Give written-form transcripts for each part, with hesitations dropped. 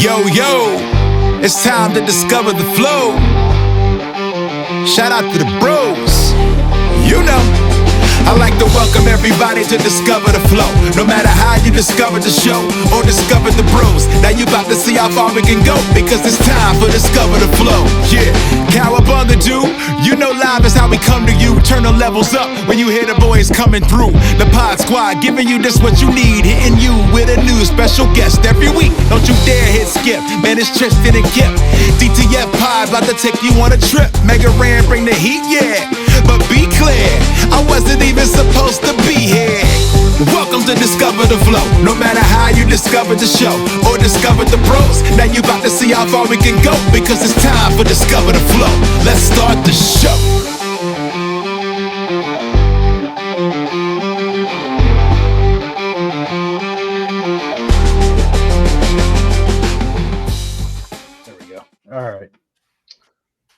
Yo, yo, it's time to discover the flow. Shout out to the bros. You know, I like to welcome everybody to discover the flow. No matter how you discover the show or discover the bros, now you about to see how far we can go, because it's time for discover the flow. Yeah, cowabunga do. You know live is how we come to you. Turn the levels up when you hear the boys coming through. The Pod Squad giving you just what you need, hitting you with a new special guest every week. Don't you dare hit skip, man, it's Tristan and Kip. DTF Pod about to take you on a trip. Mega Ran bring the heat, yeah. But be clear, I wasn't even supposed to be here. Welcome to Discover the Flow. No matter how you discovered the show or discovered the bros, now you about to see how far we can go, because it's time for Discover the Flow. Let's start the show. There we go. All right.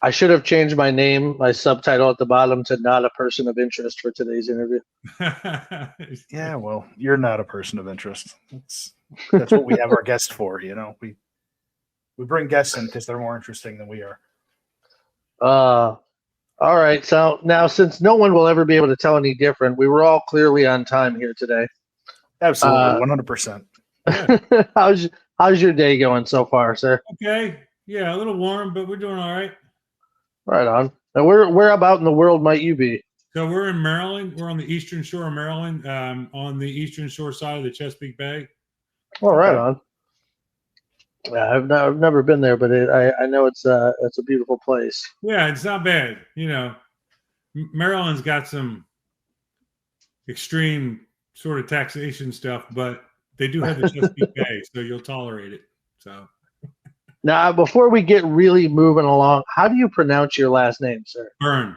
I should have changed my name, my subtitle at the bottom, to "Not a Person of Interest" for today's interview. Yeah, well, you're not a person of interest. That's what we have our guests for. You know, we bring guests in because they're more interesting than we are. All right. So now, since no one will ever be able to tell any different, we were all clearly on time here today. Absolutely, 100%. How's your day going so far, sir? Okay. Yeah, a little warm, but we're doing all right. Right on. Now, where about in the world might you be? So we're in Maryland. We're on the eastern shore of Maryland, on the eastern shore side of the Chesapeake Bay. Oh, right on. Yeah, I've never been there, but I know it's a beautiful place. Yeah, it's not bad. You know, Maryland's got some extreme sort of taxation stuff, but they do have the Chesapeake Bay, so you'll tolerate it. So. Now, before we get really moving along, how do you pronounce your last name, sir? Byrne.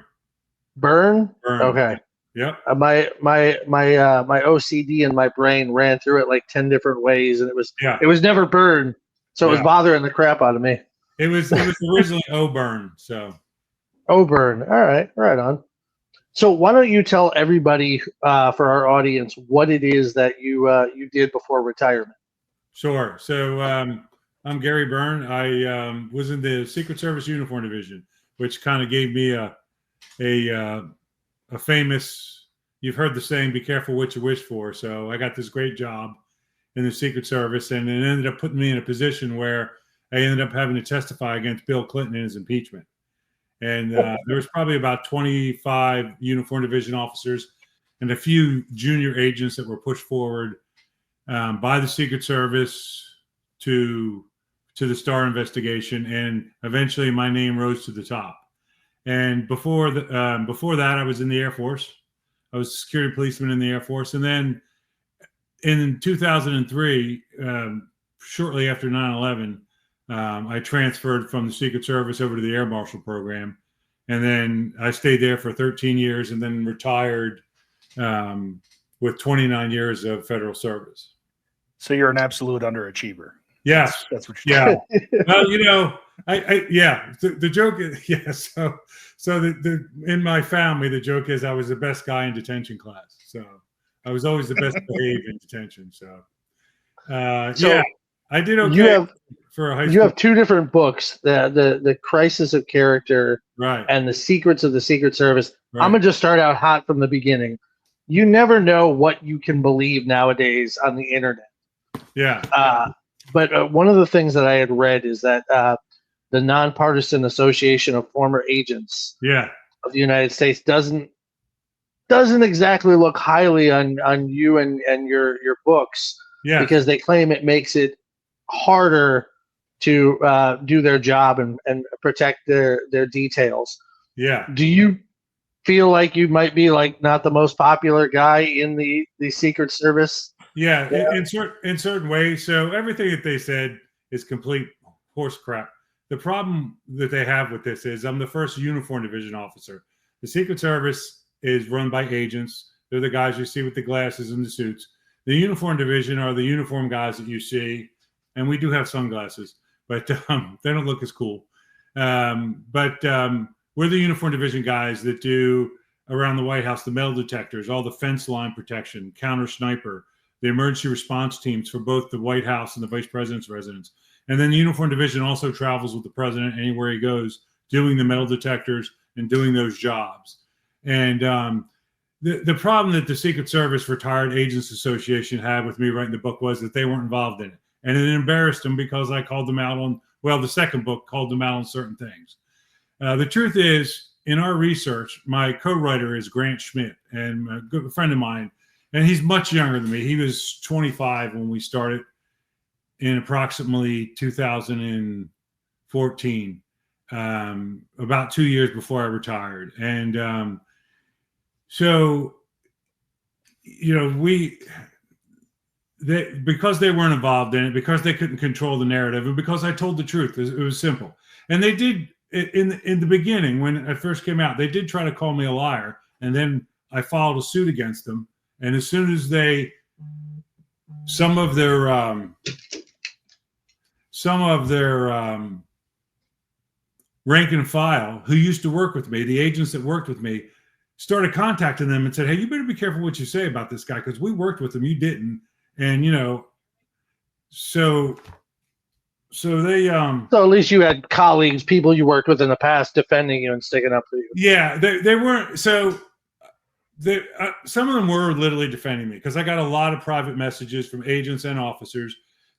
Byrne? Byrne. Okay. Yep. My OCD in my brain ran through it like 10 different ways, and it was never Byrne, so it was bothering the crap out of me. It was originally Byrne. So. Byrne. All right. Right on. So why don't you tell everybody, for our audience, what it is that you did before retirement? Sure. So. I'm Gary Byrne. I was in the Secret Service Uniform Division, which kind of gave me a famous, you've heard the saying, be careful what you wish for. So I got this great job in the Secret Service, and it ended up putting me in a position where I ended up having to testify against Bill Clinton in his impeachment. And there was probably about 25 Uniform Division officers and a few junior agents that were pushed forward by the Secret Service to the Starr investigation, and eventually my name rose to the top. And before that, I was in the Air Force. I was a security policeman in the Air Force, and then in 2003, shortly after 9/11, I transferred from the Secret Service over to the Air Marshal program, and then I stayed there for 13 years, and then retired with 29 years of federal service. So you're an absolute underachiever. Yes, that's what you're saying. Well, you know, the joke is, so the in my family, the joke is I was the best guy in detention class. So I was always the best behaved in detention. So I did okay for a high school. You have two different books, the Crisis of Character, right, and the Secrets of the Secret Service. Right. I'm gonna just start out hot from the beginning. You never know what you can believe nowadays on the internet. Yeah. But one of the things that I had read is that the Nonpartisan Association of Former Agents of the United States doesn't exactly look highly on you and your books, because they claim it makes it harder to do their job and protect their details. Yeah. Do you feel like you might be like not the most popular guy in the Secret Service? Yeah, in certain ways. So everything that they said is complete horse crap. The problem that they have with this is I'm the first Uniform Division officer. The Secret Service is run by agents. They're the guys you see with the glasses and the suits. The Uniform Division are the uniform guys that you see, and we do have sunglasses, but they don't look as cool. But we're the Uniform Division guys that do around the White House the metal detectors, all the fence line protection, counter sniper, the emergency response teams for both the White House and the Vice President's residence. And then the uniform division also travels with the president anywhere he goes, doing the metal detectors and doing those jobs. And the problem that the Secret Service Retired Agents Association had with me writing the book was that they weren't involved in it. And it embarrassed them because I called them out on, well, the second book called them out on certain things. The truth is, in our research, my co-writer is Grant Schmidt, and a good friend of mine, and he's much younger than me. He was 25 when we started in approximately 2014, about 2 years before I retired. And so, you know, because they weren't involved in it, because they couldn't control the narrative, and because I told the truth, it was simple. And they did, in the beginning, when I first came out, they did try to call me a liar, and then I filed a suit against them. And as soon as some of their rank and file who used to work with me, the agents that worked with me, started contacting them and said, hey, you better be careful what you say about this guy, because we worked with him, you didn't. And, you know, so they so at least you had colleagues, people you worked with in the past, defending you and sticking up for you. Yeah, they weren't. So some of them were literally defending me, because I got a lot of private messages from agents and officers.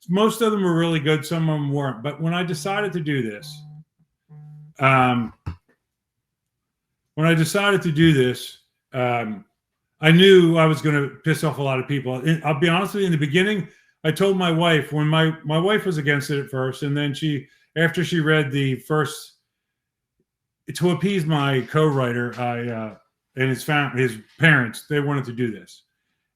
Most of them were really good, some of them weren't. But when I decided to do this, I knew I was going to piss off a lot of people. I'll be honest with you, in the beginning, I told my wife, when my wife was against it at first, and then after she read the first, to appease my co-writer, and his parents, they wanted to do this.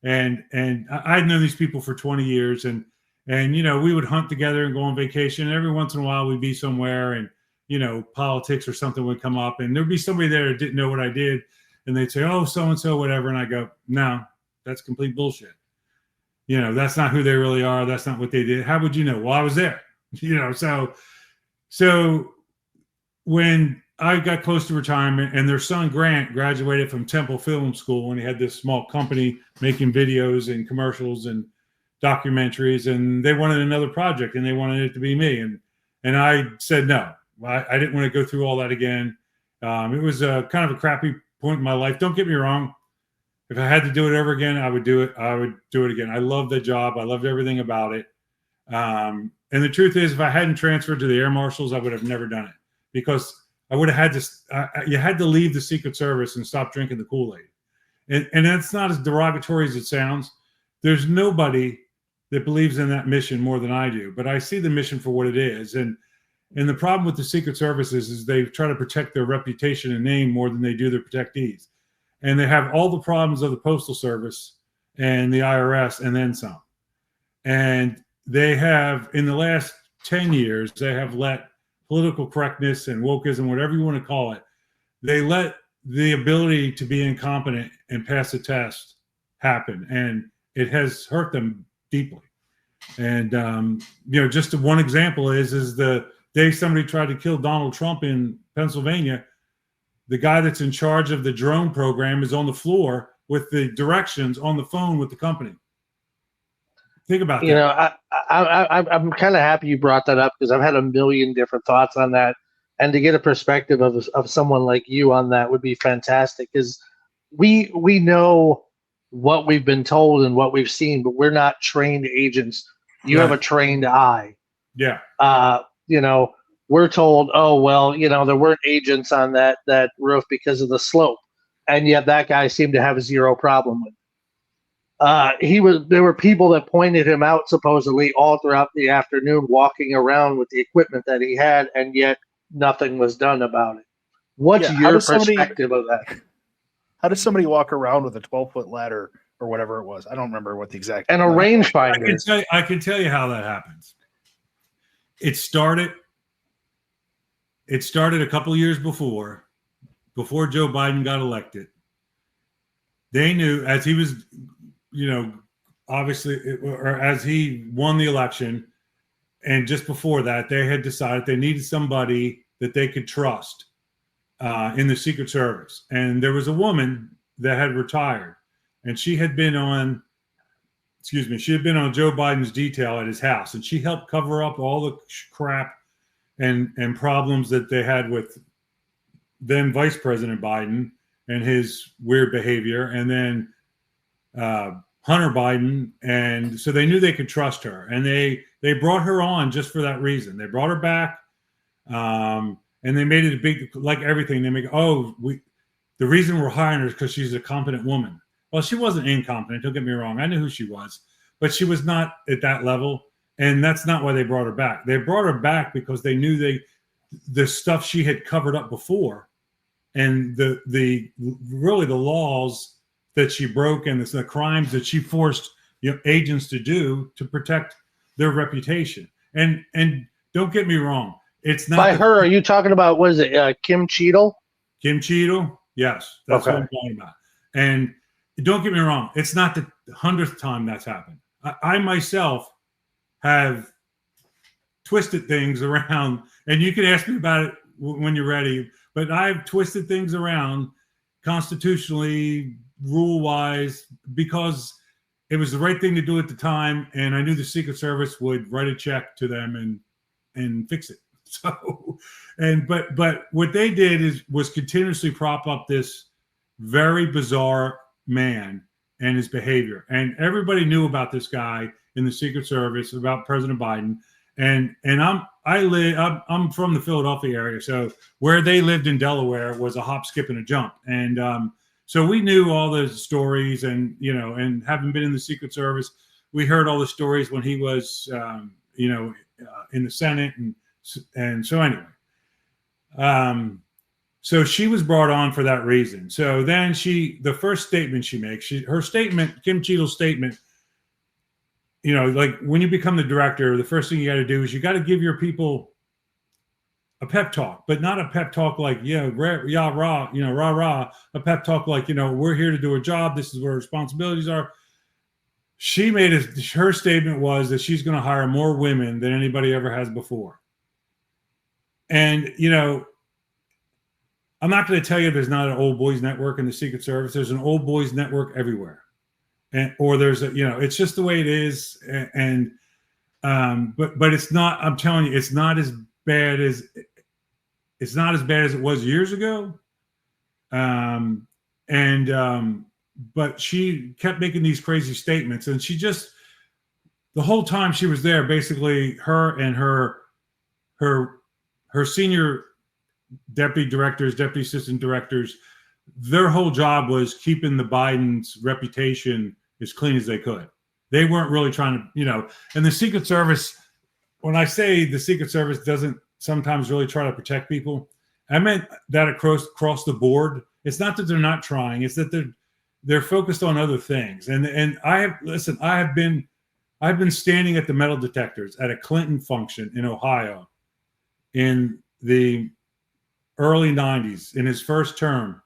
And I'd known these people for 20 years, and you know, we would hunt together and go on vacation. And every once in a while we'd be somewhere, and, you know, politics or something would come up, and there'd be somebody there that didn't know what I did. And they'd say, oh, so-and-so, whatever. And I go, no, that's complete bullshit. You know, that's not who they really are. That's not what they did. How would you know? Well, I was there. You know, so when I got close to retirement, and their son Grant graduated from Temple Film School, and he had this small company making videos and commercials and documentaries, and they wanted another project, and they wanted it to be me. And I said no. I didn't want to go through all that again. It was a kind of a crappy point in my life. Don't get me wrong. If I had to do it over again, I would do it. I would do it again. I loved the job. I loved everything about it. And the truth is, if I hadn't transferred to the Air Marshals, I would have never done it, because I would have had to. You had to leave the Secret Service and stop drinking the Kool-Aid. And that's not as derogatory as it sounds. There's nobody that believes in that mission more than I do, but I see the mission for what it is. And the problem with the Secret Service is they try to protect their reputation and name more than they do their protectees. And they have all the problems of the Postal Service and the IRS, and then some. And they have, in the last 10 years, they have let political correctness and wokeism, whatever you want to call it, they let the ability to be incompetent and pass a test happen. And it has hurt them deeply. And, you know, just one example is the day somebody tried to kill Donald Trump in Pennsylvania, the guy that's in charge of the drone program is on the floor with the directions on the phone with the company. Think about that. You know, I'm kind of happy you brought that up, because I've had a million different thoughts on that. And to get a perspective of someone like you on that would be fantastic, because we know what we've been told and what we've seen, but we're not trained agents. You have a trained eye. Yeah. You know, we're told, oh, well, you know, there weren't agents on that roof because of the slope. And yet that guy seemed to have zero problem with it. There were people that pointed him out supposedly all throughout the afternoon, walking around with the equipment that he had, and yet nothing was done about it. What's your perspective of that? How does somebody walk around with a 12-foot ladder or whatever it was? I don't remember what the exact. And a rangefinder. I can tell you how that happens. It started a couple of years before Joe Biden got elected. They knew, as he was, you know, obviously, or as he won the election, and just before that, they had decided they needed somebody that they could trust in the Secret Service. And there was a woman that had retired, and she had been on excuse me, she had been on Joe Biden's detail at his house, and she helped cover up all the crap and problems that they had with then Vice President Biden and his weird behavior, and then Hunter Biden. And so they knew they could trust her, and they brought her on just for that reason. They brought her back, and they made it a big, like everything. They make, the reason we're hiring her is because she's a competent woman. Well, she wasn't incompetent. Don't get me wrong. I knew who she was, but she was not at that level. And that's not why they brought her back. They brought her back because they knew the stuff she had covered up before, and the laws that she broke and the crimes that she forced agents to do to protect their reputation. And don't get me wrong, it's not by her. Are you talking about, what is it, Kim Cheadle? Kim Cheadle, yes, that's what I'm talking about. And don't get me wrong, it's not the 100th time that's happened. I myself have twisted things around, and you can ask me about it when you're ready, but I've twisted things around constitutionally, rule-wise, because it was the right thing to do at the time, and I knew the Secret Service would write a check to them and fix it. So, but what they did was continuously prop up this very bizarre man and his behavior, and everybody knew about this guy in the Secret Service, about President Biden. And I'm from the Philadelphia area, so where they lived in Delaware was a hop, skip, and a jump. And so we knew all the stories, and and having been in the Secret Service, we heard all the stories when he was in the Senate, and so anyway. So she was brought on for that reason. So then the first statement she makes, Kim Cheadle's statement, like when you become the director, the first thing you got to do is you got to give your people a pep talk, but not a pep talk like, rah, rah, a pep talk like, we're here to do a job. This is where responsibilities are. She made her statement was that she's going to hire more women than anybody ever has before. And, I'm not going to tell you there's not an old boys network in the Secret Service. There's an old boys network everywhere. Or there's it's just the way it is. But it's not, I'm telling you, it's not as bad as it was years ago. But she kept making these crazy statements, and she just, the whole time she was there, basically her and her senior deputy directors, deputy assistant directors, their whole job was keeping the Biden's reputation as clean as they could. They weren't really trying to, and the Secret Service, when I say the Secret Service doesn't sometimes really try to protect people, I meant that across the board. It's not that they're not trying, it's that they're focused on other things. And I've been standing at the metal detectors at a Clinton function in Ohio in the early 90s, in his first term,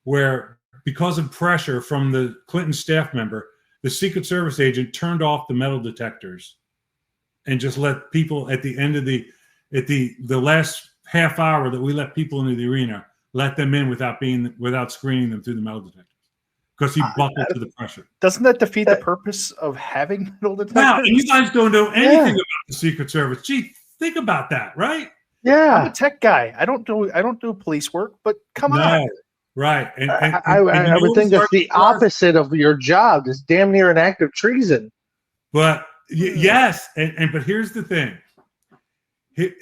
where because of pressure from the Clinton staff member, the Secret Service agent turned off the metal detectors and just let people at the end of the last half hour that we let people into the arena, let them in without screening them through the metal detectors, because he buckled to the pressure. Doesn't that defeat the purpose of having metal detectors? Now, and you guys don't know anything about the Secret Service. Gee, think about that, right? Yeah, I'm a tech guy. I don't do police work, but come on. Right. And I would think that's the opposite of your job. It's damn near an act of treason. But yes, but here's the thing.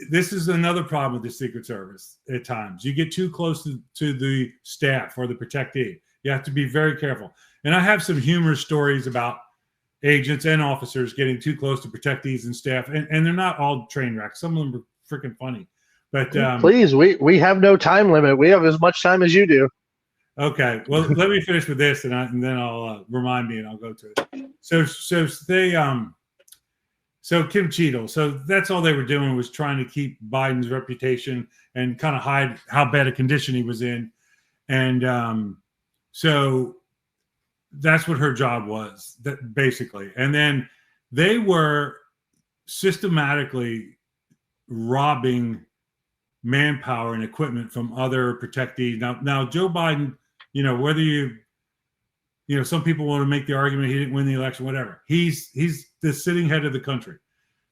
This is another problem with the Secret Service at times. You get too close to the staff or the protectee. You have to be very careful. And I have some humorous stories about agents and officers getting too close to protectees and staff. And they're not all train wrecks. Some of them are freaking funny. But please, we have no time limit. We have as much time as you do. Okay. Well, let me finish with this, and then I'll remind me, and I'll go to it. So Kim Cheadle. So that's all they were doing, was trying to keep Biden's reputation and kind of hide how bad a condition he was in. And so that's what her job was, that basically. And then they were systematically robbing manpower and equipment from other protectees. Now Joe Biden, whether you some people want to make the argument he didn't win the election, whatever. He's the sitting head of the country.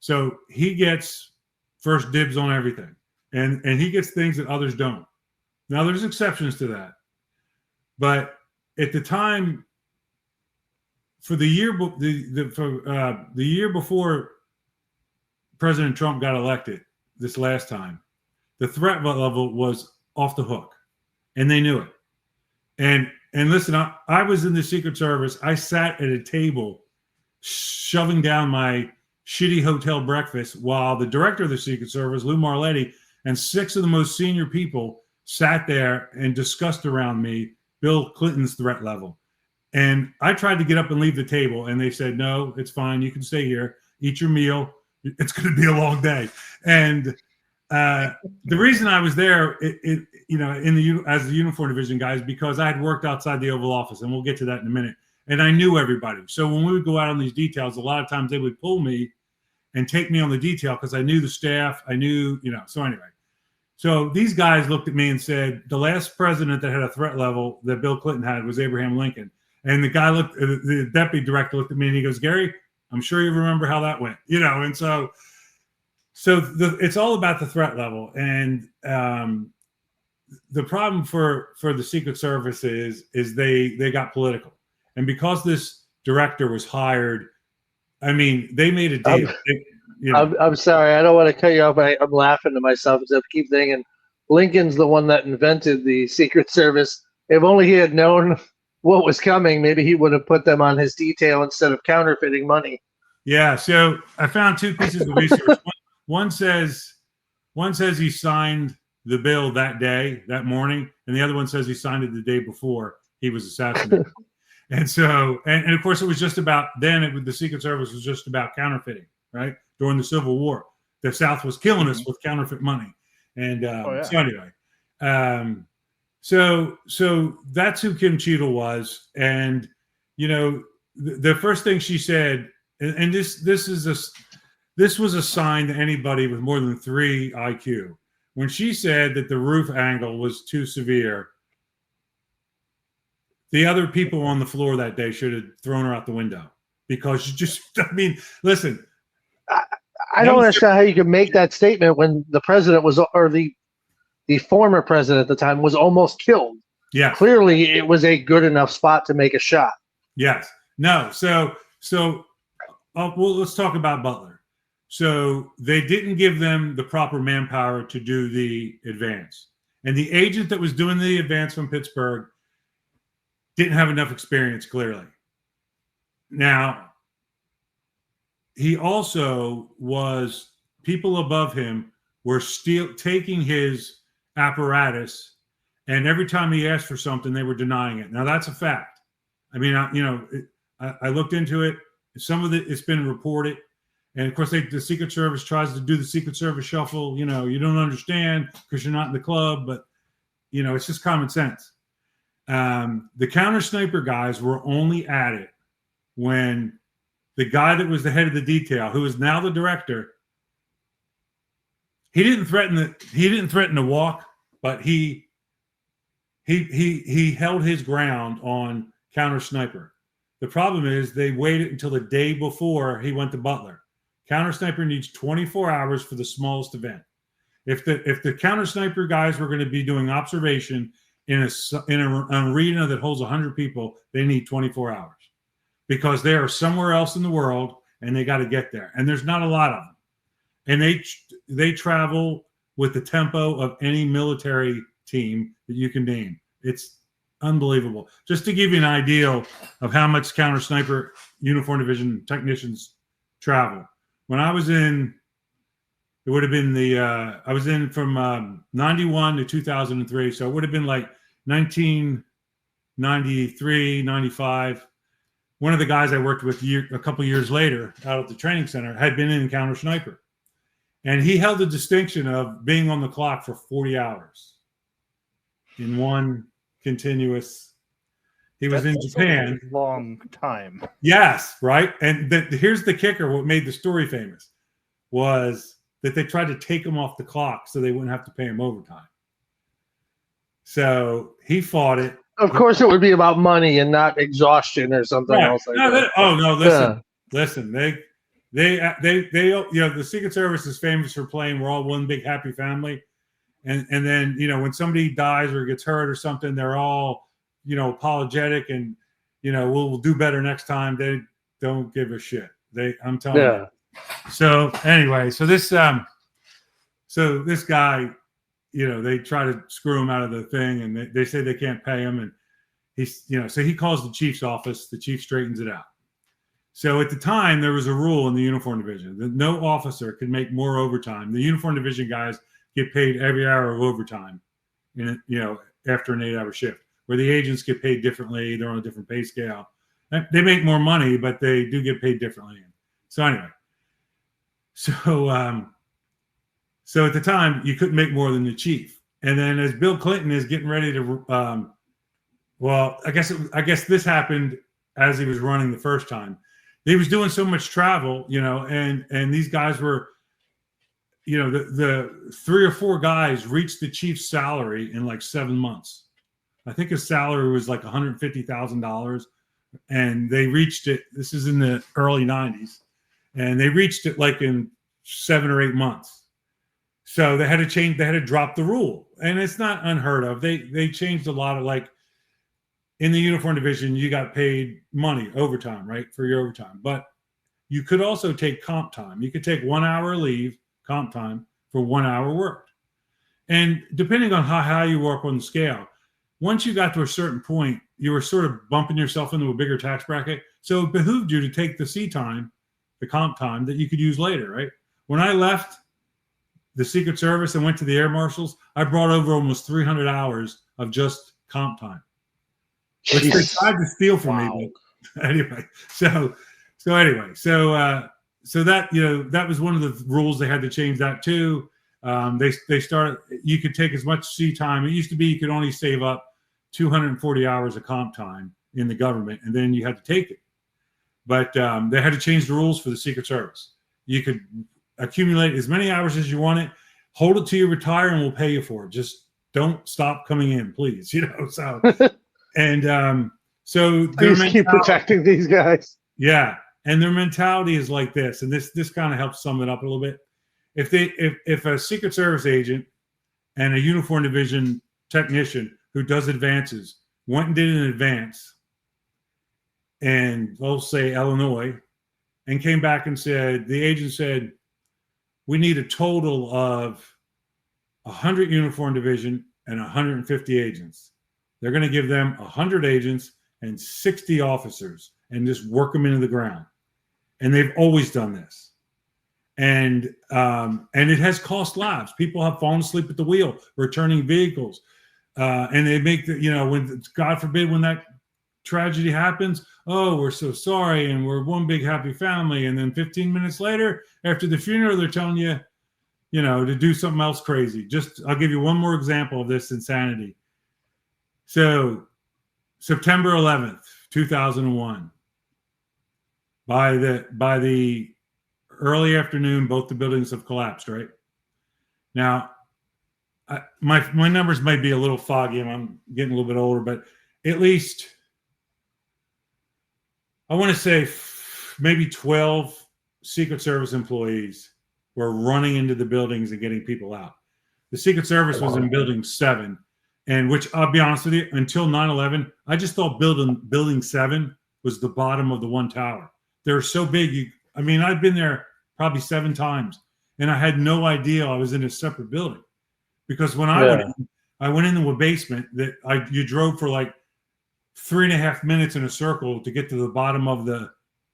So he gets first dibs on everything. And he gets things that others don't. Now, there's exceptions to that. But at the time, for the year before President Trump got elected this last time, the threat level was off the hook, and they knew it. And listen, I was in the Secret Service. I sat at a table shoving down my shitty hotel breakfast while the director of the Secret Service, Lou Marletti, and 6 of the most senior people sat there and discussed around me Bill Clinton's threat level. And I tried to get up and leave the table, and they said, no, it's fine. You can stay here, eat your meal. It's going to be a long day. And the reason I was there, as the uniform division guy, is because I had worked outside the Oval Office, and we'll get to that in a minute. And I knew everybody. So when we would go out on these details, a lot of times they would pull me and take me on the detail because I knew the staff. I knew, so anyway. So these guys looked at me and said, the last president that had a threat level that Bill Clinton had was Abraham Lincoln. And the deputy director looked at me and he goes, Gary, I'm sure you remember how that went, and so it's all about the threat level. And the problem for the Secret Service is they got political. And because this director was hired, I mean, they made a deal. I'm sorry, I don't want to cut you off, but I'm laughing to myself as I keep thinking Lincoln's the one that invented the Secret Service. If only he had known what was coming, maybe he would have put them on his detail instead of counterfeiting money. Yeah, so I found 2 pieces of research. One says he signed the bill that day, that morning, and the other one says he signed it the day before he was assassinated. And so, and of course, it was just about the Secret Service was just about counterfeiting, right? During the Civil War, the South was killing us with counterfeit money, and so anyway, so that's who Kim Cheadle was, and the first thing she said, and this was a sign to anybody with more than 3 IQ. When she said that the roof angle was too severe, the other people on the floor that day should have thrown her out the window because listen. I don't understand how you can make that statement when the president was, or the former president at the time was almost killed. Yeah. Clearly, it was a good enough spot to make a shot. Yes. No. So let's talk about Butler. So they didn't give them the proper manpower to do the advance. And the agent that was doing the advance from Pittsburgh didn't have enough experience, clearly. Now, he also people above him were taking his apparatus, and every time he asked for something, they were denying it. Now, that's a fact. I mean, I looked into it. Some of it's been reported. And of course, the Secret Service tries to do the Secret Service shuffle. You don't understand because you're not in the club, but it's just common sense. The counter sniper guys were only at it when the guy that was the head of the detail, who is now the director, he didn't threaten to walk, but he held his ground on counter sniper. The problem is they waited until the day before he went to Butler. Counter sniper needs 24 hours for the smallest event. If the counter sniper guys were going to be doing observation in an arena that holds 100 people, they need 24 hours because they are somewhere else in the world and they got to get there. And there's not a lot of them. And they travel with the tempo of any military team that you can name. It's unbelievable. Just to give you an idea of how much counter sniper uniform division technicians travel. When I was in, it would have been I was in from 91 to 2003. So it would have been like 1993, 95. One of the guys I worked with a couple years later out at the training center had been in counter sniper. And he held the distinction of being on the clock for 40 hours in one continuous. He was in Japan. A long time. Yes, right. And here's the kicker. What made the story famous was that they tried to take him off the clock so they wouldn't have to pay him overtime. So he fought it. Of course, it would be about money and not exhaustion or something else like that. Oh no, listen. They, the Secret Service is famous for playing we're all one big happy family, and then when somebody dies or gets hurt or something, they're all apologetic and we'll do better next time. They don't give a shit. I'm telling you. So anyway, so this guy, they try to screw him out of the thing, and they say they can't pay him, and he's so he calls the chief's office. The chief straightens it out. So at the time, there was a rule in the uniform division that no officer could make more overtime. The uniform division guys get paid every hour of overtime, after an 8-hour shift. Where the agents get paid differently, they're on a different pay scale. They make more money, but they do get paid differently. So anyway, so at the time you couldn't make more than the chief. And then as Bill Clinton is getting ready to, I guess this happened as he was running the first time. He was doing so much travel, and these guys were, the 3 or 4 guys reached the chief's salary in like 7 months. I think his salary was like $150,000, and they reached it. This is in the early 90s, and they reached it like in 7 or 8 months. So they had to change. They had to drop the rule, and it's not unheard of. They changed a lot of, like, in the uniform division, you got paid money, overtime, right, for your overtime. But you could also take comp time. You could take 1 hour leave, comp time, for 1 hour worked. And depending on how high you work on the scale, once you got to a certain point, you were sort of bumping yourself into a bigger tax bracket. So it behooved you to take the C time, the comp time that you could use later, right? When I left the Secret Service and went to the Air Marshals, I brought over almost 300 hours of just comp time, which they tried to steal from me. But anyway, so that, that was one of the rules. They had to change that too. They started, you could take as much C time. It used to be you could only save up 240 hours of comp time in the government, and then you had to take it. But they had to change the rules for the Secret Service. You could accumulate as many hours as you wanted, hold it till you retire, and we'll pay you for it. Just don't stop coming in, please. So and so please keep protecting these guys. Yeah, and their mentality is like this, and this kind of helps sum it up a little bit. If a Secret Service agent and a uniform division technician who does advances went and did an advance, and we'll say Illinois, and came back and said, the agent said, we need a total of 100 uniform division and 150 agents. They're going to give them 100 agents and 60 officers and just work them into the ground. And they've always done this. And it has cost lives. People have fallen asleep at the wheel, returning vehicles. And they make when, God forbid, when that tragedy happens, oh, we're so sorry, and we're one big happy family. And then 15 minutes later, after the funeral, they're telling you, to do something else crazy. I'll give you one more example of this insanity. So, September 11th, 2001, by the early afternoon, both the buildings have collapsed, right? Now, my numbers might be a little foggy, and I'm getting a little bit older, but at least I want to say maybe 12 Secret Service employees were running into the buildings and getting people out. The Secret Service was in Building 7, and which, I'll be honest with you, until 9/11, I just thought Building 7 was the bottom of the one tower. They're so big. I've been there probably 7 times, and I had no idea I was in a separate building. Because when I went into a basement that you drove for like 3.5 minutes in a circle to get to the bottom of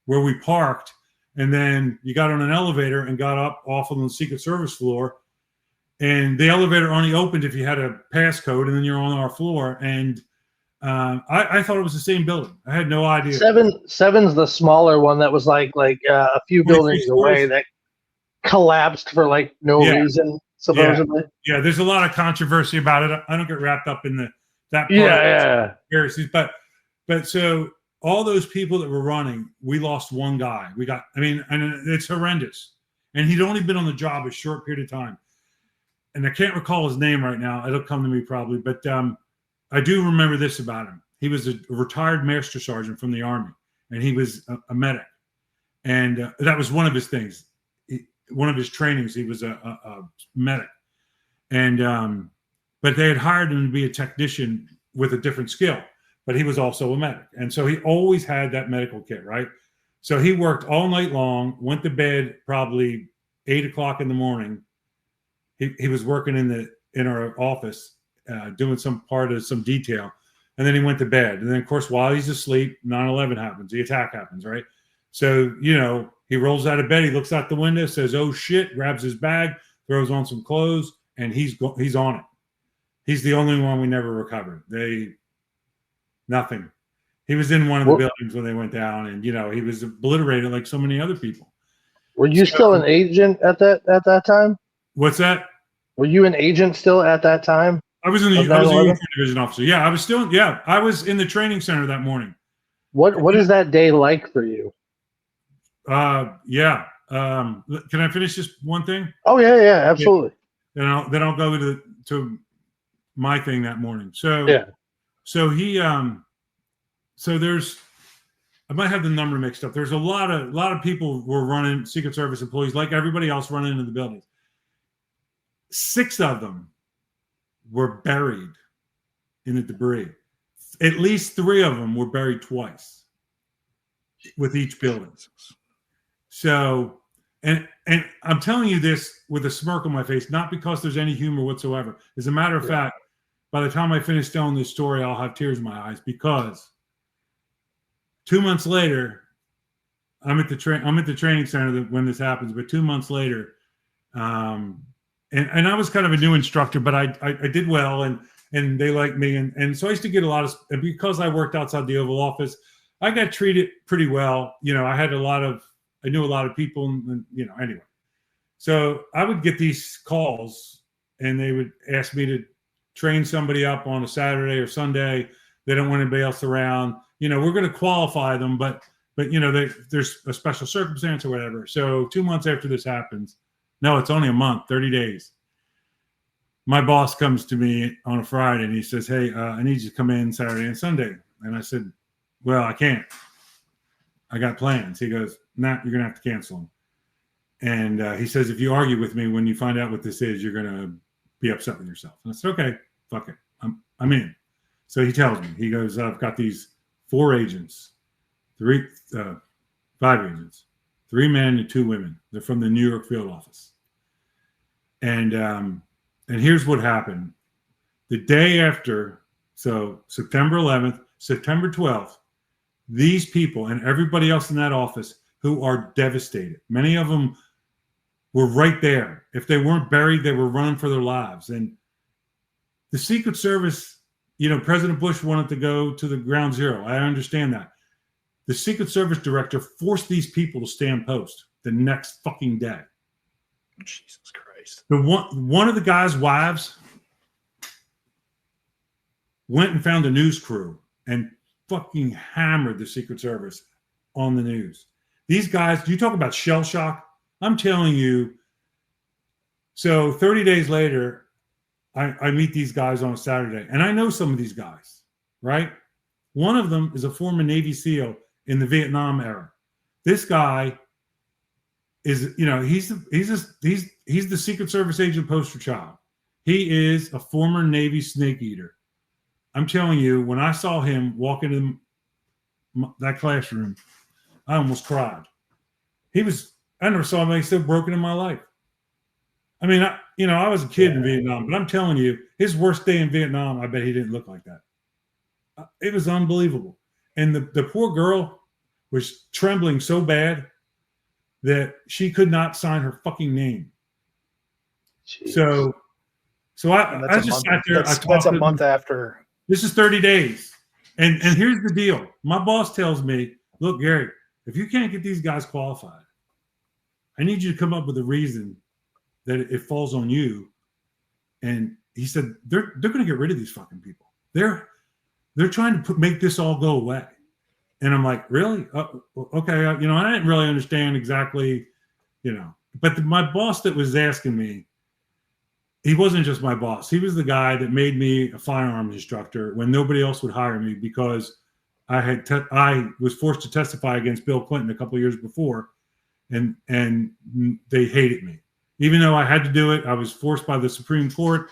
where we parked. And then you got on an elevator and got up off of the Secret Service floor. And the elevator only opened if you had a passcode, and then you're on our floor. And I thought it was the same building. I had no idea. Seven's the smaller one that was like a few buildings away that collapsed for like no reason, supposedly. Yeah, there's a lot of controversy about it. I don't get wrapped up in that part. Conspiracies, but so all those people that were running, we lost one guy. And it's horrendous. And he'd only been on the job a short period of time. And I can't recall his name right now. It'll come to me probably. But I do remember this about him. He was a retired master sergeant from the Army, and he was a medic. And that was one of his things. One of his trainings, he was a medic. And but they had hired him to be a technician with a different skill, but he was also a medic. And so he always had that medical kit, right? So he worked all night long, went to bed probably 8 o'clock in the morning. He was working in our office, doing some part of some detail. And then he went to bed. And then, of course, while he's asleep, 9/11 happens. The attack happens, right? So, he rolls out of bed. He looks out the window, says, oh, shit, grabs his bag, throws on some clothes, and he's on it. He's the only one we never recovered. Nothing. He was in one of the buildings when they went down, and, he was obliterated like so many other people. Were you still an agent at that time? What's that? Were you an agent still at that time? I was a uniform division officer. Yeah, I was in the training center that morning. What is that day like for you? Yeah. Can I finish just one thing? Oh yeah, absolutely. Yeah. Then I'll go to my thing that morning. So yeah. So he so there's, I might have the number mixed up. There's a lot of people were running, Secret Service employees, like everybody else, running into the buildings. 6 of them were buried in the debris. At least 3 of them were buried twice with each building. So, and I'm telling you this with a smirk on my face, not because there's any humor whatsoever. As a matter of fact, by the time I finish telling this story, I'll have tears in my eyes, because 2 months later, I'm at the training center when this happens. But 2 months later, and I was kind of a new instructor, but I did well, and they liked me, and so I used to get a lot of, and because I worked outside the Oval Office, I got treated pretty well. I knew a lot of people, and anyway. So I would get these calls, and they would ask me to train somebody up on a Saturday or Sunday. They don't want anybody else around. We're going to qualify them, but there's a special circumstance or whatever. So 2 months after this happens, no, it's only a month, 30 days. My boss comes to me on a Friday, and he says, hey, I need you to come in Saturday and Sunday. And I said, well, I can't. I got plans. He goes, nah, you're going to have to cancel them. And he says, if you argue with me when you find out what this is, you're going to be upset with yourself. And I said, okay, fuck it. I'm in. So he tells me, he goes, I've got these 5 agents, 3 men and 2 women. They're from the New York field office. And here's what happened. The day after, so September 11th, September 12th, these people and everybody else in that office who are devastated, many of them were right there. If they weren't buried, they were running for their lives. And the Secret Service, President Bush wanted to go to the ground zero. I understand that. The Secret Service director forced these people to stand post the next fucking day. Jesus Christ. One of the guy's wives went and found a news crew and fucking hammered the Secret Service on the news. These guys, you talk about shell shock. I'm telling you. So 30 days later, I meet these guys on a Saturday, and I know some of these guys, right? One of them is a former Navy SEAL in the Vietnam era. This guy is, he's the Secret Service agent poster child. He is a former Navy snake eater. I'm telling you, when I saw him walk into that classroom, I almost cried. I never saw anybody so broken in my life. I mean, I was a kid in Vietnam, but I'm telling you, his worst day in Vietnam, I bet he didn't look like that. It was unbelievable. And the poor girl was trembling so bad that she could not sign her fucking name. Jeez. So I just sat there. That's a month after. This is 30 days. And here's the deal. My boss tells me, look, Gary, if you can't get these guys qualified, I need you to come up with a reason that it falls on you. And he said, they're going to get rid of these fucking people. They're trying to make this all go away. And I'm like, really? Okay. I didn't really understand exactly, but my boss that was asking me, he wasn't just my boss. He was the guy that made me a firearms instructor when nobody else would hire me because I was forced to testify against Bill Clinton a couple of years before, and they hated me. Even though I had to do it, I was forced by the Supreme Court.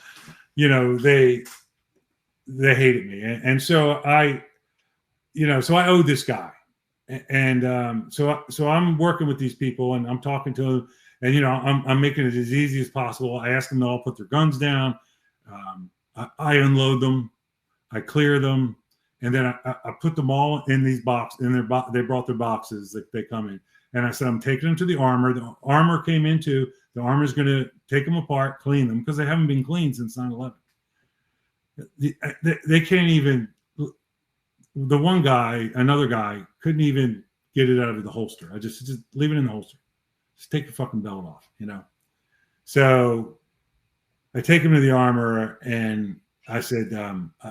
You know, they hated me, and so I owe this guy, and so I'm working with these people, and I'm talking to them, and I'm making it as easy as possible. I ask them to all put their guns down. I unload them, I clear them, and then I put them all in these boxes. They brought their boxes that they come in, and I said I'm taking them to the armor. The armor came into. The armor's going to take them apart, clean them, because they haven't been cleaned since 9/11. They can't even. The one guy, another guy, couldn't even get it out of the holster. I just leave it in the holster. Just take the fucking belt off, So I take him to the armor, and I said,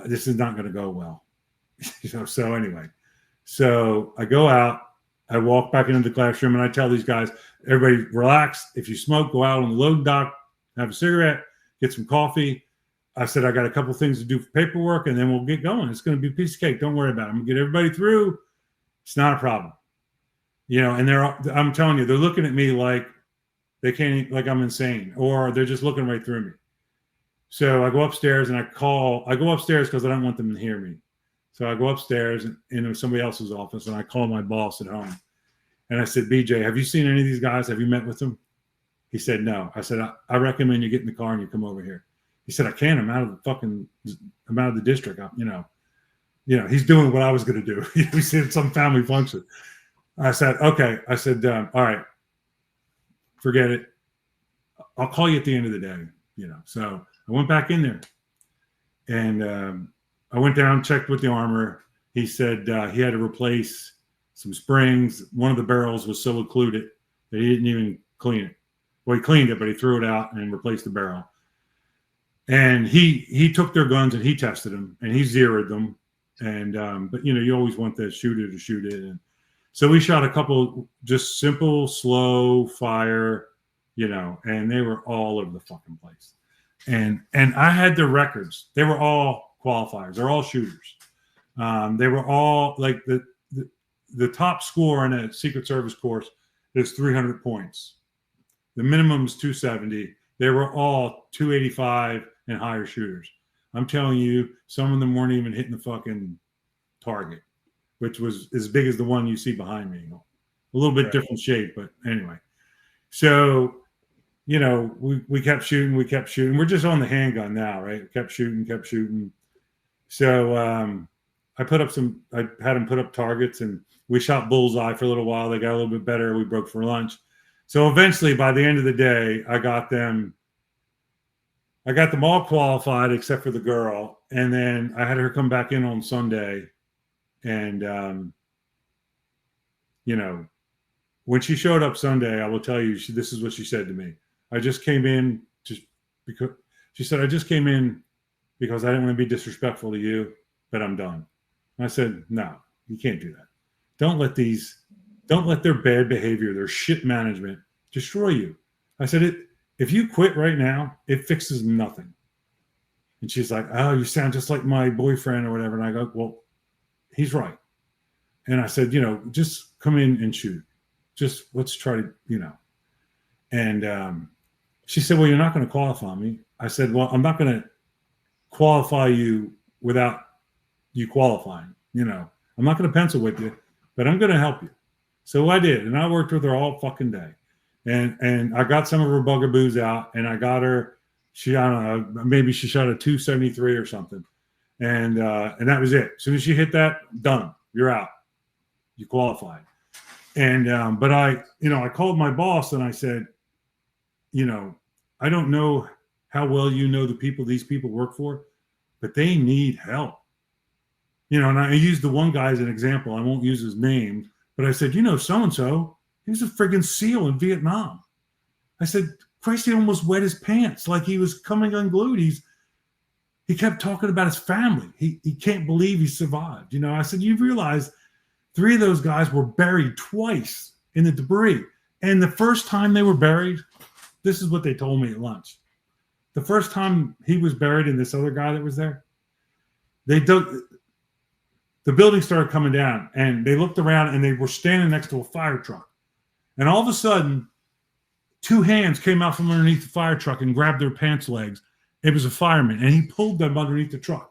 "This is not going to go well." So anyway, so I go out. I walk back into the classroom, and I tell these guys, everybody relax. If you smoke, go out on the loading dock, have a cigarette, get some coffee. I said, I got a couple things to do for paperwork, and then we'll get going. It's going to be a piece of cake. Don't worry about it. I'm going to get everybody through. It's not a problem. And I'm telling you, they're looking at me like they can't, like I'm insane, or they're just looking right through me. So I go upstairs and I go upstairs because I don't want them to hear me. So I go upstairs into somebody else's office, and I call my boss at home. And I said, BJ, have you seen any of these guys? Have you met with them? He said, no. I said, I recommend you get in the car and you come over here. He said, I can't. I'm out of the district. He's doing what I was going to do. We said some family function. I said, okay. I said, all right, forget it. I'll call you at the end of the day. So I went back in there, and I went down, checked with the armor. He said he had to replace some springs. One of the barrels was so occluded that he didn't even clean it. Well, he cleaned it, but he threw it out and replaced the barrel. And he took their guns and he tested them and he zeroed them. And but you always want the shooter to shoot it. And so we shot a couple just simple, slow fire, and they were all over the fucking place. And I had their records. They were all qualifiers. They're all shooters. They were all like the top score in a Secret Service course is 300 points. The minimum is 270. They were all 285 and higher shooters. I'm telling you, some of them weren't even hitting the fucking target, which was as big as the one you see behind me. A little bit different shape, but anyway. So, we kept shooting. We're just on the handgun now, right? We kept shooting. So I had them put up targets, and we shot bullseye for a little while. They got a little bit better. We broke for lunch. So eventually, by the end of the day, I got them all qualified except for the girl. And then I had her come back in on Sunday. And, when she showed up Sunday, I will tell you, this is what she said to me. I just came in because I just came in because I didn't want to be disrespectful to you, but I'm done. And I said, no, you can't do that. Don't let their bad behavior, their shit management destroy you. I said, if you quit right now, it fixes nothing. And she's like, oh, you sound just like my boyfriend or whatever. And I go, well, he's right. And I said, just come in and shoot. Just let's try to, And she said, well, you're not going to qualify me. I said, well, I'm not going to qualify you without you qualifying. I'm not going to pencil with you, but I'm going to help you. So I did. And I worked with her all fucking day. And I got some of her bugaboos out, and I got her, I don't know, maybe she shot a 273 or something. And that was it. As soon as she hit that, done. You're out. You qualified. And but I called my boss and I said, I don't know how well the people these people work for, but they need help. And I used the one guy as an example. I won't use his name, but I said, so-and-so, he was a friggin' SEAL in Vietnam. I said, Christ, he almost wet his pants like he was coming unglued. He kept talking about his family. He can't believe he survived. I said, you realize 3 of those guys were buried twice in the debris. And the first time they were buried, this is what they told me at lunch. the first time he was buried and this other guy that was there, they dug. The building started coming down, and they looked around, and they were standing next to a fire truck. And all of a sudden, 2 hands came out from underneath the fire truck and grabbed their pants legs. It was a fireman, and he pulled them underneath the truck.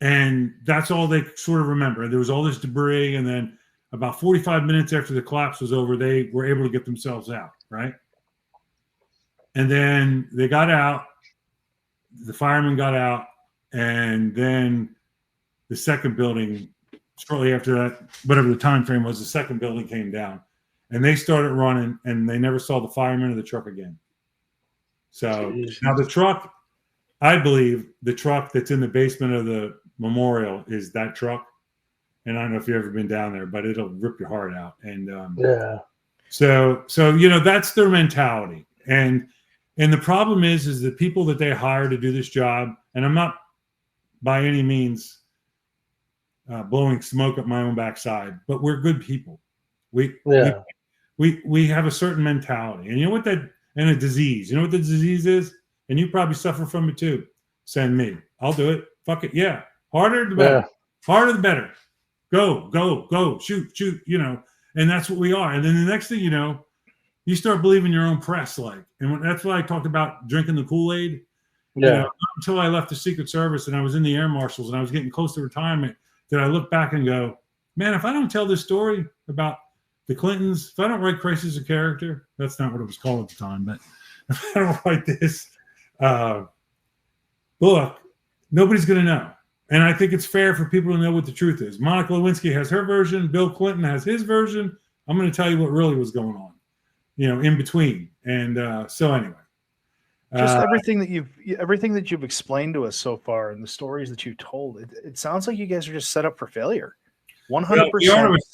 And that's all they sort of remember. There was all this debris, and then about 45 minutes after the collapse was over, they were able to get themselves out, right? And then they got out. The firemen got out, and then the second building, shortly after that, whatever the time frame was, the second building came down, and they started running, and they never saw the firemen or the truck again. So now the truck, I believe the truck that's in the basement of the memorial is that truck. And I don't know if you've ever been down there, but it'll rip your heart out. And so that's their mentality. And the problem is the people that they hire to do this job, and I'm not by any means blowing smoke up my own backside, but we're good people. We have a certain mentality, and you know what and a disease. You know what the disease is, and you probably suffer from it too. Send me. I'll do it. Fuck it. Yeah, harder the better. Harder the better. Go. Shoot. And that's what we are. And then the next thing you know, you start believing your own press, and that's why I talked about drinking the Kool-Aid. Yeah. Until I left the Secret Service and I was in the Air Marshals and I was getting close to retirement, that I look back and go, man, if I don't tell this story about the Clintons, if I don't write Crisis of Character, that's not what it was called at the time, but if I don't write this book, nobody's going to know. And I think it's fair for people to know what the truth is. Monica Lewinsky has her version. Bill Clinton has his version. I'm going to tell you what really was going on, in between. And so anyway. Just everything that you've explained to us so far and the stories that you've told, it sounds like you guys are just set up for failure. 100%.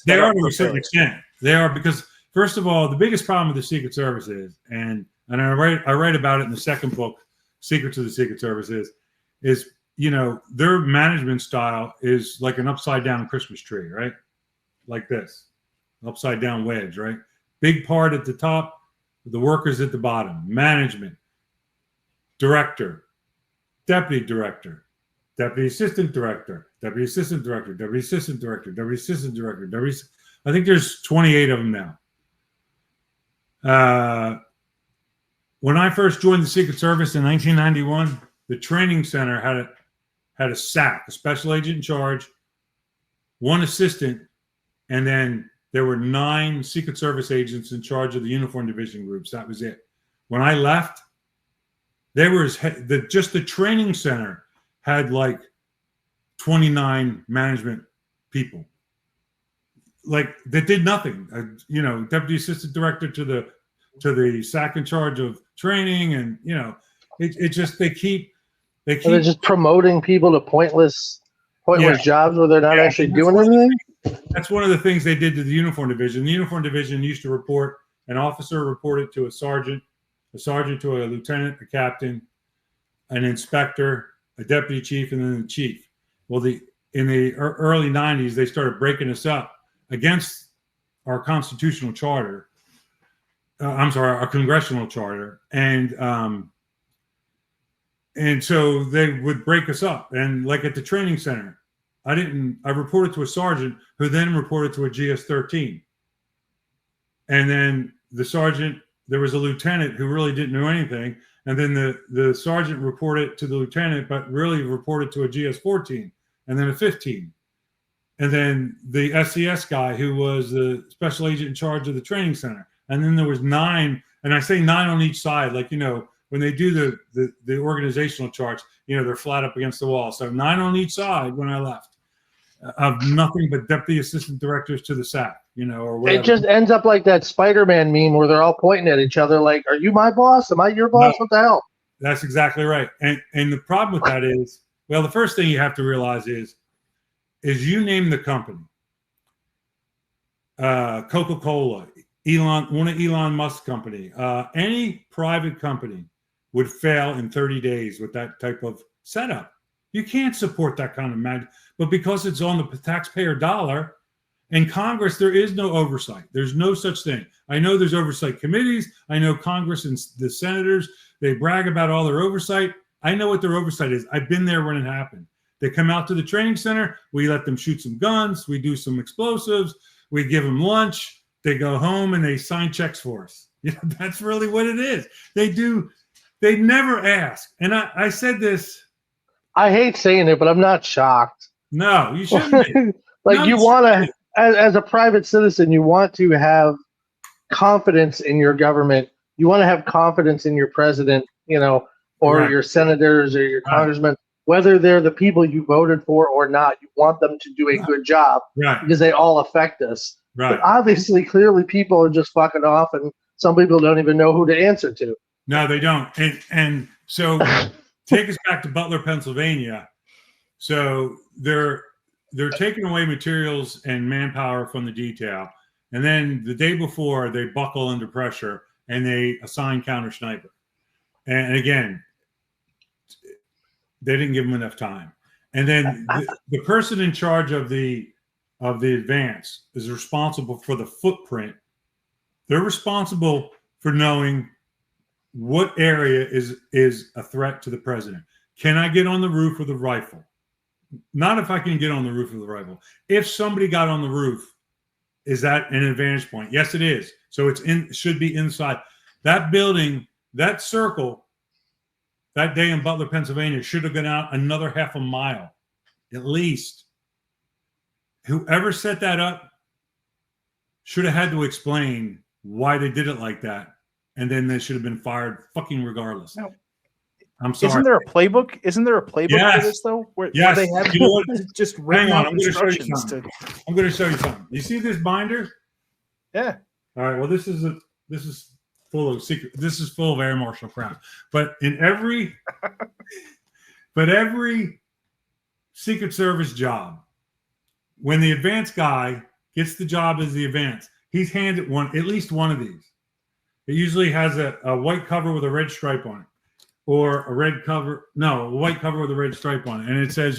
They are to a certain extent. They are, because first of all, the biggest problem with the Secret Service is, and I write about it in the second book, Secrets of the Secret Service, is their management style is like an upside down Christmas tree, right? Like this, upside down wedge, right? Big part at the top, the workers at the bottom. Management, director, deputy director, deputy assistant director, deputy assistant director, deputy assistant director, deputy assistant director, I think there's 28 of them now. When I first joined the Secret Service in 1991, the training center had a SAC, a special agent in charge, 1 assistant, and then there were 9 Secret Service agents in charge of the uniform division groups. That was it. When I left, just the training center had like 29 management people, that did nothing. Deputy assistant director to the SAC in charge of training, and they're just promoting people to pointless jobs where they're not actually doing anything. That's one of the things they did to the uniform division. The uniform division used to report, an officer reported to a sergeant to a lieutenant, a captain, an inspector, a deputy chief, and then the chief. Well, in the early 90s, they started breaking us up against our constitutional charter. Our congressional charter. And so they would break us up. And like at the training center, I reported to a sergeant who then reported to a GS-13. And then the sergeant, there was a lieutenant who really didn't know anything. And then the sergeant reported to the lieutenant, but really reported to a GS-14 and then a 15. And then the SCS guy who was the special agent in charge of the training center. And then there was 9, and I say 9 on each side, when they do the organizational charts, they're flat up against the wall. So 9 on each side when I left, of nothing but deputy assistant directors to the SAC, or whatever. It just ends up like that Spider-Man meme where they're all pointing at each other like, are you my boss? Am I your boss? No, what the hell? That's exactly right. And the problem with that is, well, the first thing you have to realize is you name the company. Coca-Cola, one of Elon Musk's company, any private company would fail in 30 days with that type of setup. You can't support that kind of magic, but because it's on the taxpayer dollar, In Congress, there is no oversight. There's no such thing. I know there's oversight committees. I know Congress and the senators, they brag about all their oversight. I know what their oversight is. I've been there when it happened. They come out to the training center. We let them shoot some guns. We do some explosives. We give them lunch. They go home and they sign checks for us. That's really what it is. They do. They never ask. And I said this. I hate saying it, but I'm not shocked. No, you shouldn't be. Like, you want to, as a private citizen, you want to have confidence in your government. You want to have confidence in your president, or your senators or your congressmen, whether they're the people you voted for or not. You want them to do a good job because they all affect us. Right. But obviously, clearly, people are just fucking off, and some people don't even know who to answer to. No, they don't. And so take us back to Butler, Pennsylvania. So they're taking away materials and manpower from the detail. And then the day before, they buckle under pressure and they assign counter sniper. And again, they didn't give them enough time. And then the person in charge of the advance is responsible for the footprint. They're responsible for knowing what area is a threat to the president. Can I get on the roof with a rifle? Not if I can get on the roof with a rifle. If somebody got on the roof, is that an advantage point? Yes, it is. So it should be inside. That building, that circle, that day in Butler, Pennsylvania, should have gone out another half a mile, at least. Whoever set that up should have had to explain why they did it like that, and then they should have been fired fucking regardless. No. I'm sorry. Isn't there a playbook? Yes. For this though? Where Yes. they have just Hang on, I'm going to show you instructions something. I'm going to show you something. You see this binder? Yeah. All right. Well, this is full of secret. This is full of Air Marshal crap. But every Secret Service job, when the advance guy gets the job as the advance, he's handed at least one of these. It usually has a white cover with a red stripe on it, or a white cover with a red stripe on it. And it says,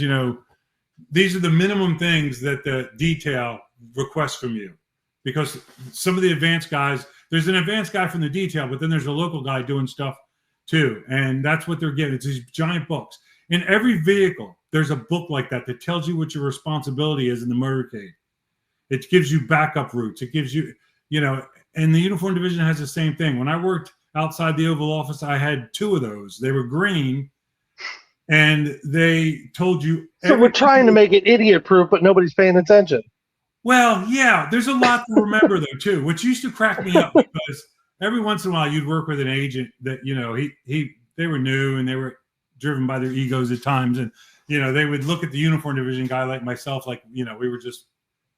these are the minimum things that the detail requests from you. Because some of the advanced guys, there's an advanced guy from the detail, but then there's a local guy doing stuff too. And that's what they're getting. It's these giant books. In every vehicle, there's a book like that tells you what your responsibility is in the motorcade. It gives you backup routes. It gives you, and the uniform division has the same thing. When I worked outside the Oval Office, I had 2 of those. They were green, and they told you. So we're trying to make it idiot-proof, but nobody's paying attention. Well, yeah, there's a lot to remember though too, which used to crack me up because every once in a while you'd work with an agent that they were new and they were driven by their egos at times, and they would look at the uniform division guy like myself, like we were just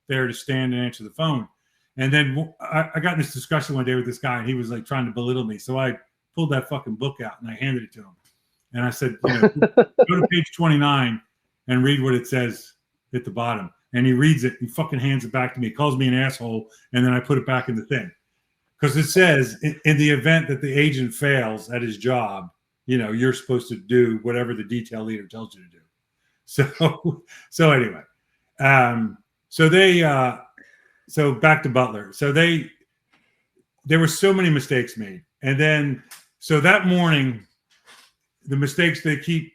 there to stand and answer the phone. And then I got in this discussion one day with this guy, and he was like trying to belittle me. So I pulled that fucking book out and I handed it to him, and I said, go to page 29 and read what it says at the bottom. And he reads it and fucking hands it back to me, calls me an asshole, and then I put it back in the thing. Because it says, in the event that the agent fails at his job, you're supposed to do whatever the detail leader tells you to do. So anyway, so back to Butler. So there were so many mistakes made. And then, so that morning, the mistakes, they keep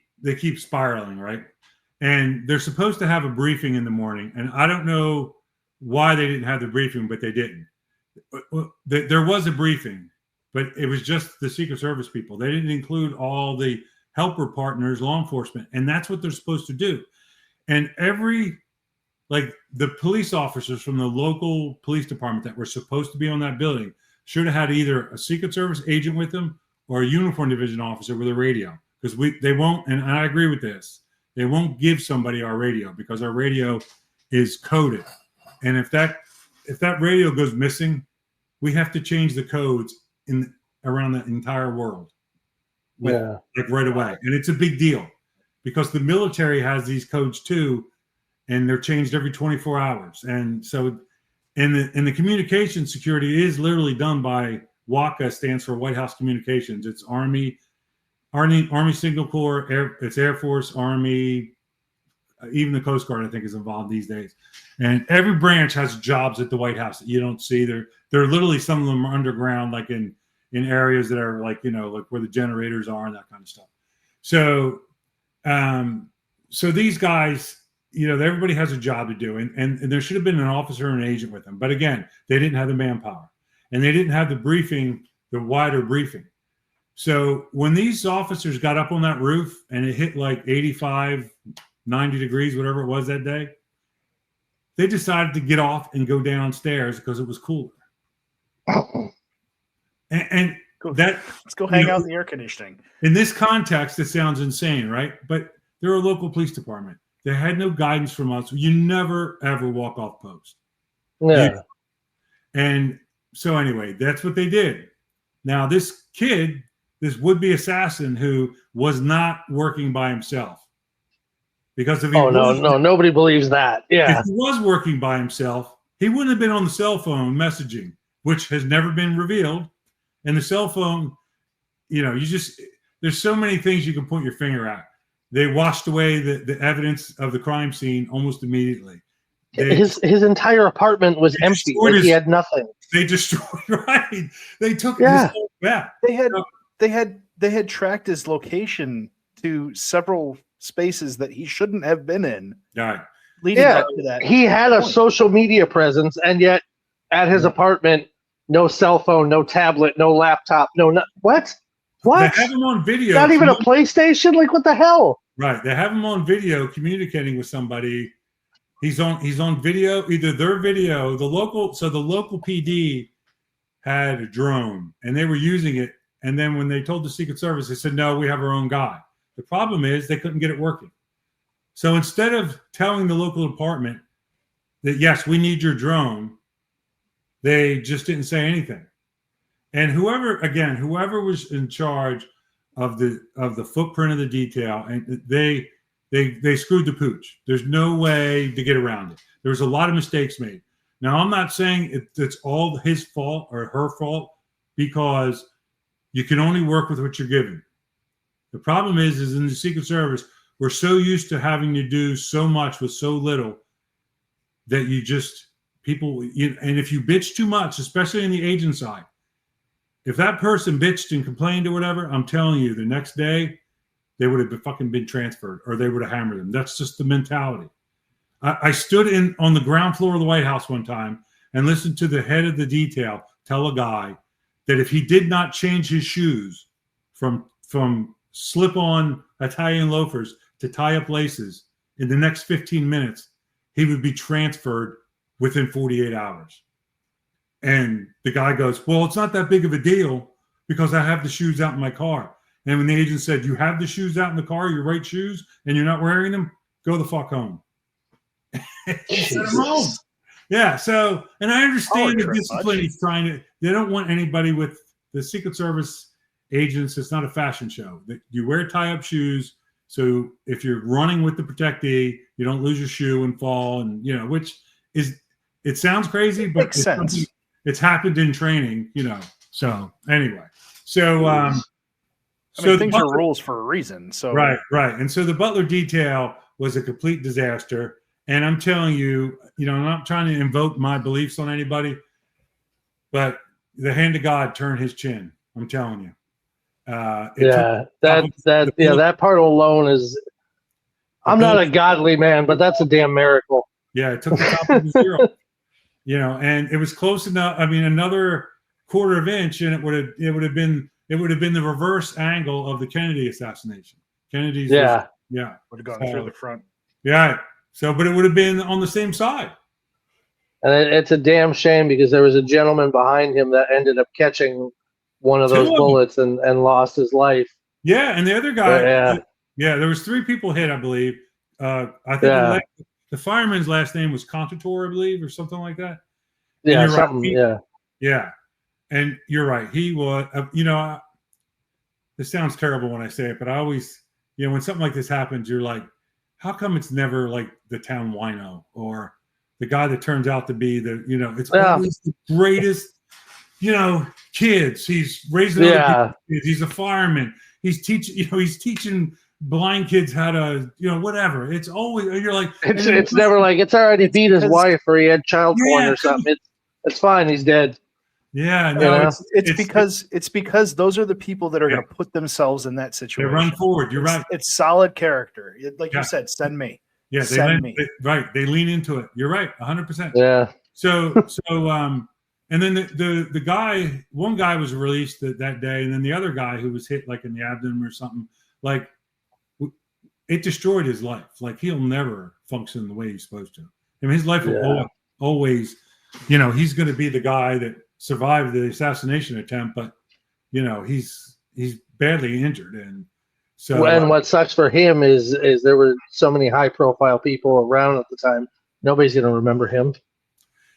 spiraling, right? And they're supposed to have a briefing in the morning. And I don't know why they didn't have the briefing, but they didn't. There was a briefing, but it was just the Secret Service people. They didn't include all the helper partners, law enforcement. And that's what they're supposed to do. And the police officers from the local police department that were supposed to be on that building should have had either a Secret Service agent with them or a uniform division officer with a radio. Because they won't, and I agree with this, they won't give somebody our radio because our radio is coded. And if that radio goes missing, we have to change the codes around the entire world. Right away. And it's a big deal because the military has these codes too, and they're changed every 24 hours. And so in the communication security is literally done by WACA, stands for White House Communications. It's Army Signal Corps, it's Air Force, Army, even the Coast Guard, I think, is involved these days. And every branch has jobs at the White House that you don't see. They're literally, some of them are underground, like in areas that are like, like where the generators are and that kind of stuff. So, so these guys, everybody has a job to do, and there should have been an officer and an agent with them. But again, they didn't have the manpower, and they didn't have the wider briefing. So when these officers got up on that roof and it hit like 85, 90 degrees, whatever it was that day, they decided to get off and go downstairs because it was cooler. And let's go hang out in the air conditioning. In this context, it sounds insane, right? But they're a local police department. They had no guidance from us. You never, ever walk off post. Yeah. And so anyway, that's what they did. Now, this kid, this would-be assassin who was not working by himself. Because if he nobody believes that. Yeah. If he was working by himself, he wouldn't have been on the cell phone messaging, which has never been revealed. And the cell phone, there's so many things you can point your finger at. They washed away the evidence of the crime scene almost immediately. His entire apartment was empty. Like he had nothing. They destroyed. Right. They took his whole back. They had tracked his location to several spaces that he shouldn't have been in. Right. Leading up to that. He had a social media presence, and yet at his apartment, no cell phone, no tablet, no laptop, what? What? They have him on video. Not even a PlayStation? Like, what the hell? Right. They have him on video communicating with somebody. He's on video, either their video, the local PD had a drone and they were using it. And then when they told the Secret Service, they said, no, we have our own guy. The problem is they couldn't get it working. So instead of telling the local department that, yes, we need your drone, they just didn't say anything. And whoever was in charge of the footprint of the detail, and they screwed the pooch. There's no way to get around it. There was a lot of mistakes made. Now, I'm not saying it's all his fault or her fault, because you can only work with what you're given. The problem is in the Secret Service, we're so used to having to do so much with so little that and if you bitch too much, especially in the agent side, if that person bitched and complained or whatever, I'm telling you, the next day they would have been transferred, or they would have hammered them. That's just the mentality. I stood on the ground floor of the White House one time and listened to the head of the detail tell a guy that if he did not change his shoes from slip-on Italian loafers to tie-up laces in the next 15 minutes, he would be transferred within 48 hours. And the guy goes, well, it's not that big of a deal because I have the shoes out in my car. And when the agent said, you have the shoes out in the car, your right shoes, and you're not wearing them, go the fuck home. He sent him home. Yeah, so, and I understand the discipline he's they don't want anybody with the Secret Service agents. It's not a fashion show. You wear tie-up shoes, so if you're running with the protectee, you don't lose your shoe and fall, and, which is, it sounds crazy, but makes sense. It's happened in training, so anyway. So, things are rules for a reason. So right. And so the Butler detail was a complete disaster. And I'm telling you, I'm not trying to invoke my beliefs on anybody, but the hand of God turned his chin. I'm telling you. That part alone is. I'm not a godly man, but that's a damn miracle. Yeah, it took the top of the zero. And it was close enough. I mean, another quarter of inch, and it would have been the reverse angle of the Kennedy assassination. Kennedy's would have gone through the front. Yeah. So, but it would have been on the same side. And it's a damn shame because there was a gentleman behind him that ended up catching one of those bullets and lost his life. Yeah, and the other guy. There was 3 people hit, I believe. I think the fireman's last name was Contator, I believe, or something like that. Yeah, something. Right. Yeah, and you're right. He was. This sounds terrible when I say it, but I always, when something like this happens, you're like, how come it's never like the town wino or the guy that turns out to be it's always the greatest, kids. He's raising other kids. He's a fireman. He's teaching, blind kids how to, whatever. It's always, you're like, it's never like, it's all right, he beat his wife or he had child porn or something. It's fine, he's dead. Yeah, no, it's because those are the people that are going to put themselves in that situation. They run forward. You're right. It's solid character. Like you said, send me. Yeah, they lean into it. You're right, 100%. Yeah. So, and then the guy, one guy was released that day, and then the other guy who was hit like in the abdomen or something, like it destroyed his life. Like he'll never function the way he's supposed to. I mean, his life will always, he's going to be the guy that survived the assassination attempt, but he's badly injured, and so. And what sucks for him is there were so many high profile people around at the time. Nobody's going to remember him.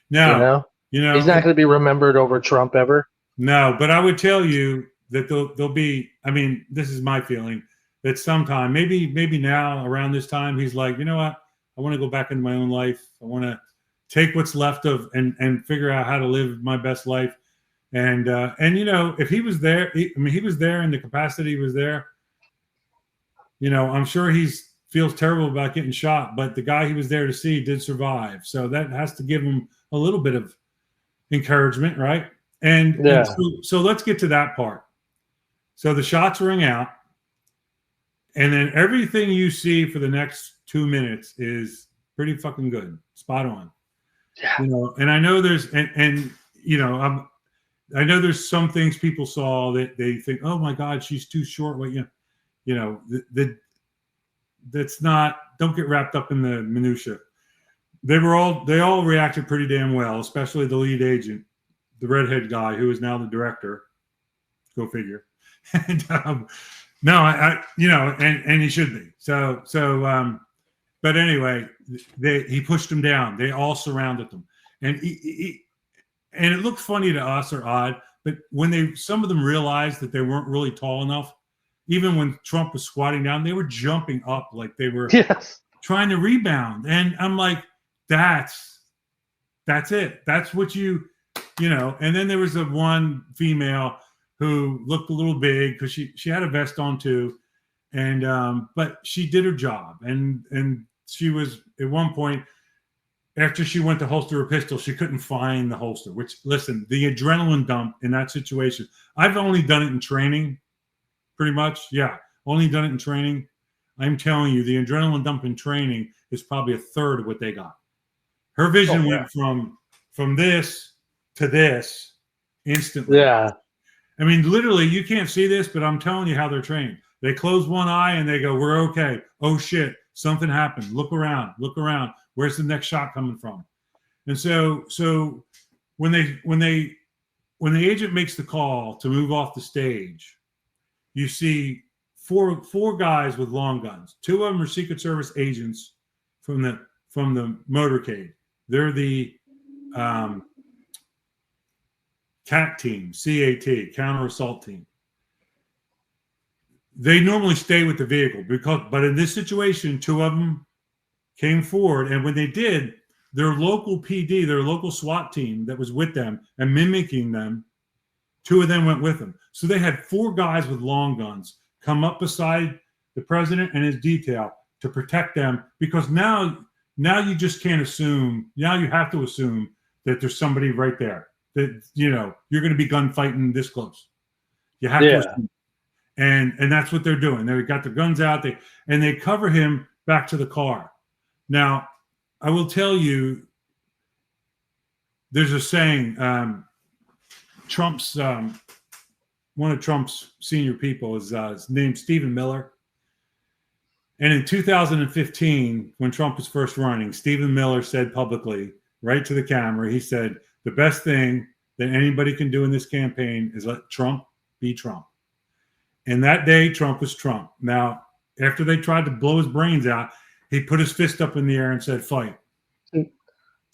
No, he's not going to be remembered over Trump ever. No, but I would tell you that there'll be. I mean, this is my feeling that sometime, maybe now around this time, he's like, you know what? I want to go back into my own life. I want to take what's left of and figure out how to live my best life. And if he was there, he was there in the capacity he was there. I'm sure he feels terrible about getting shot, but the guy he was there to see did survive. So that has to give him a little bit of encouragement, right? And so let's get to that part. So the shots ring out, and then everything you see for the next 2 minutes is pretty fucking good, spot on. Yeah. And I know there's I know there's some things people saw that they think, oh my God, she's too short. Well, that's not. Don't get wrapped up in the minutia. They all reacted pretty damn well, especially the lead agent, the redhead guy who is now the director. Go figure. And and he should be. But anyway, he pushed him down. They all surrounded them, and and it looked funny to us or odd. But when some of them realized that they weren't really tall enough, even when Trump was squatting down, they were jumping up like they were trying to rebound. And I'm like, that's it. That's what you. And then there was one female who looked a little big because she had a vest on too, and but she did her job, and she was at one point, after she went to holster her pistol, she couldn't find the holster. Which, listen, the adrenaline dump in that situation. I've only done it in training, pretty much. Yeah, only done it in training. I'm telling you, the adrenaline dump in training is probably a third of what they got. Her vision went from this to this instantly. Yeah. I mean, literally, you can't see this, but I'm telling you how they're trained. They close one eye and they go, "We're okay." Oh shit, something happened. Look around. Where's the next shot coming from? And so when the agent makes the call to move off the stage, you see four guys with long guns. Two of them are Secret Service agents from the motorcade. They're the CAT team, CAT, counter assault team. They normally stay with the vehicle but in this situation, two of them came forward, and when they did, their local PD, their local SWAT team that was with them and mimicking them, two of them went with them. So they had four guys with long guns come up beside the president and his detail to protect them, because now you just can't assume. Now you have to assume that there's somebody right there. That you're going to be gunfighting this close. You have to assume. And that's what they're doing. They got their guns out. They cover him back to the car. Now, I will tell you, there's a saying. One of Trump's senior people is named Stephen Miller. And in 2015, when Trump was first running, Stephen Miller said publicly, right to the camera, he said, the best thing that anybody can do in this campaign is let Trump be Trump. And that day, Trump was Trump. Now, after they tried to blow his brains out, he put his fist up in the air and said, "Fight."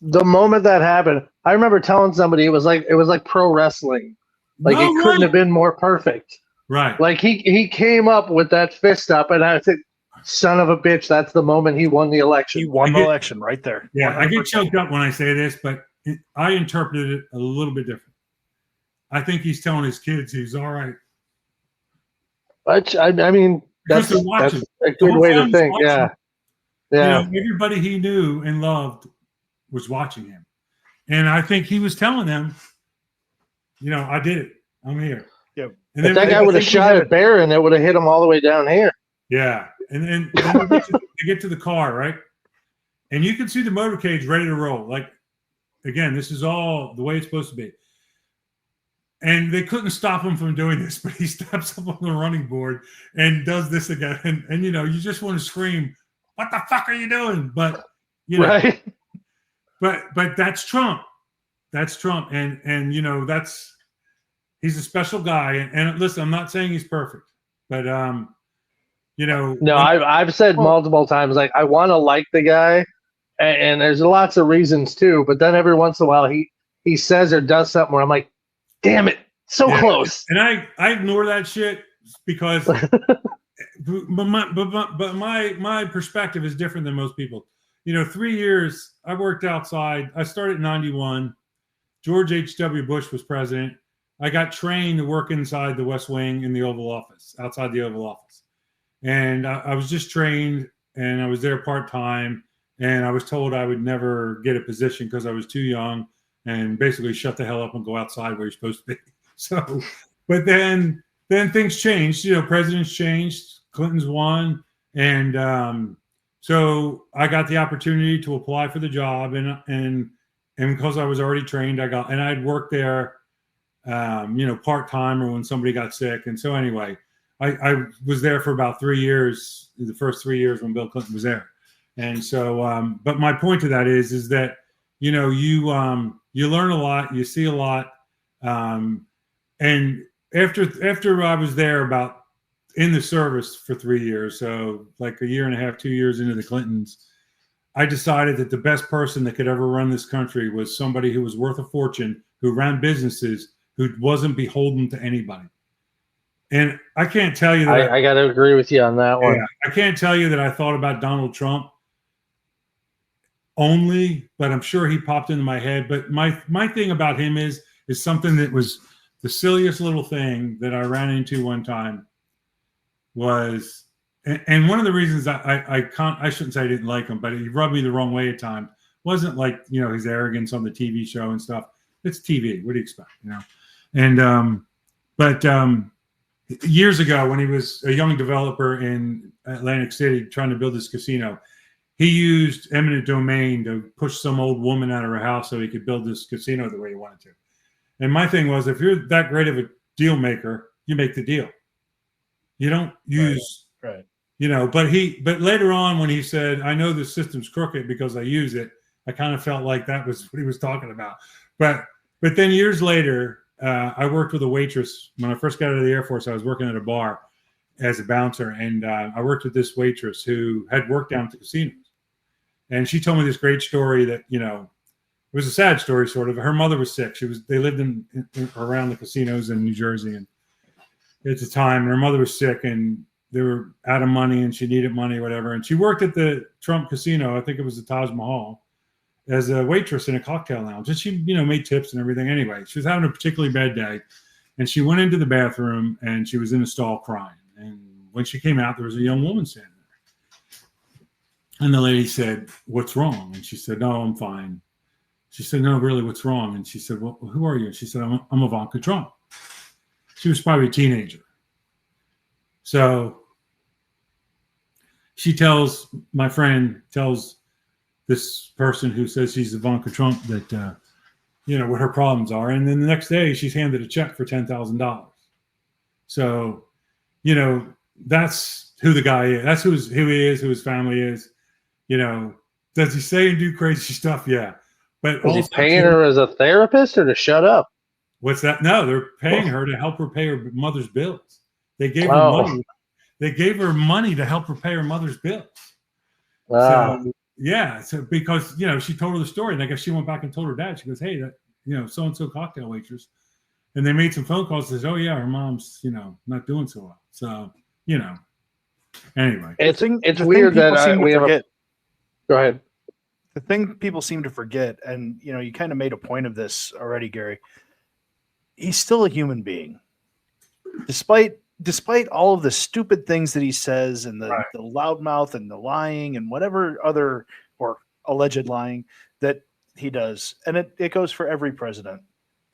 The moment that happened, I remember telling somebody it was like pro wrestling. Like it couldn't have been more perfect. Right. Like he came up with that fist up, and I said, "Son of a bitch!" That's the moment he won the election. He won the election right there. Yeah, 100%. I get choked up when I say this, but I interpreted it a little bit different. I think he's telling his kids he's all right. I mean, Because they're watching. That's a good way to think. Yeah. Yeah. You know, everybody he knew and loved was watching him. And I think he was telling them, you know, I did it. I'm here. Yeah. And if that guy would have shot at Byrne, it would have hit him all the way down here. Yeah. And then they get to the car, right? And you can see the motorcade ready to roll. Like, again, this is all the way it's supposed to be. And they couldn't stop him from doing this, but he steps up on the running board and does this again. And you know, you just want to scream, what the fuck are you doing? But, you know, right. But that's Trump. That's Trump. And you know, he's a special guy. And listen, I'm not saying he's perfect, but, you know. No, I've said multiple times, like, I want to like the guy. And there's lots of reasons too, but then every once in a while he says or does something where I'm like, damn it, so close. And I ignore that shit because but my perspective is different than most people. You know, 3 years I worked outside. I started in 91. George H.W. Bush was president. I got trained to work inside the West Wing in the Oval Office, outside the Oval Office. And I was just trained, and I was there part-time. And I was told I would never get a position because I was too young, and basically shut the hell up and go outside where you're supposed to be. So, but then things changed. You know, presidents changed. Clinton's won. And so I got the opportunity to apply for the job. And because I was already trained, and I'd worked there, you know, part-time or when somebody got sick. And so anyway, I was there for about 3 years, the first 3 years when Bill Clinton was there. And so, but my point to that is that, you know, you learn a lot, you see a lot. And after I was there about in the service for 3 years, so like a year and a half, 2 years into the Clintons, I decided that the best person that could ever run this country was somebody who was worth a fortune, who ran businesses, who wasn't beholden to anybody. And I can't tell you that I got to agree with you on that one. Yeah, I can't tell you that I thought about Donald Trump only, but I'm sure he popped into my head. But my thing about him is something that was the silliest little thing that I ran into one time was, and one of the reasons I shouldn't say I didn't like him, but he rubbed me the wrong way at times. Wasn't like, you know, his arrogance on the TV show and stuff. It's TV. What do you expect, you know? And but years ago, when he was a young developer in Atlantic City trying to build this casino, he used eminent domain to push some old woman out of her house so he could build this casino the way he wanted to. And my thing was, if you're that great of a deal maker, you make the deal. You don't use, right. You know, but later on when he said, I know the system's crooked because I use it, I kind of felt like that was what he was talking about. But then years later, I worked with a waitress. When I first got out of the Air Force, I was working at a bar as a bouncer. And I worked with this waitress who had worked down at the casinos. And she told me this great story that, you know, it was a sad story, sort of. Her mother was sick. They lived in around the casinos in New Jersey, and at the time, and her mother was sick, and they were out of money, and she needed money, whatever. And she worked at the Trump Casino, I think it was the Taj Mahal, as a waitress in a cocktail lounge. And she, you know, made tips and everything. Anyway, she was having a particularly bad day, and she went into the bathroom, and she was in a stall crying. And when she came out, there was a young woman standing there. And the lady said, "What's wrong?" And she said, "No, I'm fine." She said, "No, really, what's wrong?" And she said, "Well, who are you?" And she said, I'm Ivanka Trump." She was probably a teenager. So she tells this person who says she's Ivanka Trump that, you know, what her problems are. And then the next day she's handed a check for $10,000. So, you know, that's who the guy is. That's who he is, who his family is. You know, does he say and do crazy stuff? Yeah. But was he paying her as a therapist or to shut up? What's that? No, they're paying her to help her pay her mother's bills. They gave her money. They gave her money to help her pay her mother's bills. Wow. So, yeah. So because, you know, she told her the story, and I guess she went back and told her dad. She goes, "Hey, that, you know, so-and-so cocktail waitress." And they made some phone calls and says, "Oh yeah, her mom's, you know, not doing so well." So, you know, anyway. It's weird that we have a... Go ahead. The thing people seem to forget, and, you know, you kind of made a point of this already, Gary, he's still a human being. Despite despite all of the stupid things that he says and the loudmouth and the lying and whatever other or alleged lying that he does, and it goes for every president.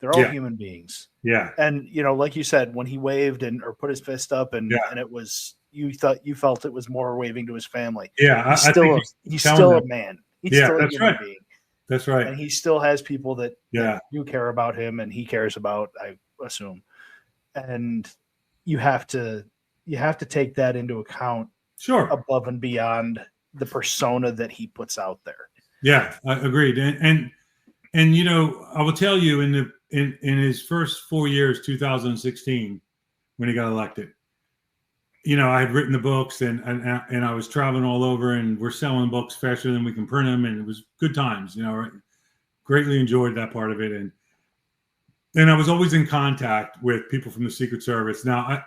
They're all human beings. Yeah. And like you said, when he waved or put his fist up and it was you felt it was more waving to his family. Yeah, he's still a man. He's still a human being. That's right. And he still has people that do care about him and he cares about, I assume. And you have to take that into account. Sure. Above and beyond the persona that he puts out there. Yeah, I agreed. And I will tell you in his first 4 years, 2016, when he got elected, I had written the books and I was traveling all over and we're selling books faster than we can print them. And it was good times, greatly enjoyed that part of it. And I was always in contact with people from the Secret Service. Now,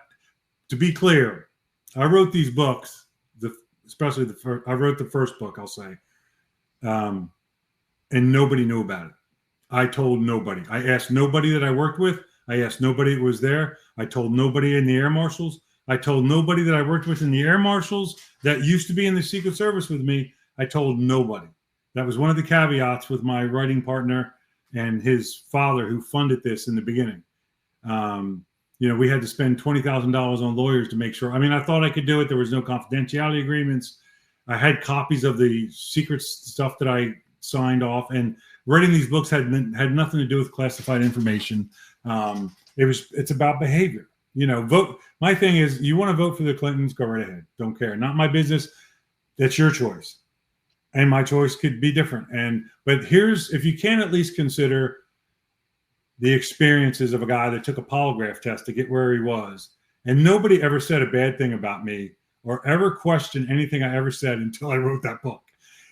to be clear, I wrote these books, especially I wrote the first book, I'll say, and nobody knew about it. I told nobody. I asked nobody that I worked with. I asked nobody that was there. I told nobody in the Air Marshals. I told nobody that I worked with in the Air Marshals that used to be in the Secret Service with me. I told nobody. That was one of the caveats with my writing partner and his father who funded this in the beginning. We had to spend $20,000 on lawyers to make sure. I mean, I thought I could do it. There was no confidentiality agreements. I had copies of the secret stuff that I signed off, and writing these books had nothing to do with classified information. It's about behavior. Vote. My thing is, you want to vote for the Clintons, go right ahead. Don't care. Not my business. That's your choice. And my choice could be different. But if you can at least consider the experiences of a guy that took a polygraph test to get where he was, and nobody ever said a bad thing about me or ever questioned anything I ever said until I wrote that book,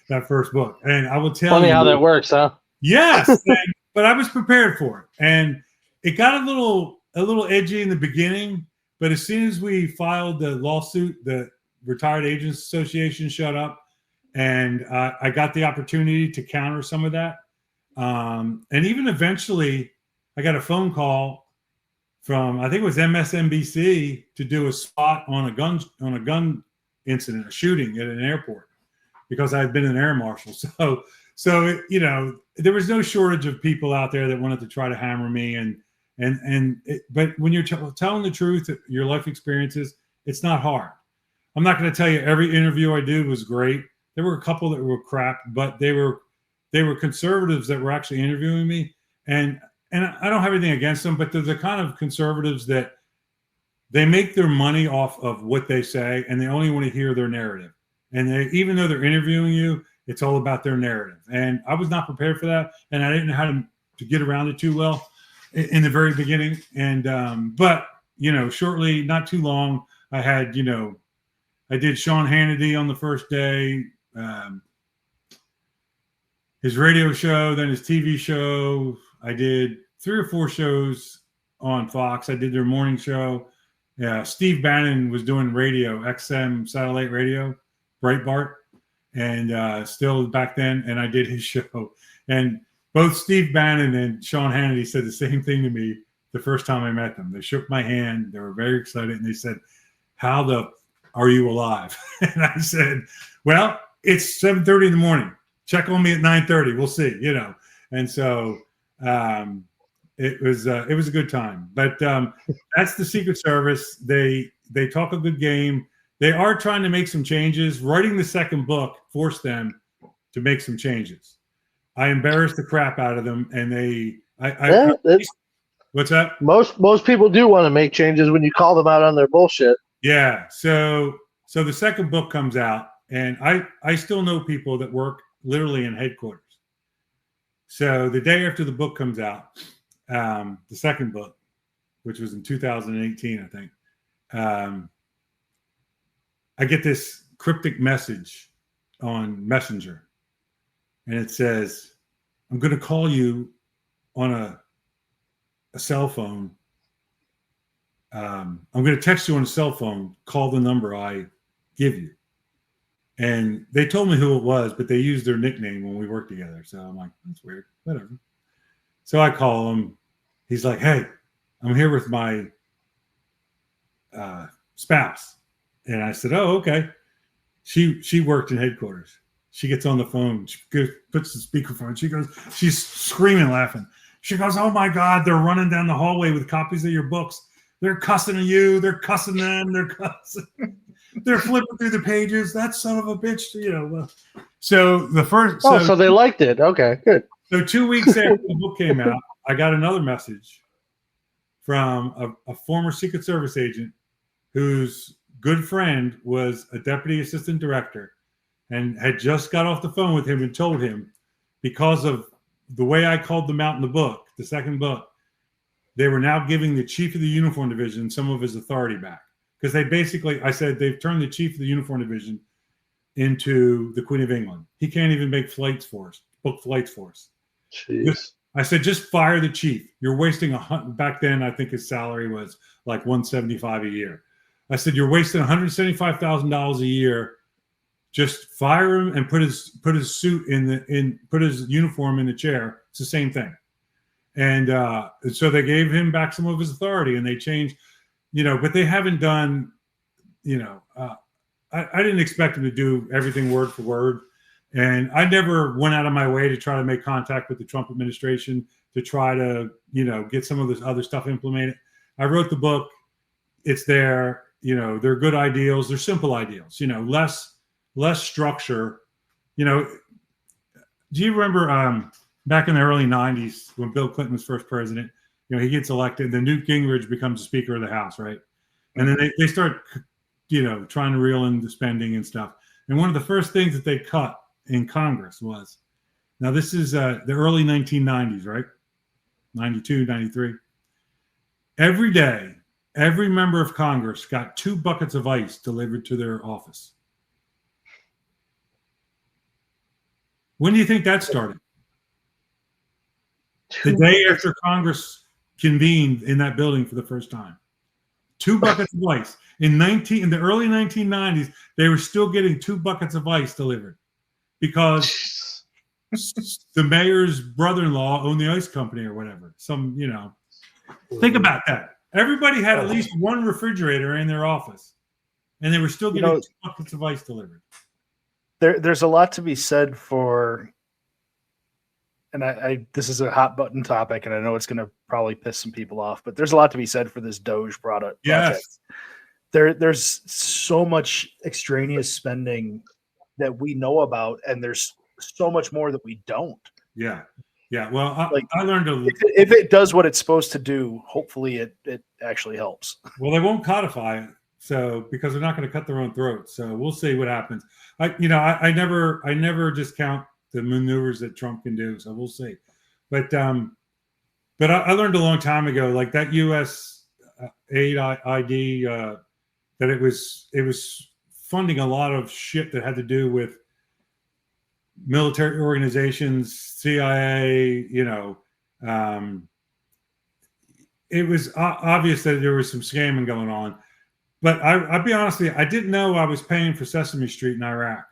that first book. And I will tell you. Funny how that works, huh? Yes. But I was prepared for it. And it got a little edgy in the beginning, but as soon as we filed the lawsuit, the Retired Agents Association shut up, and I got the opportunity to counter some of that. And even eventually, I got a phone call from, I think it was MSNBC, to do a spot on a gun incident, a shooting at an airport, because I had been an air marshal. So there was no shortage of people out there that wanted to try to hammer me. But when you're telling the truth, your life experiences, it's not hard. I'm not going to tell you every interview I did was great. There were a couple that were crap, but they were conservatives that were actually interviewing me. And I don't have anything against them, but they're the kind of conservatives that they make their money off of what they say, and they only want to hear their narrative. And even though they're interviewing you, it's all about their narrative. And I was not prepared for that, and I didn't know how to get around it too well in the very beginning. And but shortly, not too long, I had I did Sean Hannity on the first day, his radio show, then his TV show. I did 3 or 4 shows on Fox. I did their morning show. Yeah, Steve Bannon was doing radio, XM satellite radio, Breitbart, and still back then. And I did his show. And both Steve Bannon and Sean Hannity said the same thing to me the first time I met them. They shook my hand. They were very excited, and they said, "How are you alive?" And I said, "Well, it's 7:30 in the morning. Check on me at 9:30. We'll see." And so it was a good time. But that's the Secret Service. They talk a good game. They are trying to make some changes. Writing the second book forced them to make some changes. I embarrassed the crap out of them, and what's that? Most people do want to make changes when you call them out on their bullshit. Yeah. So the second book comes out, and I still know people that work literally in headquarters. So the day after the book comes out, the second book, which was in 2018, I think, I get this cryptic message on Messenger, and it says, "I'm going to call you on a cell phone. I'm going to text you on a cell phone. Call the number I give you." And they told me who it was, but they used their nickname when we worked together. So I'm like, that's weird. Whatever. So I call him. He's like, "Hey, I'm here with my spouse. And I said, oh, okay. She worked in headquarters. She gets on the phone. She puts the speakerphone. She's screaming, laughing. She goes, oh, my God, they're running down the hallway with copies of your books. They're cussing you. They're cussing them. They're cussing. They're flipping through the pages. That son of a bitch, So the first. So they liked it. Okay, good. So 2 weeks after the book came out, I got another message from a former Secret Service agent whose good friend was a deputy assistant director and had just got off the phone with him and told him, because of the way I called them out in the book, the second book, they were now giving the chief of the uniform division some of his authority back. Because I said they've turned the chief of the uniform division into the Queen of England. He can't even make book flights for us. Jeez. I said, just fire the chief. You're wasting back then, I think his salary was like $175 a year. I said, you're wasting $175,000 a year. Just fire him and put his suit put his uniform in the chair. It's the same thing. And so they gave him back some of his authority, and they changed, but they haven't done, I didn't expect him to do everything word for word. And I never went out of my way to try to make contact with the Trump administration to try to, get some of this other stuff implemented. I wrote the book. It's there. They're good ideals. They're simple ideals, less structure. Do you remember back in the early 90s when Bill Clinton was first president, he gets elected, then Newt Gingrich becomes the Speaker of the House, right? And then they start, trying to reel in the spending and stuff. And one of the first things that they cut in Congress was, now this is the early 1990s, right? 92, 93. Every day, every member of Congress got 2 buckets of ice delivered to their office. When do you think that started? The day after Congress convened in that building for the first time. 2 buckets of ice. In the early 1990s, they were still getting 2 buckets of ice delivered because the mayor's brother-in-law owned the ice company or whatever. Think about that. Everybody had at least one refrigerator in their office, and they were still getting 2 buckets of ice delivered. There's a lot to be said for, and I this is a hot button topic, and I know it's going to probably piss some people off, but there's a lot to be said for this Doge project. Yes. There's so much extraneous spending that we know about, and there's so much more that we don't. Yeah. Well, I learned if it does what it's supposed to do, hopefully it actually helps. Well, they won't codify it, so because they're not going to cut their own throats. So we'll see what happens. I never discount the maneuvers that Trump can do. So we'll see. But I learned a long time ago, like that U.S. aid ID, that it was funding a lot of shit that had to do with military organizations, CIA. It was obvious that there was some scamming going on. But I'll be honest with you, I didn't know I was paying for Sesame Street in Iraq.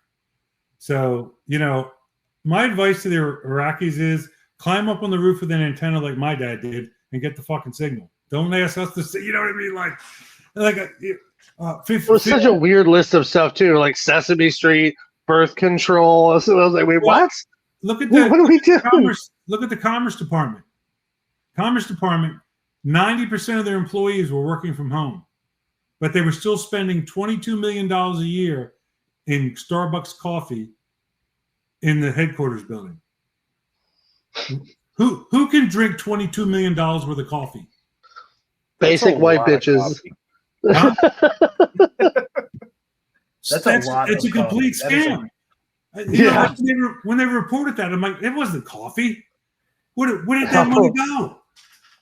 So, my advice to the Iraqis is climb up on the roof with an antenna like my dad did and get the fucking signal. Don't ask us to see, you know what I mean? It was such a weird list of stuff too, like Sesame Street, birth control. So I was like, wait, what? Look at that. What are we doing? Look at the Commerce Department. Commerce Department, 90% of their employees were working from home, but they were still spending $22 million a year in Starbucks coffee in the headquarters building. Who can drink $22 million worth of coffee? Basic white bitches. Huh? That's a lot. It's a complete scam. When they reported that, I'm like, it wasn't coffee. Where did that money go?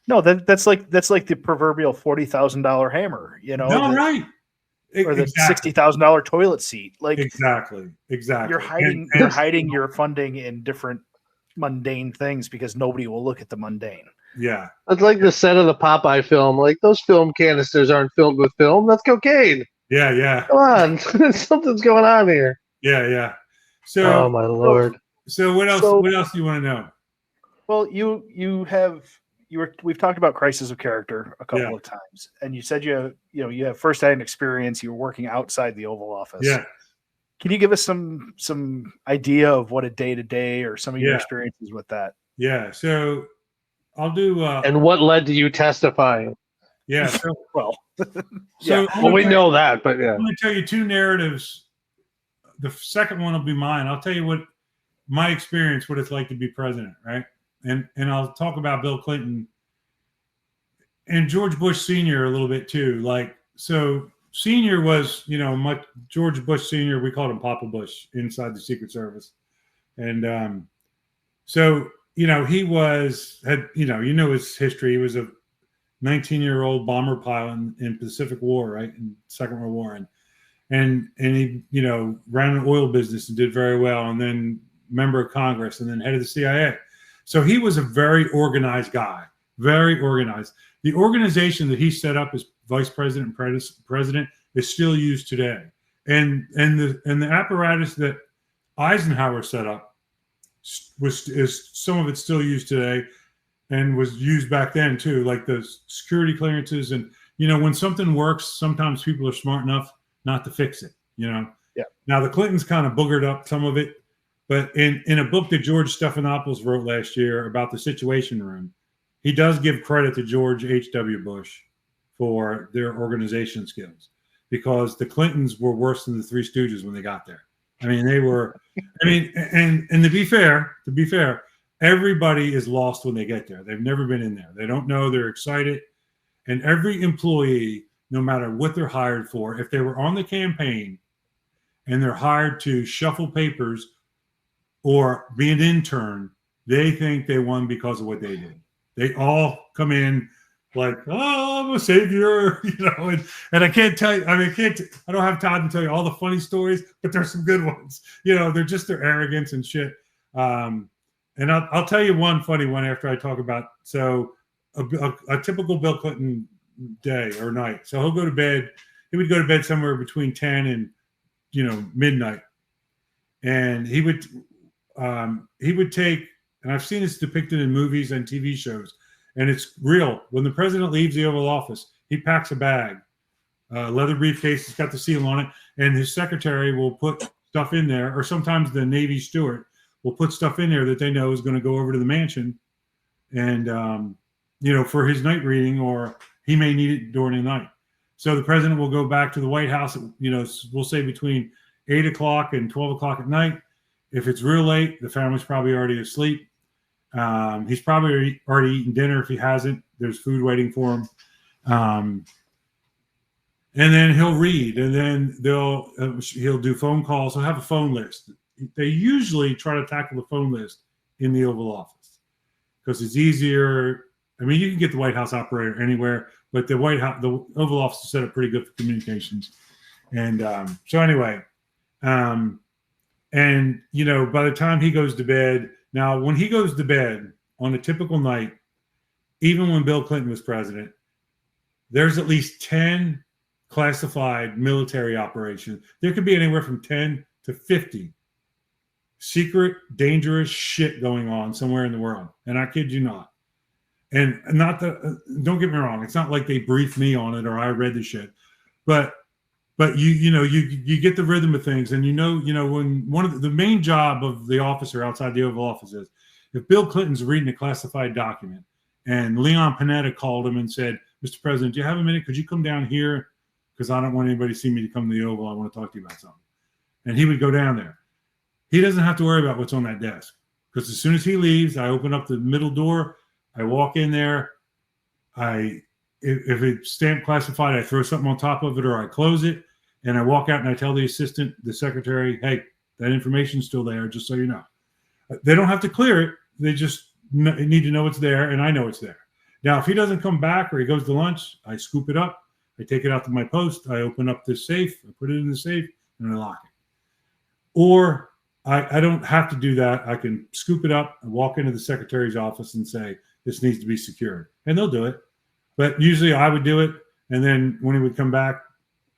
No, that's like the proverbial $40,000 hammer, right. Or the $60,000 toilet seat. Like exactly. You're hiding your funding in different mundane things because nobody will look at the mundane. Yeah. It's like the set of the Popeye film. Like those film canisters aren't filled with film. That's cocaine. Yeah. Come on. Something's going on here. Yeah. So, oh my Lord. So what else do you want to know? Well, you have we've talked about crisis of character a couple of times, and you said you have firsthand experience. You were working outside the Oval Office. Yeah. Can you give us some idea of what a day-to-day or some of your experiences with that? Yeah. So I'll do. And what led to you testifying? Yeah. So we know that, but I'm going to tell you two narratives. The second one will be mine. I'll tell you what my experience, what it's like to be president, right? And I'll talk about Bill Clinton and George Bush Sr. a little bit too. Like, so Sr. was, George Bush Sr., we called him Papa Bush inside the Secret Service. And so, he had his history. He was a 19-year-old bomber pilot in Pacific War, right? In Second World War. And he, ran an oil business and did very well. And then member of Congress and then head of the CIA. So he was a very organized guy, very organized. The organization that he set up as vice president and president is still used today. And the apparatus that Eisenhower set up is some of it's still used today and was used back then too, like the security clearances. And, when something works, sometimes people are smart enough not to fix it, Yeah. Now the Clintons kind of boogered up some of it. But in a book that George Stephanopoulos wrote last year about the Situation Room, he does give credit to George H.W. Bush for their organization skills, because the Clintons were worse than the Three Stooges when they got there. I mean, they were. And to be fair, everybody is lost when they get there. They've never been in there. They don't know. They're excited, and every employee, no matter what they're hired for, if they were on the campaign and they're hired to shuffle papers or be an intern, they think they won because of what they did. They all come in like, oh, I'm a savior, and I can't tell you, I don't have time to tell you all the funny stories, but there's some good ones. They're just their arrogance and shit. And I'll tell you one funny one after I talk about, so a typical Bill Clinton day or night. So he would go to bed somewhere between 10 and, midnight. And he would take, and I've seen this depicted in movies and TV shows, and it's real. When the president leaves the Oval Office, he packs a bag, leather briefcase, it's got the seal on it, and his secretary will put stuff in there, or sometimes the Navy steward will put stuff in there that they know is going to go over to the mansion and, for his night reading, or he may need it during the night. So the president will go back to the White House, we'll say between 8 o'clock and 12 o'clock at night. If it's real late, the family's probably already asleep. He's probably already eaten dinner. If he hasn't, there's food waiting for him. And then he'll read, and then he'll do phone calls. He'll have a phone list. They usually try to tackle the phone list in the Oval Office because it's easier. I mean, you can get the White House operator anywhere, but the Oval Office is set up pretty good for communications. And so anyway, and by the time he goes to bed, now when he goes to bed on a typical night, even when Bill Clinton was president, there's at least 10 classified military operations. There could be anywhere from 10 to 50 secret, dangerous shit going on somewhere in the world. And I kid you not. And don't get me wrong, it's not like they briefed me on it or I read the shit, but you get the rhythm of things, and when one of the main job of the officer outside the Oval Office is, if Bill Clinton's reading a classified document and Leon Panetta called him and said, Mr. President, do you have a minute? Could you come down here? Because I don't want anybody to see me to come to the Oval. I want to talk to you about something. And he would go down there. He doesn't have to worry about what's on that desk, because as soon as he leaves, I open up the middle door, I walk in there, if it's stamped classified, I throw something on top of it or I close it, and I walk out and I tell the assistant, the secretary, hey, that information's still there, just so you know. They don't have to clear it. They just need to know it's there, and I know it's there. Now, if he doesn't come back or he goes to lunch, I scoop it up, I take it out to my post, I open up this safe, I put it in the safe, and I lock it. Or I don't have to do that. I can scoop it up and walk into the secretary's office and say, this needs to be secured. And they'll do it. But usually I would do it, and then when he would come back,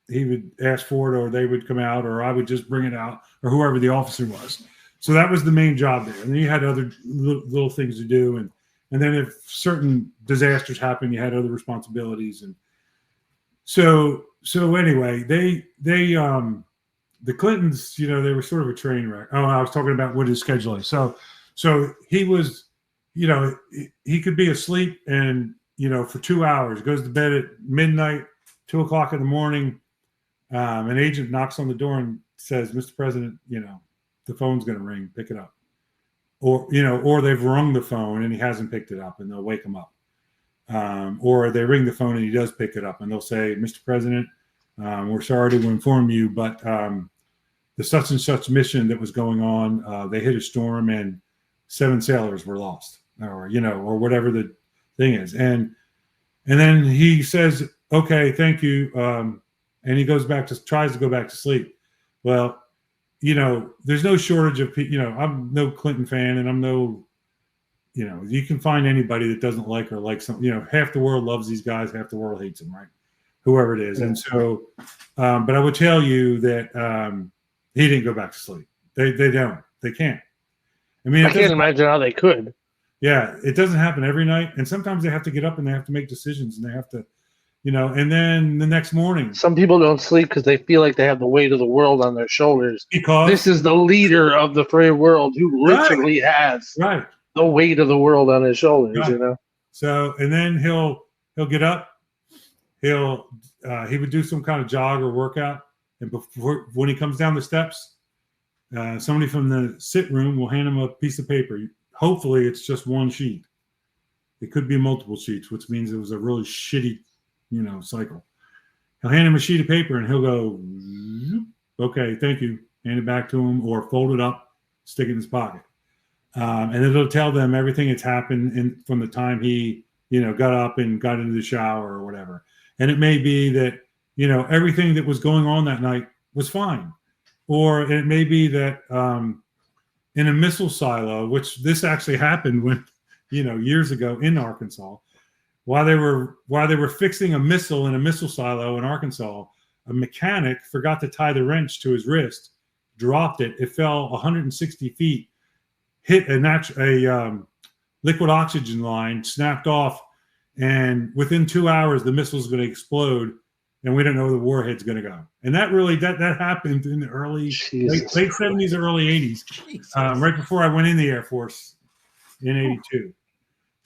he would ask for it, or they would come out, or I would just bring it out, or whoever the officer was. So that was the main job there. And then you had other little things to do. And And then if certain disasters happen, you had other responsibilities. And so anyway, the Clintons, they were sort of a train wreck. Oh, I was talking about what his schedule is. So he was, he could be asleep and, for 2 hours, goes to bed at midnight, 2 o'clock in the morning. An agent knocks on the door and says, "Mr. President, the phone's going to ring, pick it up." Or they've rung the phone and he hasn't picked it up and they'll wake him up. Or they ring the phone and he does pick it up and they'll say, "Mr. President, we're sorry to inform you, but the such and such mission that was going on, they hit a storm and 7 sailors were lost," or whatever the thing is. And then he says, "Okay, thank you." And he tries to go back to sleep. Well, there's no shortage of people. I'm no Clinton fan, and I'm no, you can find anybody that doesn't like or like some, half the world loves these guys, half the world hates them, right? Whoever it is. And so, but I would tell you that he didn't go back to sleep. They can't. I mean, I can't imagine how they could. Yeah, it doesn't happen every night. And sometimes they have to get up and they have to make decisions and they have to, and then the next morning. Some people don't sleep because they feel like they have the weight of the world on their shoulders. Because this is the leader of the free world who literally has the weight of the world on his shoulders, So, and then he'll get up. He would do some kind of jog or workout. And when he comes down the steps, somebody from the sit room will hand him a piece of paper. Hopefully it's just one sheet. It could be multiple sheets, which means it was a really shitty, cycle. He'll hand him a sheet of paper and he'll go, "Okay, thank you." Hand it back to him or fold it up, stick it in his pocket. And it'll tell them everything that's happened from the time he, got up and got into the shower or whatever. And it may be that, everything that was going on that night was fine. Or it may be that in a missile silo, which this actually happened when, years ago in Arkansas, while they were fixing a missile in a missile silo in Arkansas, a mechanic forgot to tie the wrench to his wrist, dropped it. It fell 160 feet, hit a liquid oxygen line, snapped off, and within 2 hours the missile is going to explode, and we don't know where the warhead's going to go. And that happened in the late 70s, early 80s, right before I went in the Air Force in '82.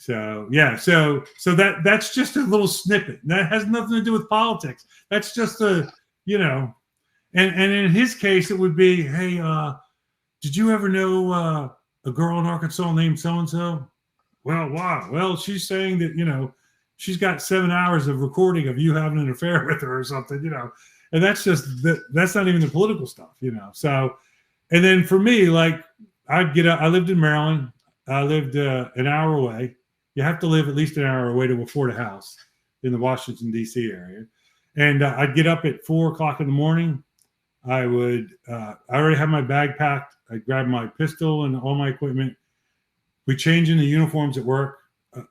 So yeah, so that's just a little snippet. That has nothing to do with politics. That's just and in his case, it would be, "Hey, did you ever know a girl in Arkansas named so and so?" "Well, why?" "Well, she's saying that she's got 7 hours of recording of you having an affair with her or something, And that's that's not even the political stuff, So, and then for me, like I'd get up. I lived in Maryland. I lived an hour away. You have to live at least an hour away to afford a house in the Washington, D.C. area. And I'd get up at 4 o'clock in the morning. I already have my bag packed. I'd grab my pistol and all my equipment. We change into uniforms at work.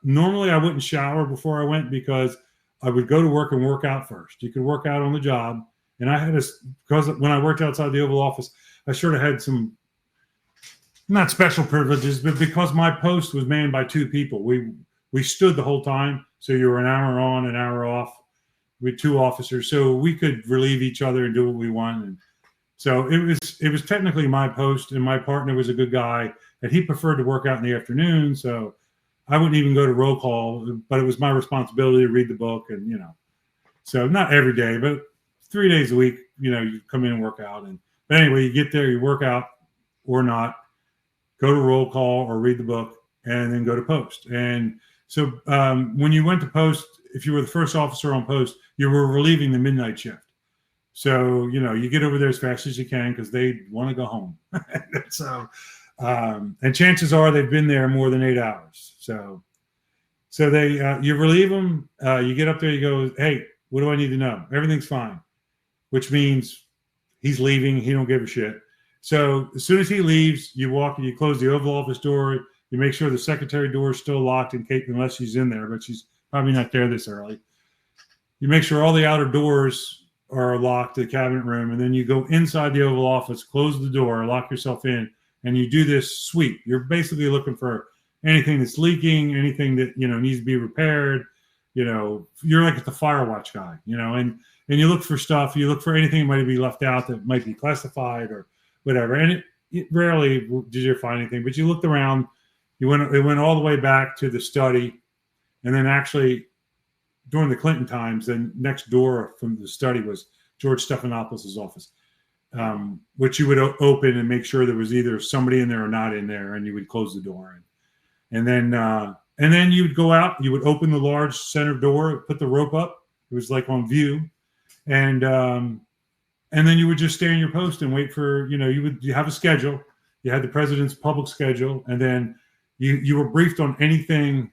Normally, I wouldn't shower before I went because I would go to work and work out first. You could work out on the job. And I had because when I worked outside the Oval Office, I sort of had some, not special privileges, but because my post was manned by 2 people, we stood the whole time. So you were an hour on, an hour off with 2 officers. So we could relieve each other and do what we want. And so it was technically my post, and my partner was a good guy, and he preferred to work out in the afternoon. So I wouldn't even go to roll call, but it was my responsibility to read the book. And, so not every day, but 3 days a week, you come in and work out. But anyway, you get there, you work out or not, go to roll call or read the book, and then go to post. And so when you went to post, if you were the first officer on post, you were relieving the midnight shift. So, you get over there as fast as you can because they want to go home. So, and chances are they've been there more than 8 hours. So they, you relieve them, you get up there, you go, "Hey, what do I need to know?" "Everything's fine," which means he's leaving. He don't give a shit. So as soon as he leaves, you walk and you close the Oval Office door. You make sure the secretary door is still locked unless she's in there, but she's probably not there this early. You make sure all the outer doors are locked to the cabinet room, and then you go inside the Oval Office, close the door, lock yourself in, and you do this sweep. You're basically looking for anything that's leaking, anything that, you know, needs to be repaired. You know, you're like the fire watch guy, you know, and you look for stuff, you look for anything that might be left out that might be classified or whatever. And it rarely did you find anything, but you looked around, it went all the way back to the study. And then actually during the Clinton times, then next door from the study was George Stephanopoulos' office, which you would open and make sure there was either somebody in there or not in there, and you would close the door. And then you would go out, you would open the large center door, put the rope up. It was like on view. And then you would just stay on your post and wait for, you know, you have a schedule. You had the president's public schedule, and then you were briefed on anything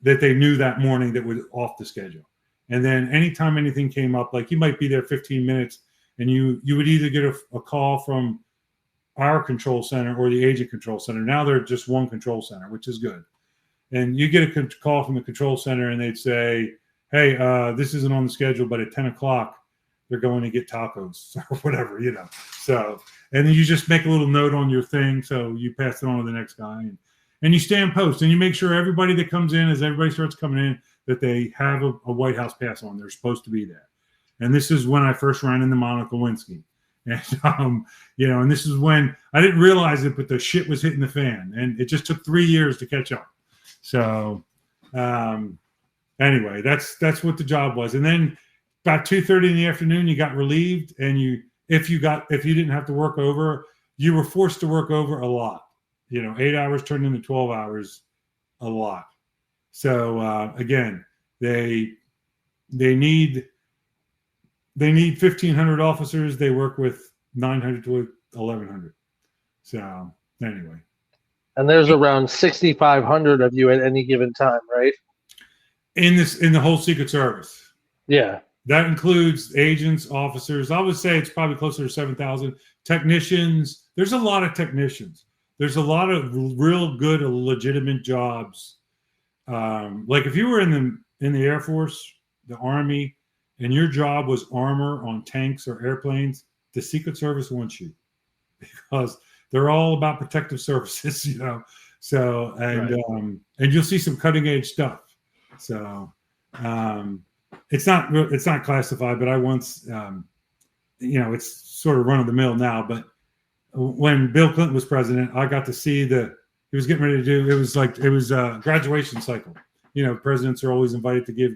that they knew that morning that was off the schedule. And then anytime anything came up, like you might be there 15 minutes and you would either get a call from our control center or the agent control center. Now they're just one control center, which is good. And you get a call from the control center and they'd say, hey, this isn't on the schedule, but at 10 o'clock, they're going to get tacos or whatever, you know. So, and then you just make a little note on your thing. So you pass it on to the next guy. And you stay in post and you make sure everybody that comes in, as everybody starts coming in, that they have a White House pass on. They're supposed to be there. And this is when I first ran into Monica Lewinsky. And, you know, and this is when I didn't realize it, but the shit was hitting the fan. And it just took 3 years to catch up. So anyway, that's what the job was. And then about 2:30 in the afternoon, you got relieved. And if you didn't have to work over, you were forced to work over a lot. You know, 8 hours turned into 12 hours, a lot. So again, they need 1,500 officers. They work with 900 to 1,100. So anyway, and there's around 6,500 of you at any given time, right? In the whole Secret Service. Yeah, that includes agents, officers. I would say it's probably closer to 7,000 technicians. There's a lot of technicians. There's a lot of real good, legitimate jobs. Like if you were in the Air Force, the Army, and your job was armor on tanks or airplanes, the Secret Service wants you because they're all about protective services, you know. So and you'll see some cutting edge stuff. So it's not classified, but I once, you know, it's sort of run of the mill now, but when Bill Clinton was president, I got to see he was getting ready to do, it was a graduation cycle. You know, presidents are always invited to give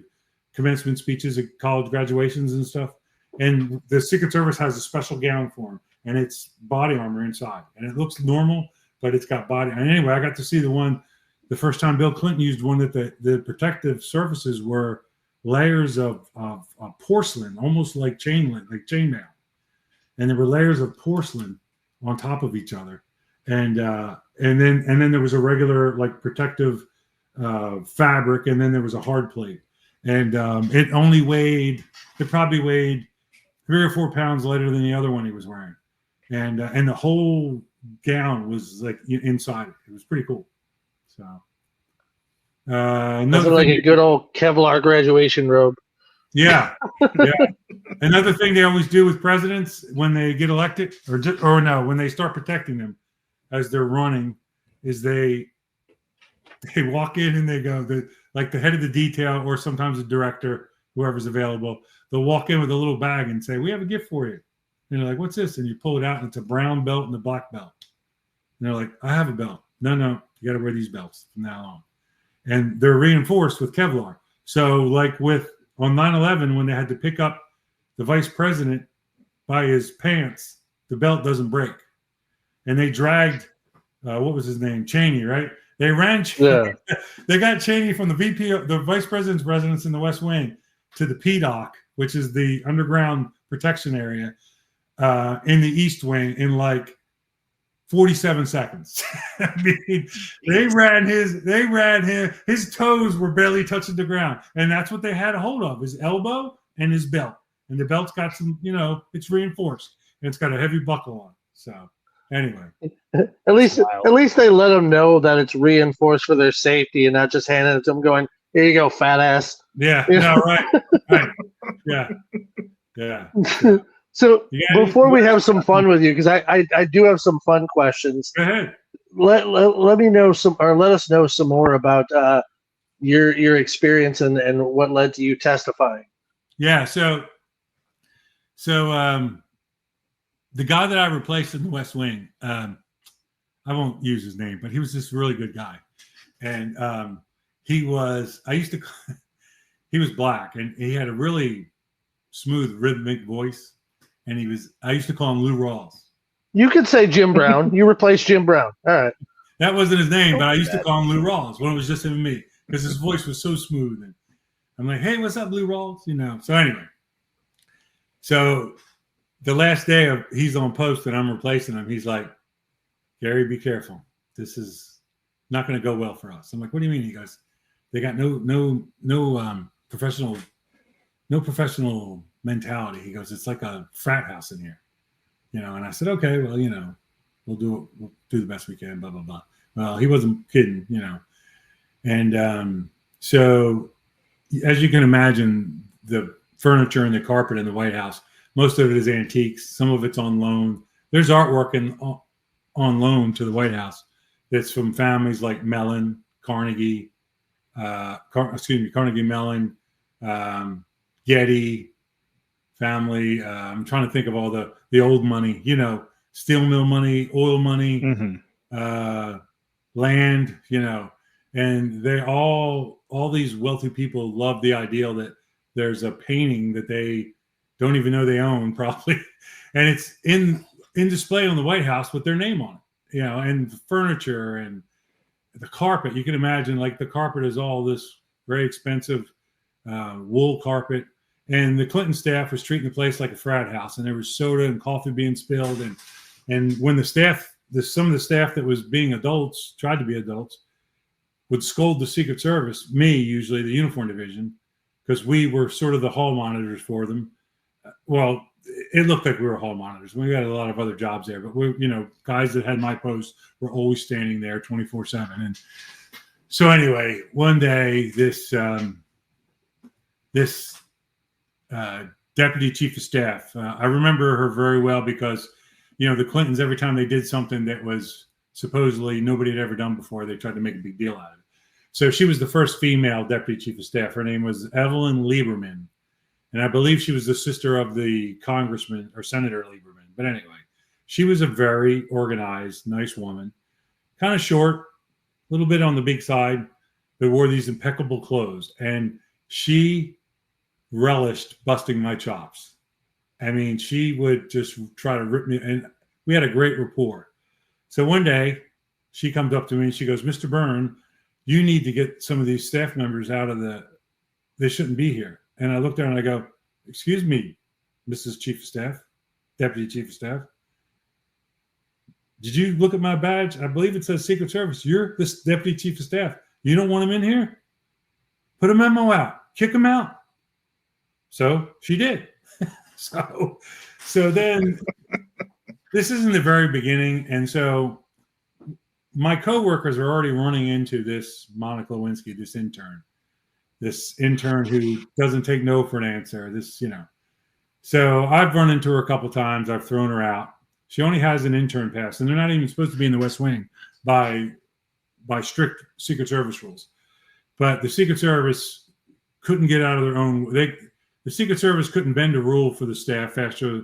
commencement speeches at college graduations and stuff. And the Secret Service has a special gown for him, and it's body armor inside. And it looks normal, but it's got body. And anyway, I got to see the first time Bill Clinton used one that the protective surfaces were layers of porcelain, almost like chainmail. And there were layers of porcelain on top of each other, and then there was a regular like protective fabric, and then there was a hard plate, and it probably weighed 3 or 4 pounds lighter than the other one he was wearing, and the whole gown was like inside it. It was pretty cool. So nothing like a good old Kevlar graduation robe. Yeah, yeah. Another thing they always do with presidents when they get elected, when they start protecting them as they're running, is they walk in and they go, like the head of the detail or sometimes the director, whoever's available, they'll walk in with a little bag and say, "We have a gift for you." And they're like, "What's this?" And you pull it out, and it's a brown belt and a black belt. And they're like, "I have a belt." No, you got to wear these belts from now on. And they're reinforced with Kevlar. So like on 9/11, when they had to pick up the vice president by his pants, the belt doesn't break. And they dragged, what was his name? Cheney, right? They ran Cheney. Yeah. They got Cheney from the VP, the vice president's residence in the West Wing, to the PDOC, which is the underground protection area, in the East Wing in like 47 seconds. I mean, they ran him. His toes were barely touching the ground. And that's what they had a hold of, his elbow and his belt. And the belt's got some, you know, it's reinforced. And it's got a heavy buckle on. So anyway. At least they let them know that it's reinforced for their safety and not just handing it to them going, "Here you go, fat ass." Yeah, no, right. Right. Yeah. Yeah. So before we have some fun with you, because I do have some fun questions. Go ahead. let me know some, or let us know some more about your experience and what led to you testifying. Yeah. So the guy that I replaced in the West Wing, I won't use his name, but he was this really good guy. And he was black, and he had a really smooth rhythmic voice. And I used to call him Lou Rawls. You could say Jim Brown. You replaced Jim Brown. All right. That wasn't his name, but I used to call him Lou Rawls when it was just him and me, because his voice was so smooth. And I'm like, hey, what's up, Lou Rawls? So anyway, so the last day he's on post and I'm replacing him, he's like, Gary, be careful. This is not going to go well for us. I'm like, what do you mean? He goes, they got no professional mentality. He goes, it's like a frat house in here, And I said, okay, well, we'll do the best we can, blah blah blah. Well, he wasn't kidding, And so, as you can imagine, the furniture and the carpet in the White House, most of it is antiques. Some of it's on loan. There's artwork on loan to the White House that's from families like Mellon, Carnegie, Carnegie Mellon, Getty family. I'm trying to think of all the old money, steel mill money, oil money, land, and they all these wealthy people love the ideal that there's a painting that they don't even know they own, probably, and it's in display on the White House with their name on it, and the furniture and the carpet. You can imagine, like, the carpet is all this very expensive wool carpet, and the Clinton staff was treating the place like a frat house, and there was soda and coffee being spilled, and when some of the staff that was being adults, tried to be adults, would scold the Secret Service, me usually, the uniform division, because we were sort of the hall monitors for them. Well, it looked like we were hall monitors. We had a lot of other jobs there, but we, guys that had my post were always standing there 24/7. And so anyway, one day this deputy chief of staff, I remember her very well because, the Clintons, every time they did something that was supposedly nobody had ever done before, they tried to make a big deal out of it. So she was the first female deputy chief of staff. Her name was Evelyn Lieberman. And I believe she was the sister of the Congressman or Senator Lieberman. But anyway, she was a very organized, nice woman, kind of short, a little bit on the big side, but wore these impeccable clothes. And she relished busting my chops. I mean, she would just try to rip me, and we had a great rapport. So one day she comes up to me and she goes, Mr. Byrne, you need to get some of these staff members out of they shouldn't be here. And I looked at her and I go, excuse me, Mrs. Chief of Staff, Deputy Chief of Staff. Did you look at my badge? I believe it says Secret Service. You're this Deputy Chief of Staff. You don't want him in here? Put a memo out. Kick him out. So she did. So then this is in the very beginning. And so my coworkers are already running into this Monica Lewinsky, this intern who doesn't take no for an answer. So I've run into her a couple times. I've thrown her out. She only has an intern pass, and they're not even supposed to be in the West Wing by strict Secret Service rules. But the Secret Service couldn't get out of their own. The Secret Service couldn't bend a rule for the staff faster,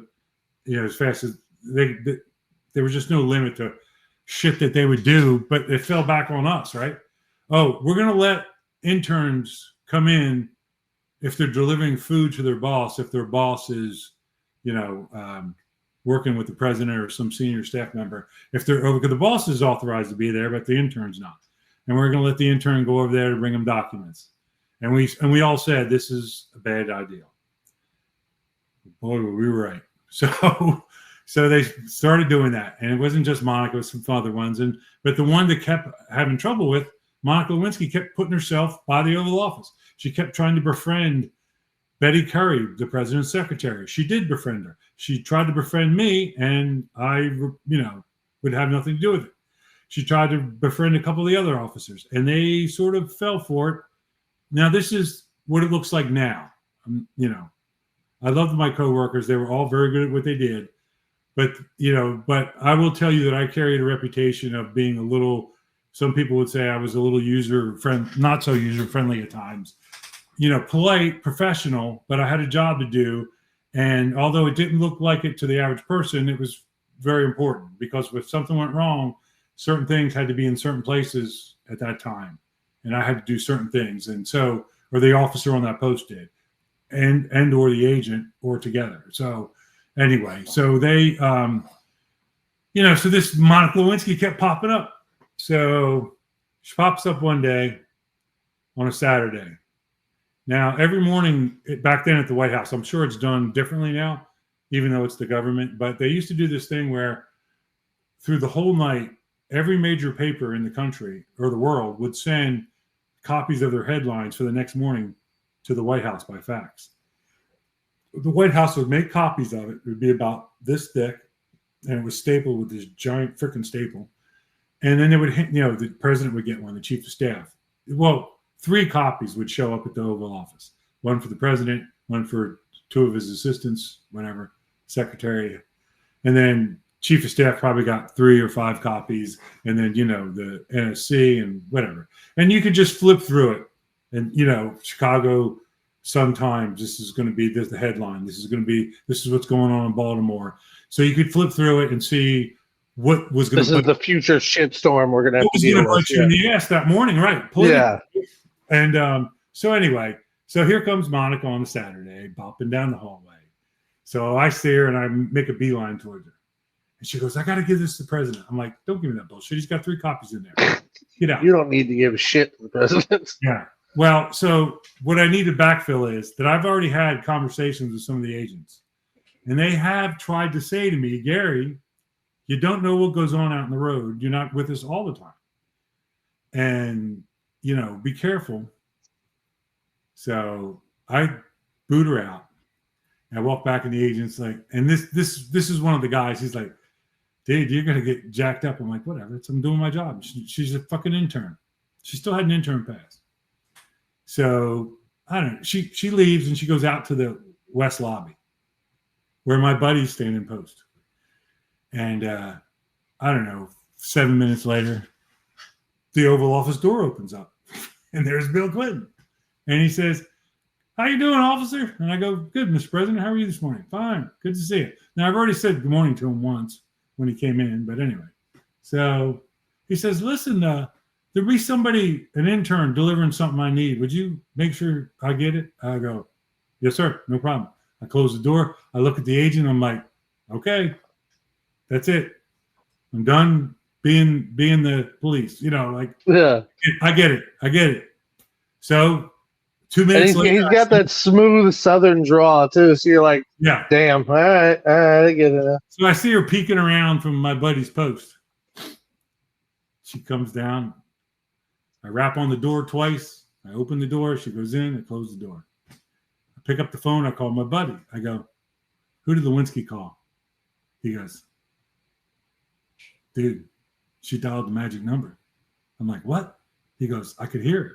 as fast as there was just no limit to shit that they would do. But it fell back on us, right? Oh, we're going to let interns come in if they're delivering food to their boss, if their boss is, working with the president or some senior staff member. Because the boss is authorized to be there, but the intern's not. And we're going to let the intern go over there to bring them documents. And we all said this is a bad idea. Boy, we were right. So they started doing that, and it wasn't just Monica; it was some other ones. But the one that kept having trouble with Monica Lewinsky kept putting herself by the Oval Office. She kept trying to befriend Betty Curry, the president's secretary. She did befriend her. She tried to befriend me, and I, would have nothing to do with it. She tried to befriend a couple of the other officers, and they sort of fell for it. Now, this is what it looks like now. I loved my coworkers. They were all very good at what they did. But but I will tell you that I carried a reputation of being a little. Some people would say I was a little not so user friendly at times. Polite, professional, but I had a job to do. And although it didn't look like it to the average person, it was very important because if something went wrong, certain things had to be in certain places at that time. And I had to do certain things. And so, or the officer on that post did, and or the agent, or together. So anyway, so they, so this Monica Lewinsky kept popping up. So she pops up one day on a Saturday. Now, every morning back then at the White House, I'm sure it's done differently now, even though it's the government, but they used to do this thing where through the whole night, every major paper in the country or the world would send copies of their headlines for the next morning to the White House by fax. The White House would make copies of it. It would be about this thick, and it was stapled with this giant freaking staple. And then they would, the president would get one, the chief of staff. Well, 3 copies would show up at the Oval Office. One for the president, one for 2 of his assistants, whatever, secretary. And then chief of staff probably got 3 or 5 copies. And then, the NSC and whatever. And you could just flip through it. And, Chicago Sun-Times, this is going to be the headline. This is what's going on in Baltimore. So you could flip through it and see what was going to. This is the future shitstorm we're going to have to deal with. What was going to put you in the ass that morning, right? Yeah. And so anyway, so here comes Monica on a Saturday, bopping down the hallway. So I see her and I make a beeline towards her. And she goes, I got to give this to the president. I'm like, don't give me that bullshit. He's got 3 copies in there. Get out. You don't need to give a shit to the president. Yeah. Well, so what I need to backfill is that I've already had conversations with some of the agents. And they have tried to say to me, Gary, you don't know what goes on out in the road. You're not with us all the time. And, be careful. So I boot her out. And I walk back in the agent's like, and this is one of the guys. He's like, dude, you're going to get jacked up. I'm like, whatever. I'm doing my job. She's a fucking intern. She still had an intern pass. So I don't know. She leaves and she goes out to the West lobby where my buddy's standing post. And I don't know, 7 minutes later, the Oval Office door opens up. And there's Bill Clinton. And he says, how you doing, officer? And I go, good, Mr. President. How are you this morning? Fine. Good to see you. Now, I've already said good morning to him once when he came in. But anyway. So he says, listen, there'll be an intern delivering something I need. Would you make sure I get it? I go, yes, sir. No problem. I close the door. I look at the agent. I'm like, okay. That's it. I'm done being the police. Yeah. I get it. So 2 minutes later, he's got that smooth Southern draw too. So you're like, yeah, damn. All right, I get it. So I see her peeking around from my buddy's post. She comes down. I rap on the door twice. I open the door. She goes in. I close the door. I pick up the phone. I call my buddy. I go, who did Lewinsky call? He goes, dude, she dialed the magic number. I'm like, what? He goes, I could hear it.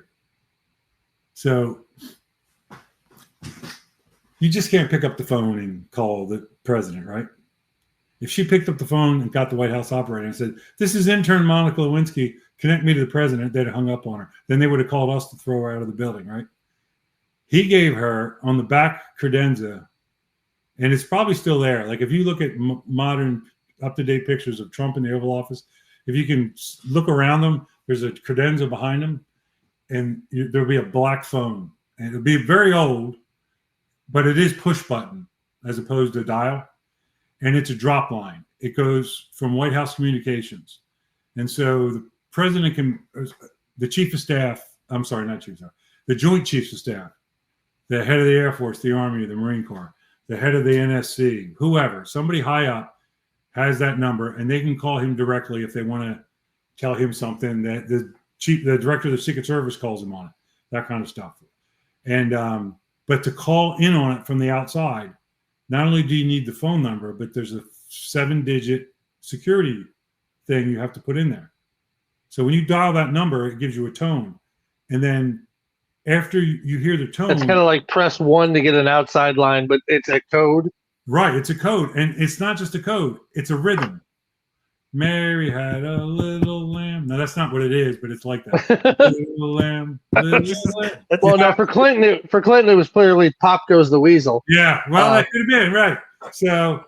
So you just can't pick up the phone and call the president, right? If she picked up the phone and got the White House operator and said, this is intern Monica Lewinsky, connect me to the president, they'd have hung up on her. Then they would have called us to throw her out of the building, right? He gave her on the back credenza, and it's probably still there. Like if you look at modern up-to-date pictures of Trump in the Oval Office, if you can look around them, there's a credenza behind him, and there'll be a black phone. And it'll be very old, but it is push button as opposed to dial. And it's a drop line. It goes from White House communications. And so the president the chief of staff, I'm sorry, not chief of staff, the joint chiefs of staff, the head of the Air Force, the Army, the Marine Corps, the head of the NSC, whoever, somebody high up has that number, and they can call him directly if they want to tell him something. That the director of the Secret Service calls him on it, that kind of stuff. And but to call in on it from the outside, not only do you need the phone number, but there's a 7-digit security thing you have to put in there. So when you dial that number, it gives you a tone, and then after you hear the tone, it's kind of like press 1 to get an outside line, but it's a code. Right. It's a code. And it's not just a code. It's a rhythm. Mary had a little lamb. No, that's not what it is, but it's like that. Little lamb. Little lamb. Well, no, for Clinton, it was clearly "Pop Goes the Weasel." Yeah. Well, that could have been right. So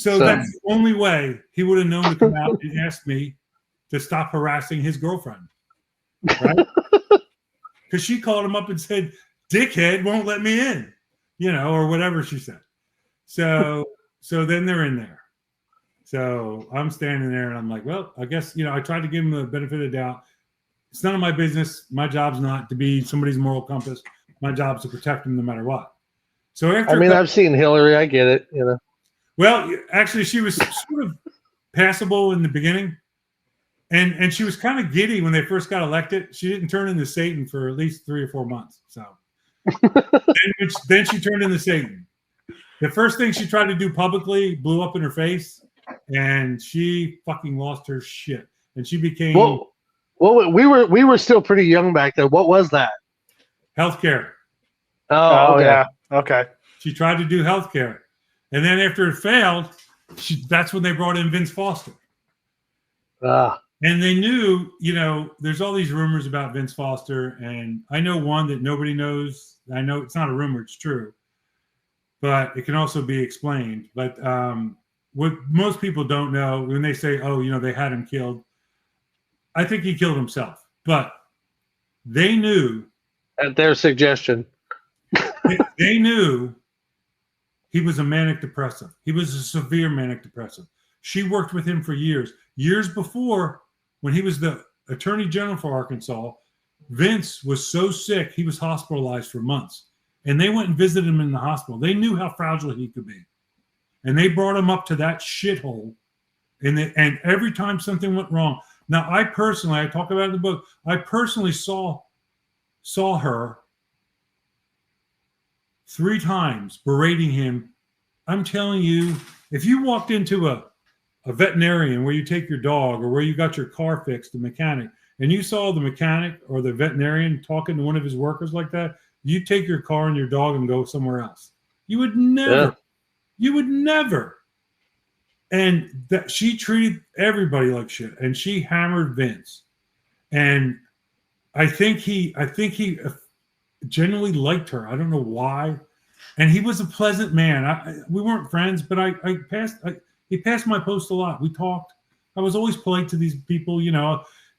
that's the only way he would have known to come out and ask me to stop harassing his girlfriend. Right? Because she called him up and said, "Dickhead won't let me in," or whatever she said. So then they're in there. So I'm standing there and I'm like, well, I guess, I tried to give him the benefit of the doubt. It's none of my business. My job's not to be somebody's moral compass. My job's to protect him no matter what. So I've seen Hillary. I get it, Well, actually, she was sort of passable in the beginning. And she was kind of giddy when they first got elected. She didn't turn into Satan for at least 3 or 4 months. So then she turned into Satan. The first thing she tried to do publicly blew up in her face. And she fucking lost her shit, and she became. Well, we were still pretty young back then. What was that? Healthcare. Oh, okay. Yeah. Okay. She tried to do healthcare, and then after it failed, that's when they brought in Vince Foster. And they knew, there's all these rumors about Vince Foster, and I know one that nobody knows. I know it's not a rumor; it's true, but it can also be explained. But what most people don't know when they say, oh, they had him killed, I think he killed himself. But they knew. At their suggestion. They knew he was a manic depressive. He was a severe manic depressive. She worked with him for years. Years before, when he was the attorney general for Arkansas, Vince was so sick, he was hospitalized for months. And they went and visited him in the hospital. They knew how fragile he could be. And they brought him up to that shithole. And every time something went wrong. Now, I talk about it in the book, I personally saw her 3 times berating him. I'm telling you, if you walked into a veterinarian where you take your dog or where you got your car fixed, the mechanic, and you saw the mechanic or the veterinarian talking to one of his workers like that, you take your car and your dog and go somewhere else. You would never. Yeah. You would never. And that she treated everybody like shit, and she hammered Vince. And I think he genuinely liked her. I don't know why. And he was a pleasant man. We weren't friends, but he passed my post a lot. We talked. I was always polite to these people.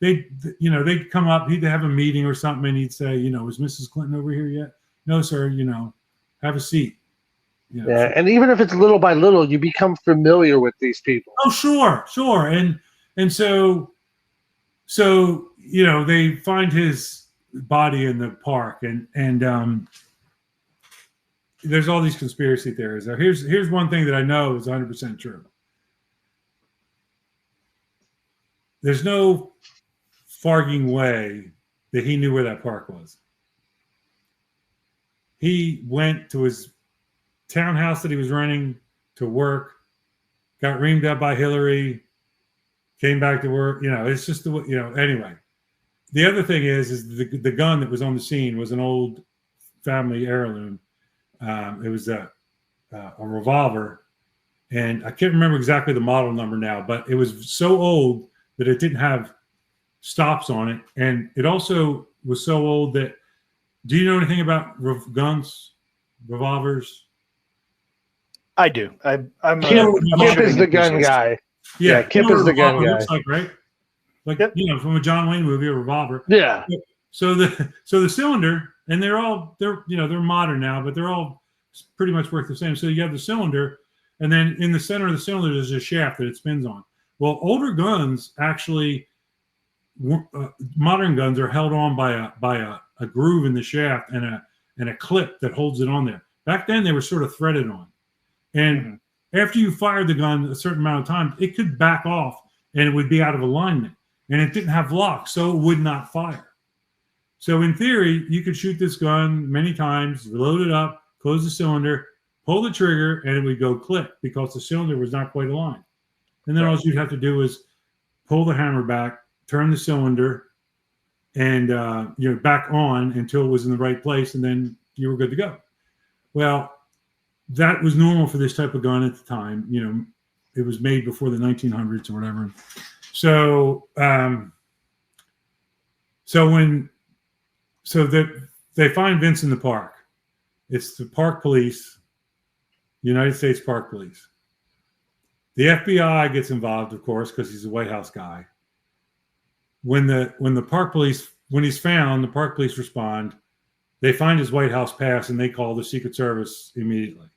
They'd come up. He'd have a meeting or something, and he'd say, is Mrs. Clinton over here yet? No, sir. Have a seat. Yeah, and even if it's little by little, you become familiar with these people. Oh, sure. And so they find his body in the park, and there's all these conspiracy theories. Now, here's one thing that I know is 100% true. There's no farging way that he knew where that park was. He went to his townhouse that he was renting to work, got reamed up by Hillary, came back to work. It's just anyway. The other thing is the gun that was on the scene was an old family heirloom. It was a revolver, and I can't remember exactly the model number now, but it was so old that it didn't have stops on it, and it also was so old that. Do you know anything about guns, revolvers? I do. Kip is the gun guy. Yeah, Kip is the gun guy. Looks like, right? Like from a John Wayne movie, a revolver. Yeah. So the cylinder, and they're modern now, but they're all pretty much work the same. So you have the cylinder, and then in the center of the cylinder there's a shaft that it spins on. Well, older guns actually, modern guns are held on by a groove in the shaft and a clip that holds it on there. Back then they were sort of threaded on. And after you fired the gun a certain amount of time, it could back off and it would be out of alignment. And it didn't have locks, so it would not fire. So in theory, you could shoot this gun many times, load it up, close the cylinder, pull the trigger, and it would go click because the cylinder was not quite aligned. And then all you'd have to do is pull the hammer back, turn the cylinder, and back on until it was in the right place, and then you were good to go. Well, that was normal for this type of gun at the time. You know, it was made before the 1900s or whatever. So, they find Vince in the park. It's the park police, United States Park Police. The FBI gets involved, of course, because he's a White House guy. When the park police, when he's found, the park police respond. They find his White House pass and they call the Secret Service immediately.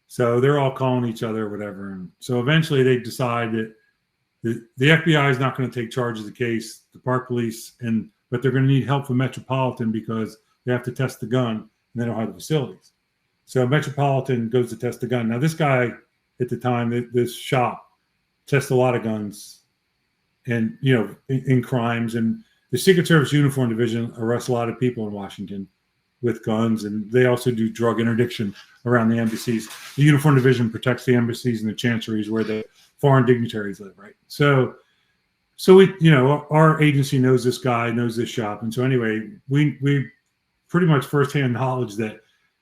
So they're all calling each other or whatever. And so eventually they decide that the FBI is not going to take charge of the case, the park police, but they're going to need help from Metropolitan because they have to test the gun and they don't have the facilities. So Metropolitan goes to test the gun. Now this guy at the time, this shop tests a lot of guns and, you know, in crimes, and the Secret Service Uniform Division arrests a lot of people in Washington with guns, and they also do drug interdiction around the embassies. The Uniform Division protects the embassies and the chancelleries where the foreign dignitaries live, right? So we, you know, our agency knows this guy, knows this shop, and so anyway, we pretty much firsthand knowledge that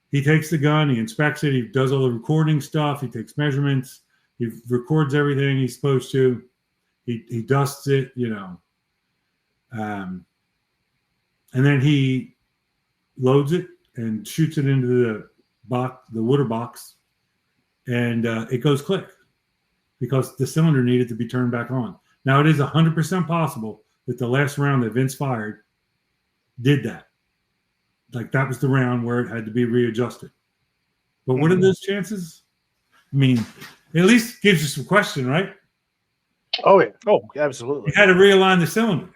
he takes the gun, he inspects it, he does all the recording stuff, he takes measurements, he records everything he's supposed to, he dusts it, you know. And then he loads it and shoots it into the box, the water box, and it goes click because the cylinder needed to be turned back on. Now, it is 100% possible that the last round that Vince fired did that. Like, that was the round where it had to be readjusted. But what are those chances? I mean, it at least gives you some question, right? Oh, yeah. Oh, absolutely. You had to realign the cylinder.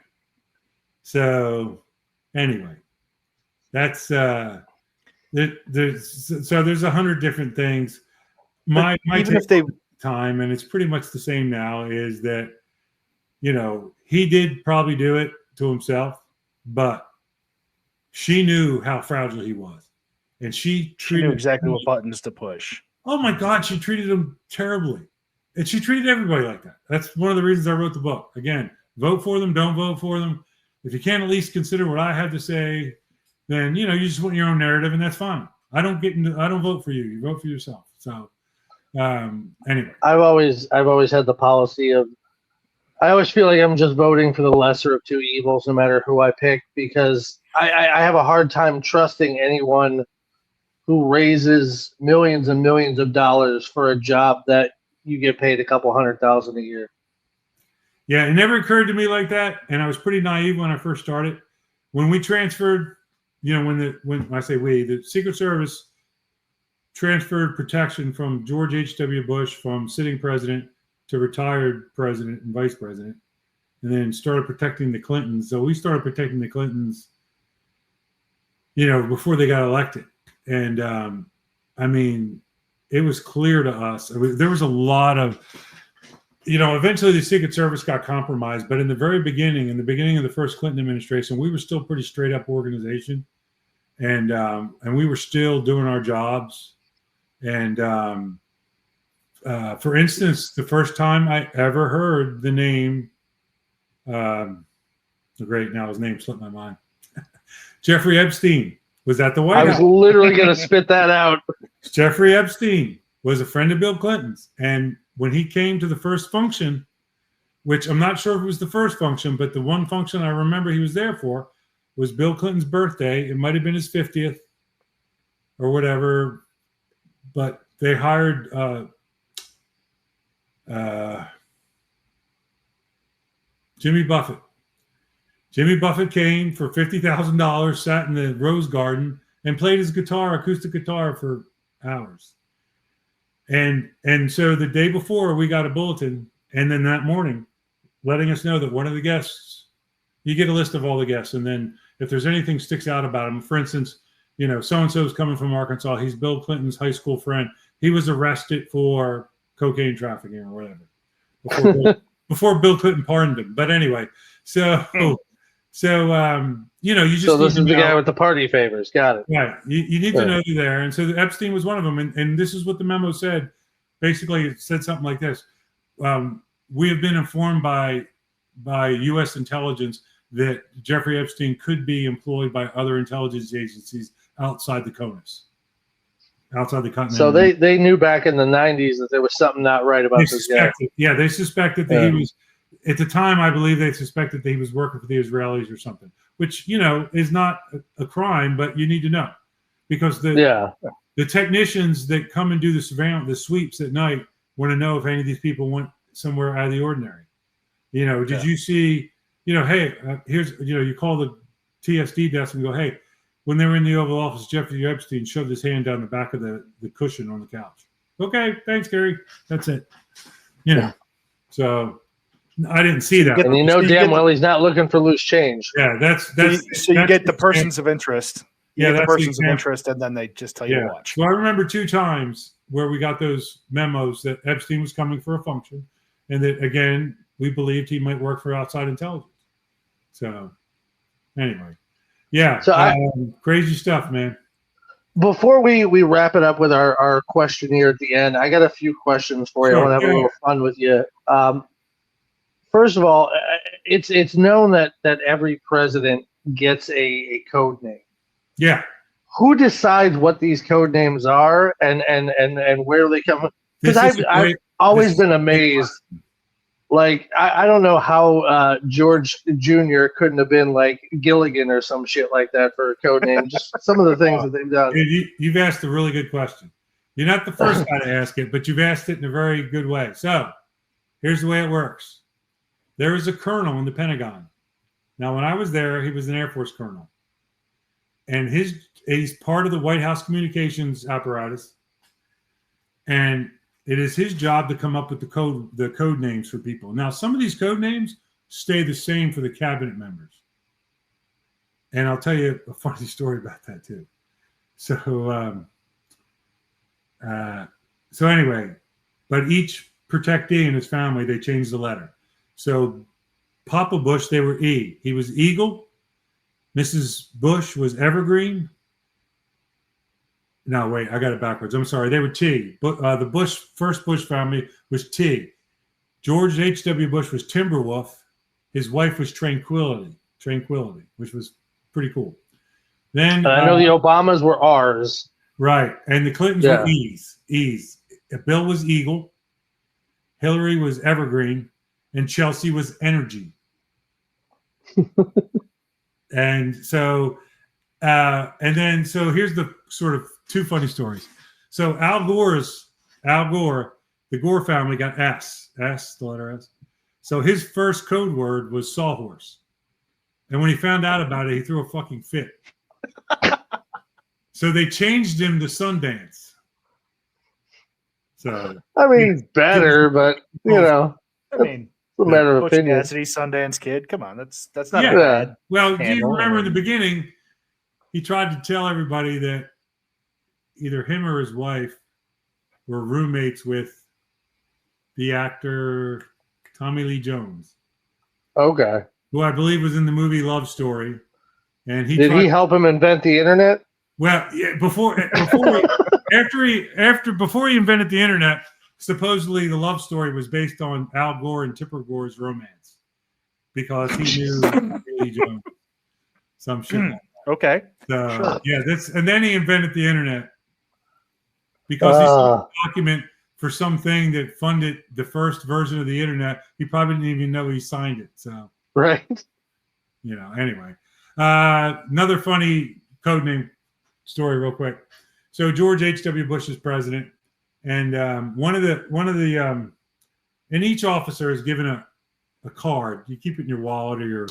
So anyway, that's there's 100 different things. My even if they time, and it's pretty much the same now, is that, you know, he did probably do it to himself, but she knew how fragile he was, and she knew exactly what buttons to push. Oh my God, she treated him terribly, and she treated everybody like that. That's one of the reasons I wrote the book. Again, vote for them, don't vote for them. If you can't at least consider what I have to say, then, you know, you just want your own narrative, and that's fine. I don't vote for you. You vote for yourself. So anyway, I've always had the policy of, I always feel like I'm just voting for the lesser of two evils, no matter who I pick, because I have a hard time trusting anyone who raises millions and millions of dollars for a job that you get paid a couple $100,000 a year. Yeah, it never occurred to me like that, and I was pretty naive when I first started. When we transferred, you know, when I say we, the Secret Service transferred protection from George H.W. Bush, from sitting president to retired president and vice president, and then started protecting the Clintons. So we started protecting the Clintons, you know, before they got elected. And I mean, it was clear to us. There was a lot of, you know, eventually the Secret Service got compromised, but in the beginning of the first Clinton administration, we were still a pretty straight up organization, and we were still doing our jobs. And for instance, the first time I ever heard the name, great, now his name slipped my mind, Jeffrey Epstein was at the White House. I was literally going to spit that out. Jeffrey Epstein was a friend of Bill Clinton's, and when he came to the first function, which I'm not sure if it was the first function, but the one function I remember he was there for was Bill Clinton's birthday. It might have been his 50th or whatever, but they hired Jimmy Buffett. Jimmy Buffett came for $50,000, sat in the Rose Garden, and played his guitar, acoustic guitar, for hours. And so the day before, we got a bulletin, and then that morning, letting us know that one of the guests, you get a list of all the guests, and then if there's anything sticks out about him, for instance, you know, so-and-so is coming from Arkansas, he's Bill Clinton's high school friend, he was arrested for cocaine trafficking or whatever before Bill Clinton pardoned him. But anyway, so you know, you just, so this is the guy with the party favors. Got it. Right. You need to know they're there. And so Epstein was one of them. And this is what the memo said. Basically, it said something like this. We have been informed by U.S. intelligence that Jeffrey Epstein could be employed by other intelligence agencies outside the CONUS. outside the continent. So they knew back in the 90s that there was something not right about this guy. Yeah, they suspected that he was, at the time, I believe they suspected that he was working for the Israelis or something, which, is not a crime, but you need to know. Because the technicians that come and do the surveillance, the sweeps at night, want to know if any of these people went somewhere out of the ordinary. Did you see, hey, here's, you call the TSD desk and go, hey, when they were in the Oval Office, Jeffrey Epstein shoved his hand down the back of the cushion on the couch. Okay, thanks, Gary. That's it. So I didn't see that. And damn well he's not looking for loose change. Yeah, so you get the persons of interest. Yeah, the persons of interest, and then they just tell you to watch. Well, I remember 2 times where we got those memos that Epstein was coming for a function, and that, again, we believed he might work for outside intelligence. So, anyway. Yeah, so crazy stuff, man. Before we wrap it up with our question here at the end, I got a few questions for you. I want to have a little fun with you. First of all, it's known that every president gets a code name. Yeah. Who decides what these code names are and where they come from? Because I've always been amazed. Like, I don't know how George Jr. couldn't have been like Gilligan or some shit like that for a code name. Just some of the things that they've done. You've asked a really good question. You're not the first guy to ask it, but you've asked it in a very good way. So here's the way it works. There is a colonel in the Pentagon. Now, when I was there, he was an Air Force colonel. And he's part of the White House communications apparatus. And it is his job to come up with the code names for people. Now, some of these code names stay the same for the cabinet members. And I'll tell you a funny story about that too. So anyway, but each protectee and his family, they changed the letter. So Papa Bush, they were E. He was Eagle. Mrs. Bush was Evergreen. No, wait, I got it backwards. I'm sorry. They were T. But the first Bush family was T. George H.W. Bush was Timberwolf. His wife was Tranquility, which was pretty cool. Then I know the Obamas were R's. Right. And the Clintons were E's. Bill was Eagle. Hillary was Evergreen. And Chelsea was Energy. And so here's the sort of 2 funny stories. So Al Gore, the Gore family got the letter S. So his first code word was sawhorse. And when he found out about it, he threw a fucking fit. So they changed him to Sundance. So I mean, it's better, but I mean, it's a matter of opinion. Cassidy, Sundance Kid. Come on, that's not a bad. Well, do you remember in the beginning, he tried to tell everybody that either him or his wife were roommates with the actor Tommy Lee Jones. Okay. Who I believe was in the movie Love Story. And he did he help him invent the internet? Well, yeah, before he invented the internet, supposedly the Love Story was based on Al Gore and Tipper Gore's romance because he knew Lee Jones. Some shit like that. Okay. So and then he invented the internet because he signed a document for something that funded the first version of the internet. He probably didn't even know he signed it. So right. Anyway. Another funny codename story real quick. So George H.W. Bush is president, and one of the and each officer is given a card. You keep it in your wallet or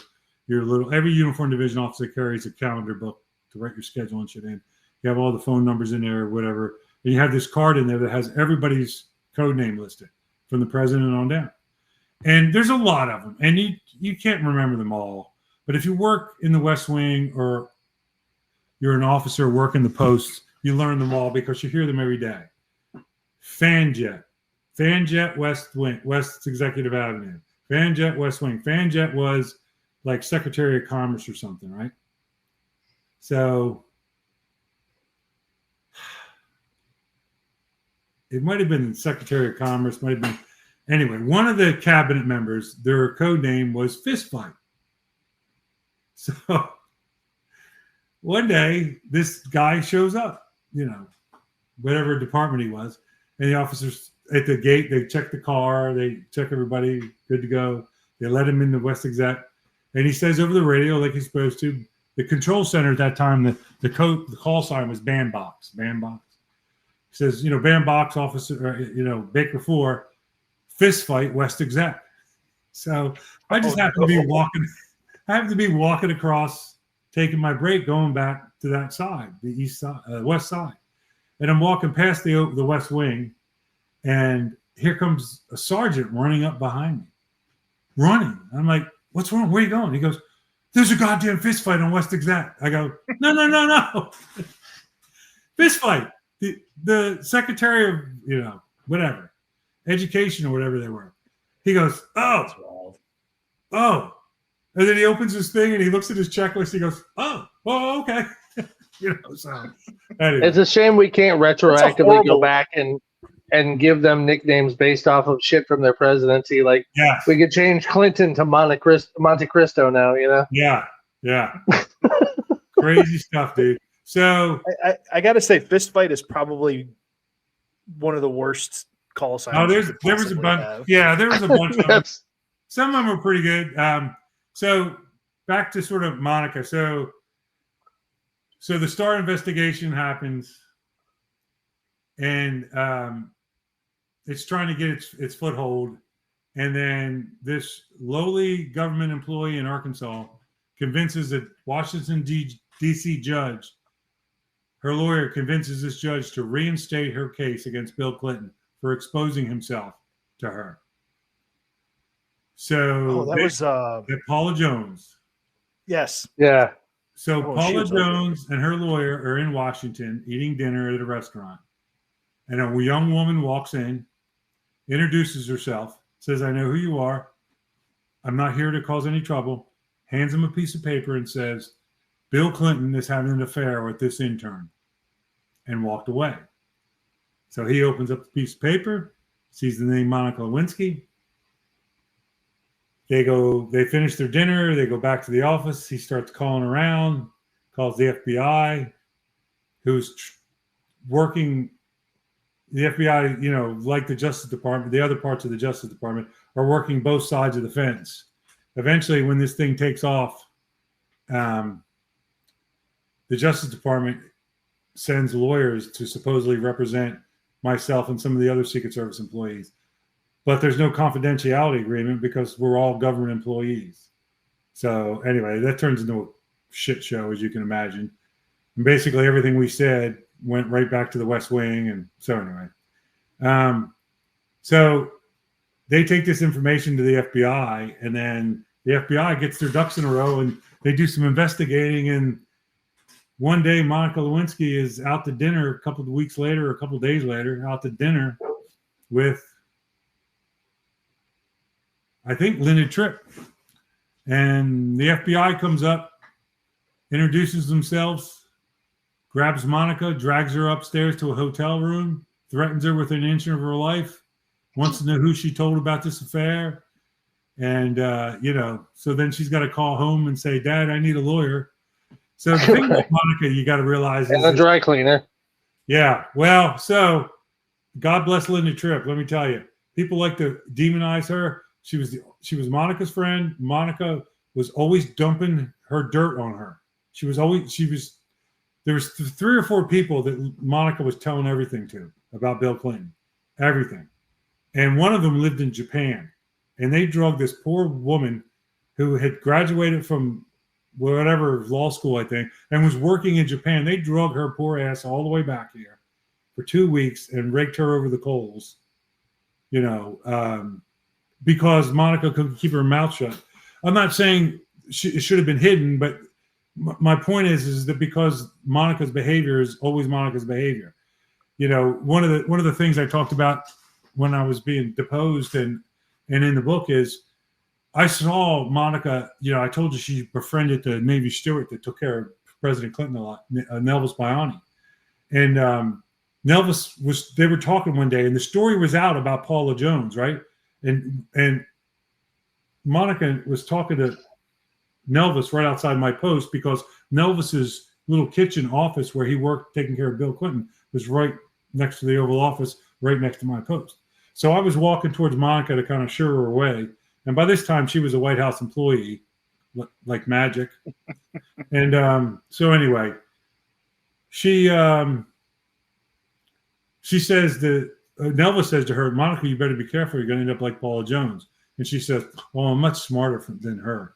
your little. Every uniform division officer carries a calendar book to write your schedule and shit in. You have all the phone numbers in there or whatever. And you have this card in there that has everybody's code name listed from the president on down. And there's a lot of them, and you can't remember them all. But if you work in the West Wing or you're an officer working the post, you learn them all because you hear them every day. Fanjet West Wing, West Executive Avenue. Fanjet West Wing. Fanjet was like Secretary of Commerce or something, right? So it might have been Secretary of Commerce, might have been. Anyway, one of the cabinet members, their code name was Fist Fight. So one day, this guy shows up, whatever department he was. And the officers at the gate, they check the car, they check everybody, good to go. They let him in the West Exec. And he says over the radio, like he's supposed to, the control center at that time, the call sign was bandbox. Bandbox. He says, bandbox officer, Baker 4, fist fight, West Exec. So I just happen to be walking. I have to be walking across, taking my break, going back to that side, the east side, west side. And I'm walking past the West Wing, and here comes a sergeant running up behind me. Running. I'm like, what's wrong? Where are you going? He goes, there's a goddamn fist fight on West Exec. I go, no. Fist fight. The secretary of, whatever, education or whatever they were. He goes, oh. And then he opens his thing and he looks at his checklist. He goes, oh, okay. So anyway. It's a shame we can't retroactively go back and give them nicknames based off of shit from their presidency. Like, we could change Clinton to Monte Cristo now, Yeah. Crazy stuff, dude. So I got to say, fist fight is probably one of the worst call signs. Oh, there was a bunch. Yeah, there was a bunch of them. Some of them were pretty good. So back to sort of Monica. So the Starr investigation happens, and it's trying to get its foothold. And then this lowly government employee in Arkansas convinces a Washington, D.C. judge, her lawyer convinces this judge to reinstate her case against Bill Clinton for exposing himself to her. So that was Paula Jones. Yes. Yeah. So Paula Jones and her lawyer are in Washington eating dinner at a restaurant. And a young woman walks in, introduces herself, says, I know who you are. I'm not here to cause any trouble. Hands him a piece of paper and says, Bill Clinton is having an affair with this intern, and walked away. So he opens up the piece of paper, sees the name Monica Lewinsky. They finish their dinner. They go back to the office. He starts calling around, calls the FBI, who's working. The FBI, like the Justice Department, the other parts of the Justice Department are working both sides of the fence. Eventually, when this thing takes off, the Justice Department sends lawyers to supposedly represent myself and some of the other Secret Service employees. But there's no confidentiality agreement because we're all government employees. So anyway, that turns into a shit show, as you can imagine. And basically everything we said went right back to the West Wing. And so anyway, so they take this information to the FBI, and then the FBI gets their ducks in a row and they do some investigating. And one day Monica Lewinsky is out to dinner a couple of days later, out to dinner with, I think, Linda Tripp. And the FBI comes up, introduces themselves, grabs Monica, drags her upstairs to a hotel room, threatens her with an inch of her life, wants to know who she told about this affair. And, so then she's got to call home and say, Dad, I need a lawyer. So the thing with Monica, you got to realize is a dry cleaner. Yeah. Well, so God bless Linda Tripp. Let me tell you, people like to demonize her. She was Monica's friend. Monica was always dumping her dirt on her. There was 3 or 4 people that Monica was telling everything to about Bill Clinton, everything. And one of them lived in Japan, and they drugged this poor woman who had graduated from whatever law school, I think, and was working in Japan. They drug her poor ass all the way back here for 2 weeks and raked her over the coals, because Monica couldn't keep her mouth shut. I'm not saying it should have been hidden, but my point is that because Monica's behavior is always Monica's behavior. One of the things I talked about when I was being deposed and in the book is I saw Monica, I told you she befriended the Navy steward that took care of President Clinton a lot, Nelvis Biani. And Nelvis they were talking one day, and the story was out about Paula Jones, right? And Monica was talking to Nelvis right outside my post because Nelvis's little kitchen office where he worked taking care of Bill Clinton was right next to the Oval Office, right next to my post. So I was walking towards Monica to kind of shoo her away. And by this time, she was a White House employee, like magic. And so anyway, she says that Nelva says to her, Monica, you better be careful. You're going to end up like Paula Jones. And she says, well, I'm much smarter than her.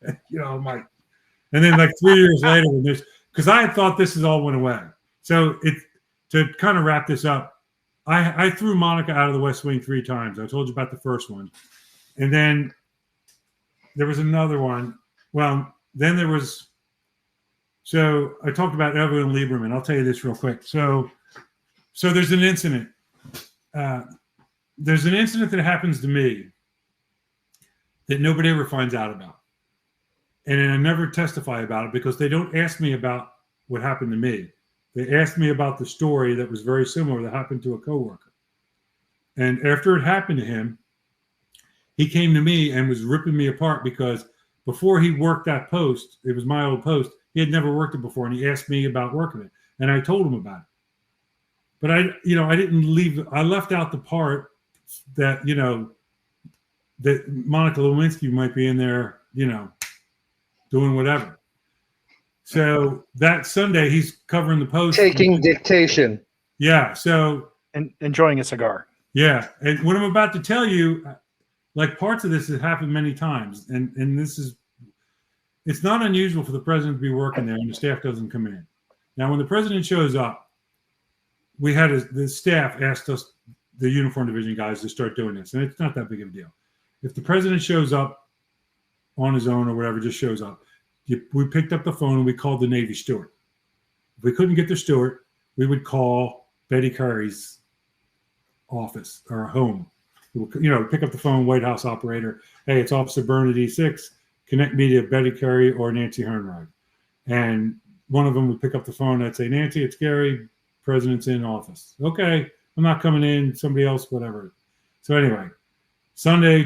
I'm like, and then like 3 years later, when this, because I had thought this all went away. So to kind of wrap this up, I threw Monica out of the West Wing 3 times. I told you about the first one. And then there was another one. Well, then there was, so I talked about Evelyn Lieberman. I'll tell you this real quick. So there's an incident. There's an incident that happens to me that nobody ever finds out about. And I never testify about it because they don't ask me about what happened to me. They asked me about the story that was very similar that happened to a coworker. And after it happened to him, he came to me and was ripping me apart because before he worked that post, it was my old post, he had never worked it before, and he asked me about working it. And I told him about it. But I didn't leave, I left out the part that, that Monica Lewinsky might be in there, doing whatever. So that Sunday, he's covering the post. Taking dictation. Yeah. So. And enjoying a cigar. Yeah. And what I'm about to tell you, like parts of this has happened many times. And this is, it's not unusual for the president to be working there and the staff doesn't come in. Now, when the president shows up, we had the staff asked us, the uniform division guys, to start doing this. And it's not that big of a deal. If the president shows up on his own or whatever, just shows up, we picked up the phone and we called the Navy steward. If we couldn't get the steward, we would call Betty Curry's office or home. Pick up the phone, White House operator. Hey, it's Officer Byrne at E6. Connect me to Betty Curry or Nancy Hernride. And one of them would pick up the phone. I'd say, Nancy, it's Gary. President's in office. Okay, I'm not coming in. Somebody else, whatever. So anyway, Sunday,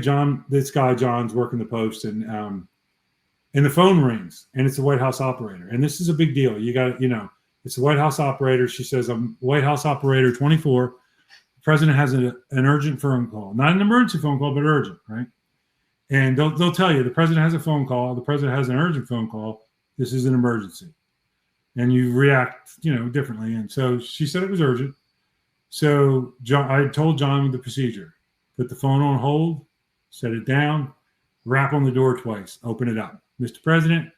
this guy John's working the post, and the phone rings, and it's the White House operator. And this is a big deal. You got it's the White House operator. She says, I'm White House operator 24. The president has an urgent phone call, not an emergency phone call, but urgent, right? And they'll tell you the president has a phone call. The president has an urgent phone call. This is an emergency. And you react, differently. And so she said it was urgent. So I told John the procedure. Put the phone on hold, set it down, rap on the door twice, open it up. Mr. President,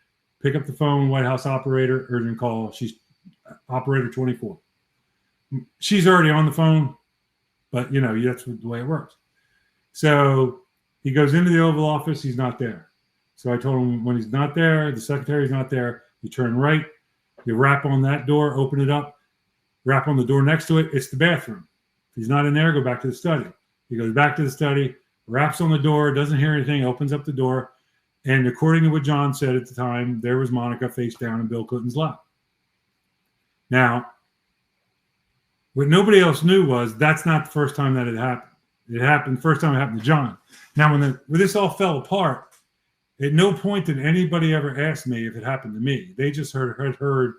pick up the phone, White House operator, urgent call. She's operator 24. She's already on the phone, but, that's the way it works. So he goes into the Oval Office. He's not there. So I told him when he's not there, the secretary's not there, you turn right. You rap on that door, open it up, rap on the door next to it. It's the bathroom. If he's not in there, go back to the study. He goes back to the study, raps on the door, doesn't hear anything, opens up the door. And according to what John said at the time, there was Monica face down in Bill Clinton's lap. Now, what nobody else knew was that's not the first time that it happened. It happened, first time it happened to John. Now, when this all fell apart, at no point did anybody ever ask me if it happened to me. They just heard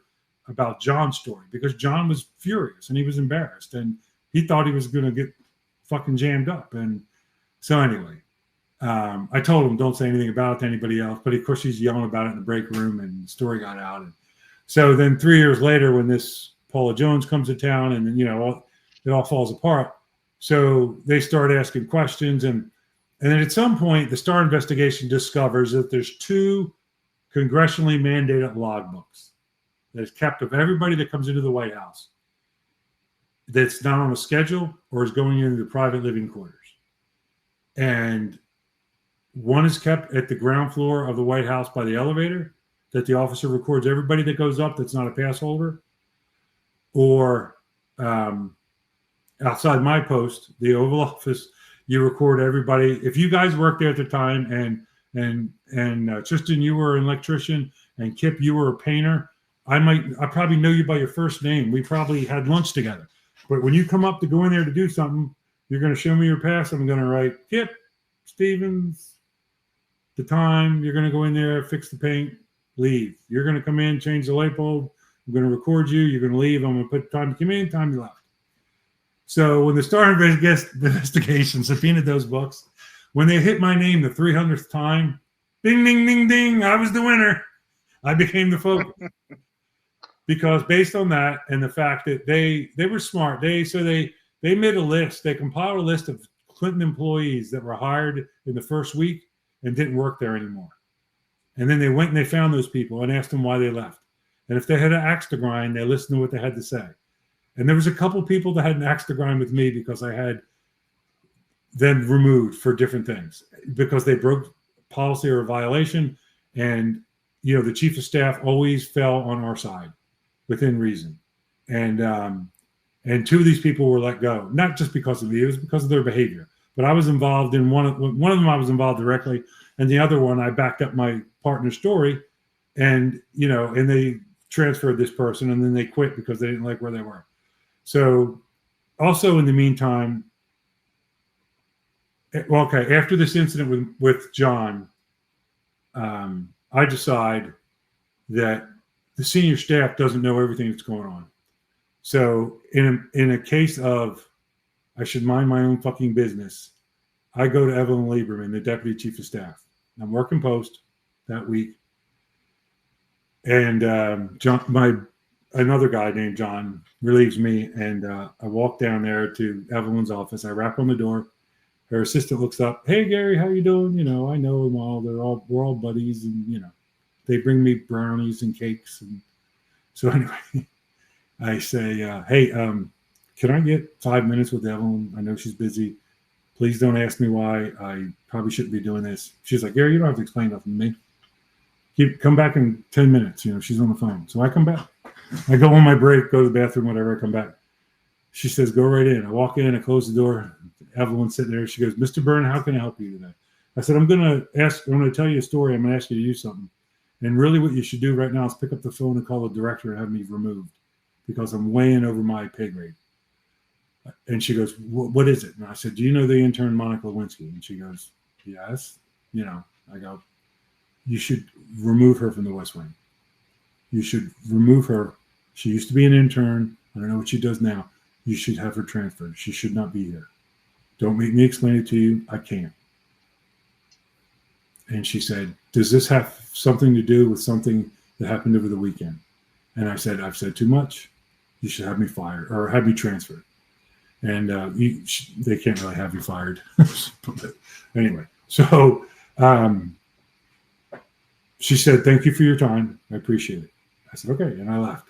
about John's story because John was furious and he was embarrassed and he thought he was going to get fucking jammed up. And so anyway, I told him don't say anything about it to anybody else. But of course, he's yelling about it in the break room and the story got out. And so then 3 years later, when this Paula Jones comes to town and it all falls apart. So they start asking questions and then at some point, the Starr investigation discovers that there's 2 congressionally mandated logbooks that is kept of everybody that comes into the White House that's not on a schedule or is going into the private living quarters. And one is kept at the ground floor of the White House by the elevator that the officer records everybody that goes up that's not a pass holder. Or outside my post, the Oval Office, you record everybody. If you guys worked there at the time, and Tristan, you were an electrician, and Kip, you were a painter, I probably know you by your first name. We probably had lunch together. But when you come up to go in there to do something, you're going to show me your pass. I'm going to write Kip Stevens, the time. You're going to go in there, fix the paint, leave. You're going to come in, change the light bulb. I'm going to record you. You're going to leave. I'm going to put time you came in, time you left. So when the Star Investigation subpoenaed those books, when they hit my name the 300th time, ding, ding, ding, ding, I was the winner. I became the focus. Because based on that and the fact that they were smart, they made a list. They compiled a list of Clinton employees that were hired in the first week and didn't work there anymore. And then they went and they found those people and asked them why they left. And if they had an axe to grind, they listened to what they had to say. And there was a couple of people that had an axe to grind with me because I had them removed for different things because they broke policy or a violation. And, the chief of staff always fell on our side within reason. And two of these people were let go, not just because of me, it was because of their behavior. But I was involved in one of them. I was involved directly. And the other one, I backed up my partner's story and, and they transferred this person and then they quit because they didn't like where they were. So also in the meantime, after this incident with John, I decide that the senior staff doesn't know everything that's going on. So in a case of I should mind my own fucking business, I go to Evelyn Lieberman, the deputy chief of staff. I'm working post that week. And another guy named John relieves me. And I walk down there to Evelyn's office. I rap on the door. Her assistant looks up. Hey, Gary, how you doing? I know them all. We're all buddies. And, they bring me brownies and cakes. And so anyway, I say, hey, can I get 5 minutes with Evelyn? I know she's busy. Please don't ask me why. I probably shouldn't be doing this. She's like, Gary, you don't have to explain nothing to me. Come back in 10 minutes. She's on the phone. So I come back. I go on my break, go to the bathroom, whatever. I come back. She says, go right in. I walk in, I close the door. Evelyn's sitting there. She goes, Mr. Byrne, how can I help you today? I said, I'm going to tell you a story. I'm going to ask you to do something. And really what you should do right now is pick up the phone and call the director and have me removed because I'm way in over my pay grade. And she goes, what is it? And I said, do you know the intern, Monica Lewinsky? And she goes, yes. I go, you should remove her from the West Wing. You should remove her. She used to be an intern. I don't know what she does now. You should have her transferred. She should not be here. Don't make me explain it to you. I can't. And she said, does this have something to do with something that happened over the weekend? And I said, I've said too much. You should have me fired or have me transferred. And they can't really have you fired. But anyway, so she said, thank you for your time. I appreciate it. I said, okay. And I left.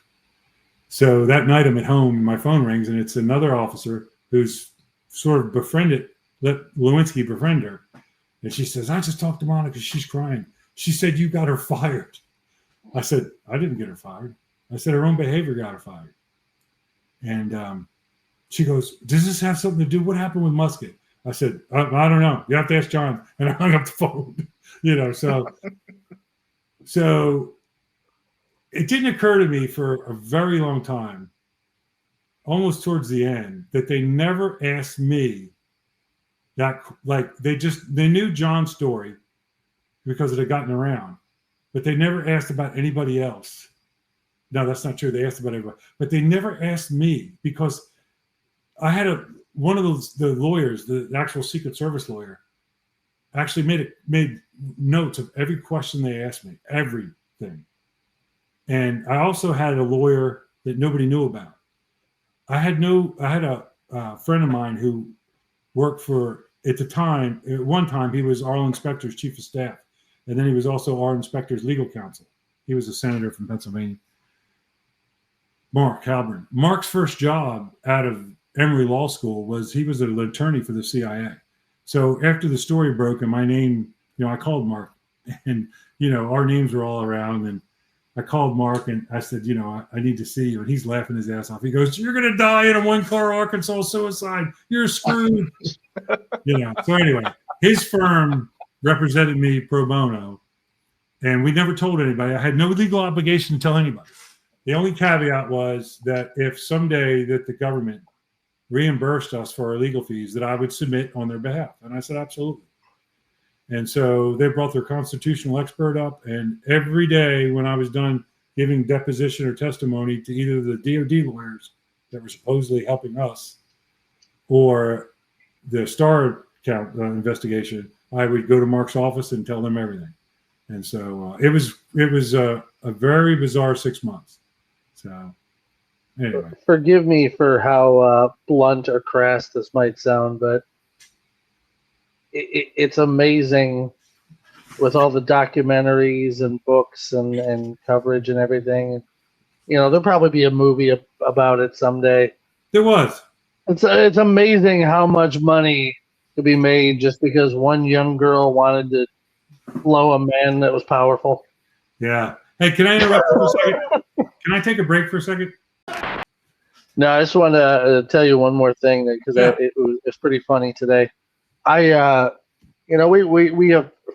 So that night I'm at home, my phone rings, and it's another officer who's sort of let Lewinsky befriend her. And she says, I just talked to Monica. She's crying. She said, you got her fired. I said, I didn't get her fired. I said, her own behavior got her fired. And she goes, does this have something to do? What happened with Musket? I said, I don't know. You have to ask John. And I hung up the phone, so it didn't occur to me for a very long time, almost towards the end, that they never asked me that, they knew John's story because it had gotten around, but they never asked about anybody else. No, that's not true. They asked about everybody, but they never asked me because I had one of the lawyers, the actual Secret Service lawyer, actually made notes of every question they asked me, everything. And I also had a lawyer that nobody knew about. I had a friend of mine who worked for, at one time, he was our inspector's chief of staff. And then he was also our inspector's legal counsel. He was a senator from Pennsylvania. Mark Halburn. Mark's first job out of Emory Law School was he was an attorney for the CIA. So after the story broke and my name, I called Mark and, our names were all around. And I called Mark and I said, I need to see you. And he's laughing his ass off. He goes, you're going to die in a one-car Arkansas suicide. You're screwed. So anyway, his firm represented me pro bono. And we never told anybody. I had no legal obligation to tell anybody. The only caveat was that if someday that the government reimbursed us for our legal fees, that I would submit on their behalf. And I said, absolutely. And so they brought their constitutional expert up. And every day when I was done giving deposition or testimony to either the DOD lawyers that were supposedly helping us or the Star count investigation, I would go to Mark's office and tell them everything. And so it was a very bizarre 6 months. So anyway, forgive me for how blunt or crass this might sound, but it's amazing with all the documentaries and books and coverage and everything. You know, there'll probably be a movie about it someday. There was. It's amazing how much money could be made just because one young girl wanted to blow a man that was powerful. Yeah. Hey, can I interrupt for a second? Can I take a break for a second? No, I just want to tell you one more thing because it's pretty funny today. We have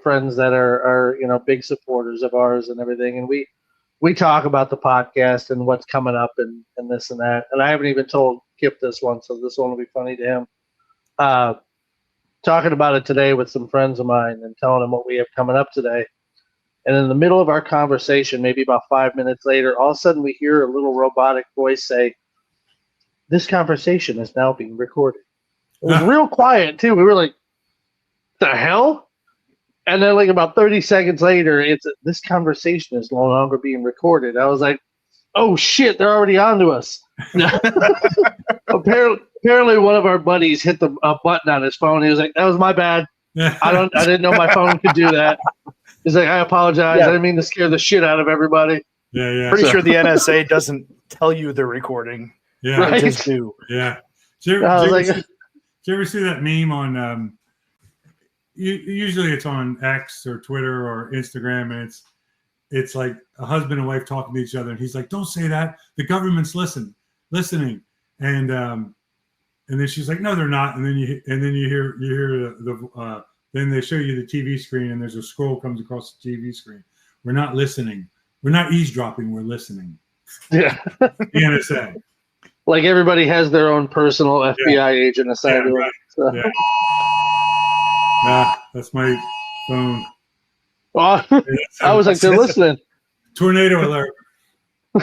friends that are big supporters of ours and everything, and we talk about the podcast and what's coming up and this and that. And I haven't even told Kip this one, so this one will be funny to him. Talking about it today with some friends of mine and telling them what we have coming up today. And in the middle of our conversation, maybe about 5 minutes later, all of a sudden we hear a little robotic voice say, "This conversation is now being recorded." It was real quiet too. We were like, "The hell?" And then like about 30 seconds later, "This conversation is no longer being recorded." I was like, "Oh shit, they're already on to us." Apparently one of our buddies hit a button on his phone. He was like, "That was my bad. I didn't know my phone could do that." He's like, "I apologize. I didn't mean to scare the shit out of everybody." Yeah. Pretty sure the NSA doesn't tell you they're recording. Yeah. They just do. Yeah. Did you ever see that meme on usually it's on X or Twitter or Instagram, and it's like a husband and wife talking to each other, and he's like, "Don't say that. The government's listening." And then she's like, "No, they're not." And then you hear the then they show you the TV screen, and there's a scroll comes across the TV screen. "We're not listening. We're not eavesdropping. We're listening." Yeah. The NSA. Like everybody has their own personal FBI agent assigned to them. So. Yeah. That's my phone. Oh, I was like, they're listening. Tornado alert. All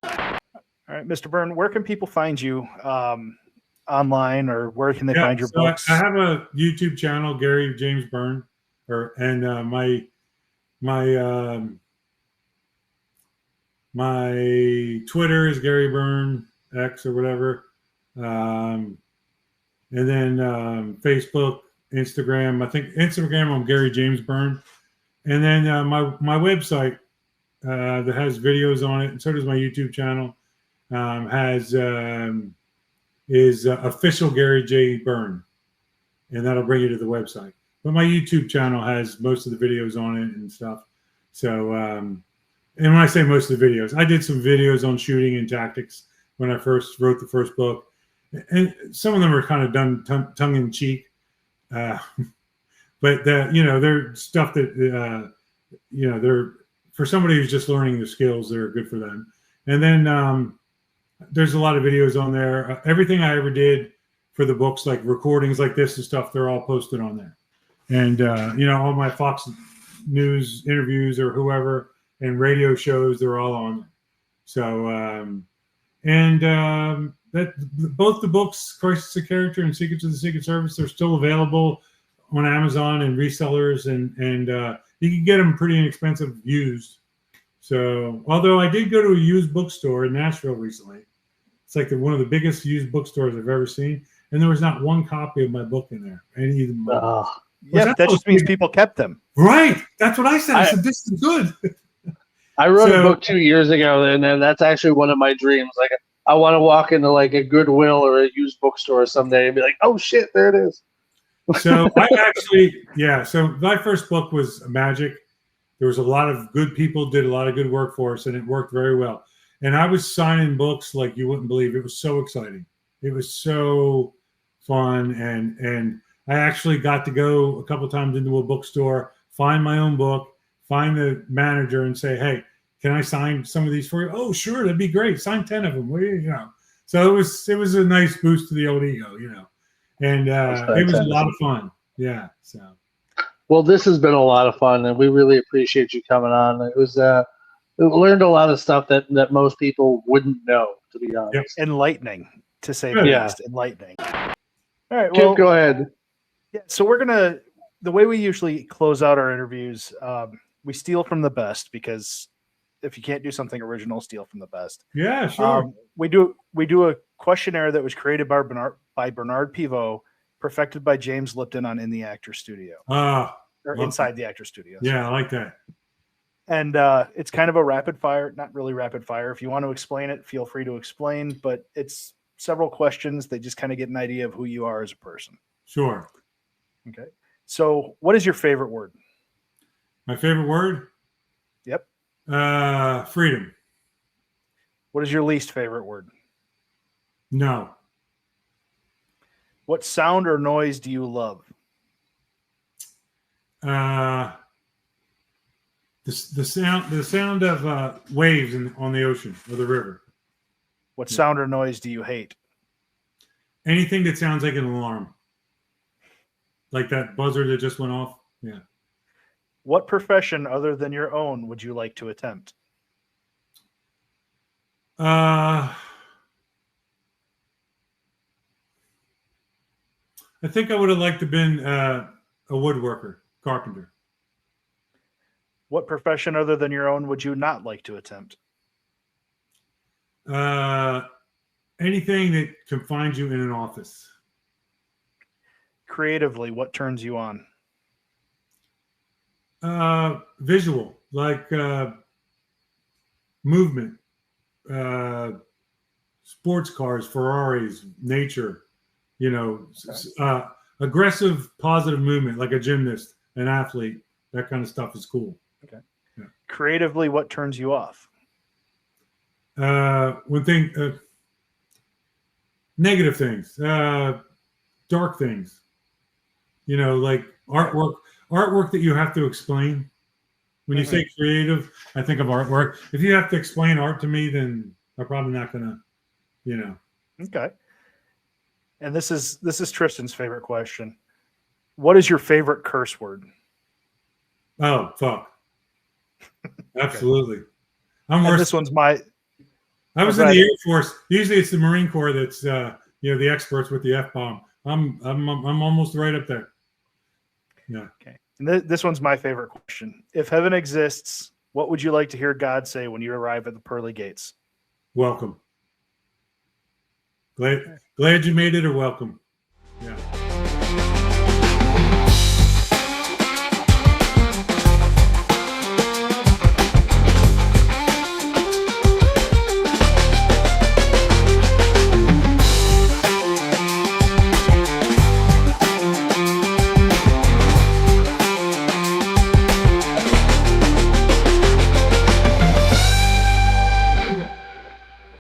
right, Mr. Byrne, where can people find you online, or where can they find your books? I have a YouTube channel, Gary James Byrne, and my Twitter is Gary Byrne X or whatever, and then Facebook, Instagram. I think Instagram I'm Gary James Byrne, and then my website that has videos on it, and so does my YouTube channel. Is official Gary J. Byrne, and that'll bring you to the website. But my YouTube channel has most of the videos on it and stuff. So, and when I say most of the videos, I did some videos on shooting and tactics when I first wrote the first book, and some of them are kind of done tongue in cheek, but they're stuff that they're for somebody who's just learning the skills. They're good for them, and then. There's a lot of videos on there. Everything I ever did for the books, like recordings like this and stuff, they're all posted on there. And, all my Fox News interviews or whoever and radio shows, they're all on there. So, that both the books, Crisis of Character and Secrets of the Secret Service, they're still available on Amazon and resellers. And you can get them pretty inexpensive used. So, although I did go to a used bookstore in Nashville recently, it's like one of the biggest used bookstores I've ever seen, and there was not one copy of my book in there. Yeah, that just means people kept them. Right. That's what I said. I said, this is good. I wrote a book 2 years ago, and that's actually one of my dreams. Like, I want to walk into like a Goodwill or a used bookstore someday and be like, "Oh shit, there it is." So so my first book was Magic. There was a lot of good people, did a lot of good work for us, and it worked very well. And I was signing books like you wouldn't believe. It was so exciting. It was so fun. And I actually got to go a couple of times into a bookstore, find my own book, find the manager and say, "Hey, can I sign some of these for you?" "Oh, sure, that'd be great. Sign 10 of them. So it was a nice boost to the old ego, And it was a lot of fun. Yeah. So. Well, this has been a lot of fun, and we really appreciate you coming on. It was we learned a lot of stuff that most people wouldn't know, to be honest. Yep. Enlightening. to say the least, enlightening. All right, well, go ahead. Yeah, so the way we usually close out our interviews, we steal from the best, because if you can't do something original, steal from the best. Yeah, sure. We do a questionnaire that was created by Bernard Pivot, perfected by James Lipton on In the Actor Studio. Or Inside the Actor Studio. Yeah, I like that. And it's kind of a rapid fire, not really rapid fire. If you want to explain it, feel free to explain, but it's several questions. They just kind of get an idea of who you are as a person. Sure. Okay. So what is your favorite word? My favorite word? Yep. Freedom. What is your least favorite word? No. What sound or noise do you love? The sound of waves on the ocean or the river. What sound or noise do you hate? Anything that sounds like an alarm. Like that buzzer that just went off. Yeah. What profession other than your own would you like to attempt? I think I would have liked to have been a woodworker, carpenter. What profession other than your own would you not like to attempt? Anything that confines you in an office. Creatively, what turns you on? Visual, like movement, sports cars, Ferraris, nature, aggressive, positive movement, like a gymnast, an athlete, that kind of stuff is cool. Okay. Yeah. Creatively, what turns you off? Negative things, dark things, like artwork that you have to explain. When you say creative, I think of artwork. If you have to explain art to me, then I'm probably not gonna, Okay. And this is Tristan's favorite question. What is your favorite curse word? Oh, fuck. Absolutely. I'm worse. This one's my. I was in the Air Force. Usually, it's the Marine Corps that's the experts with the F-bomb. I'm almost right up there. Yeah. Okay. And this one's my favorite question. If heaven exists, what would you like to hear God say when you arrive at the pearly gates? Welcome. Glad you made it, or welcome. Yeah.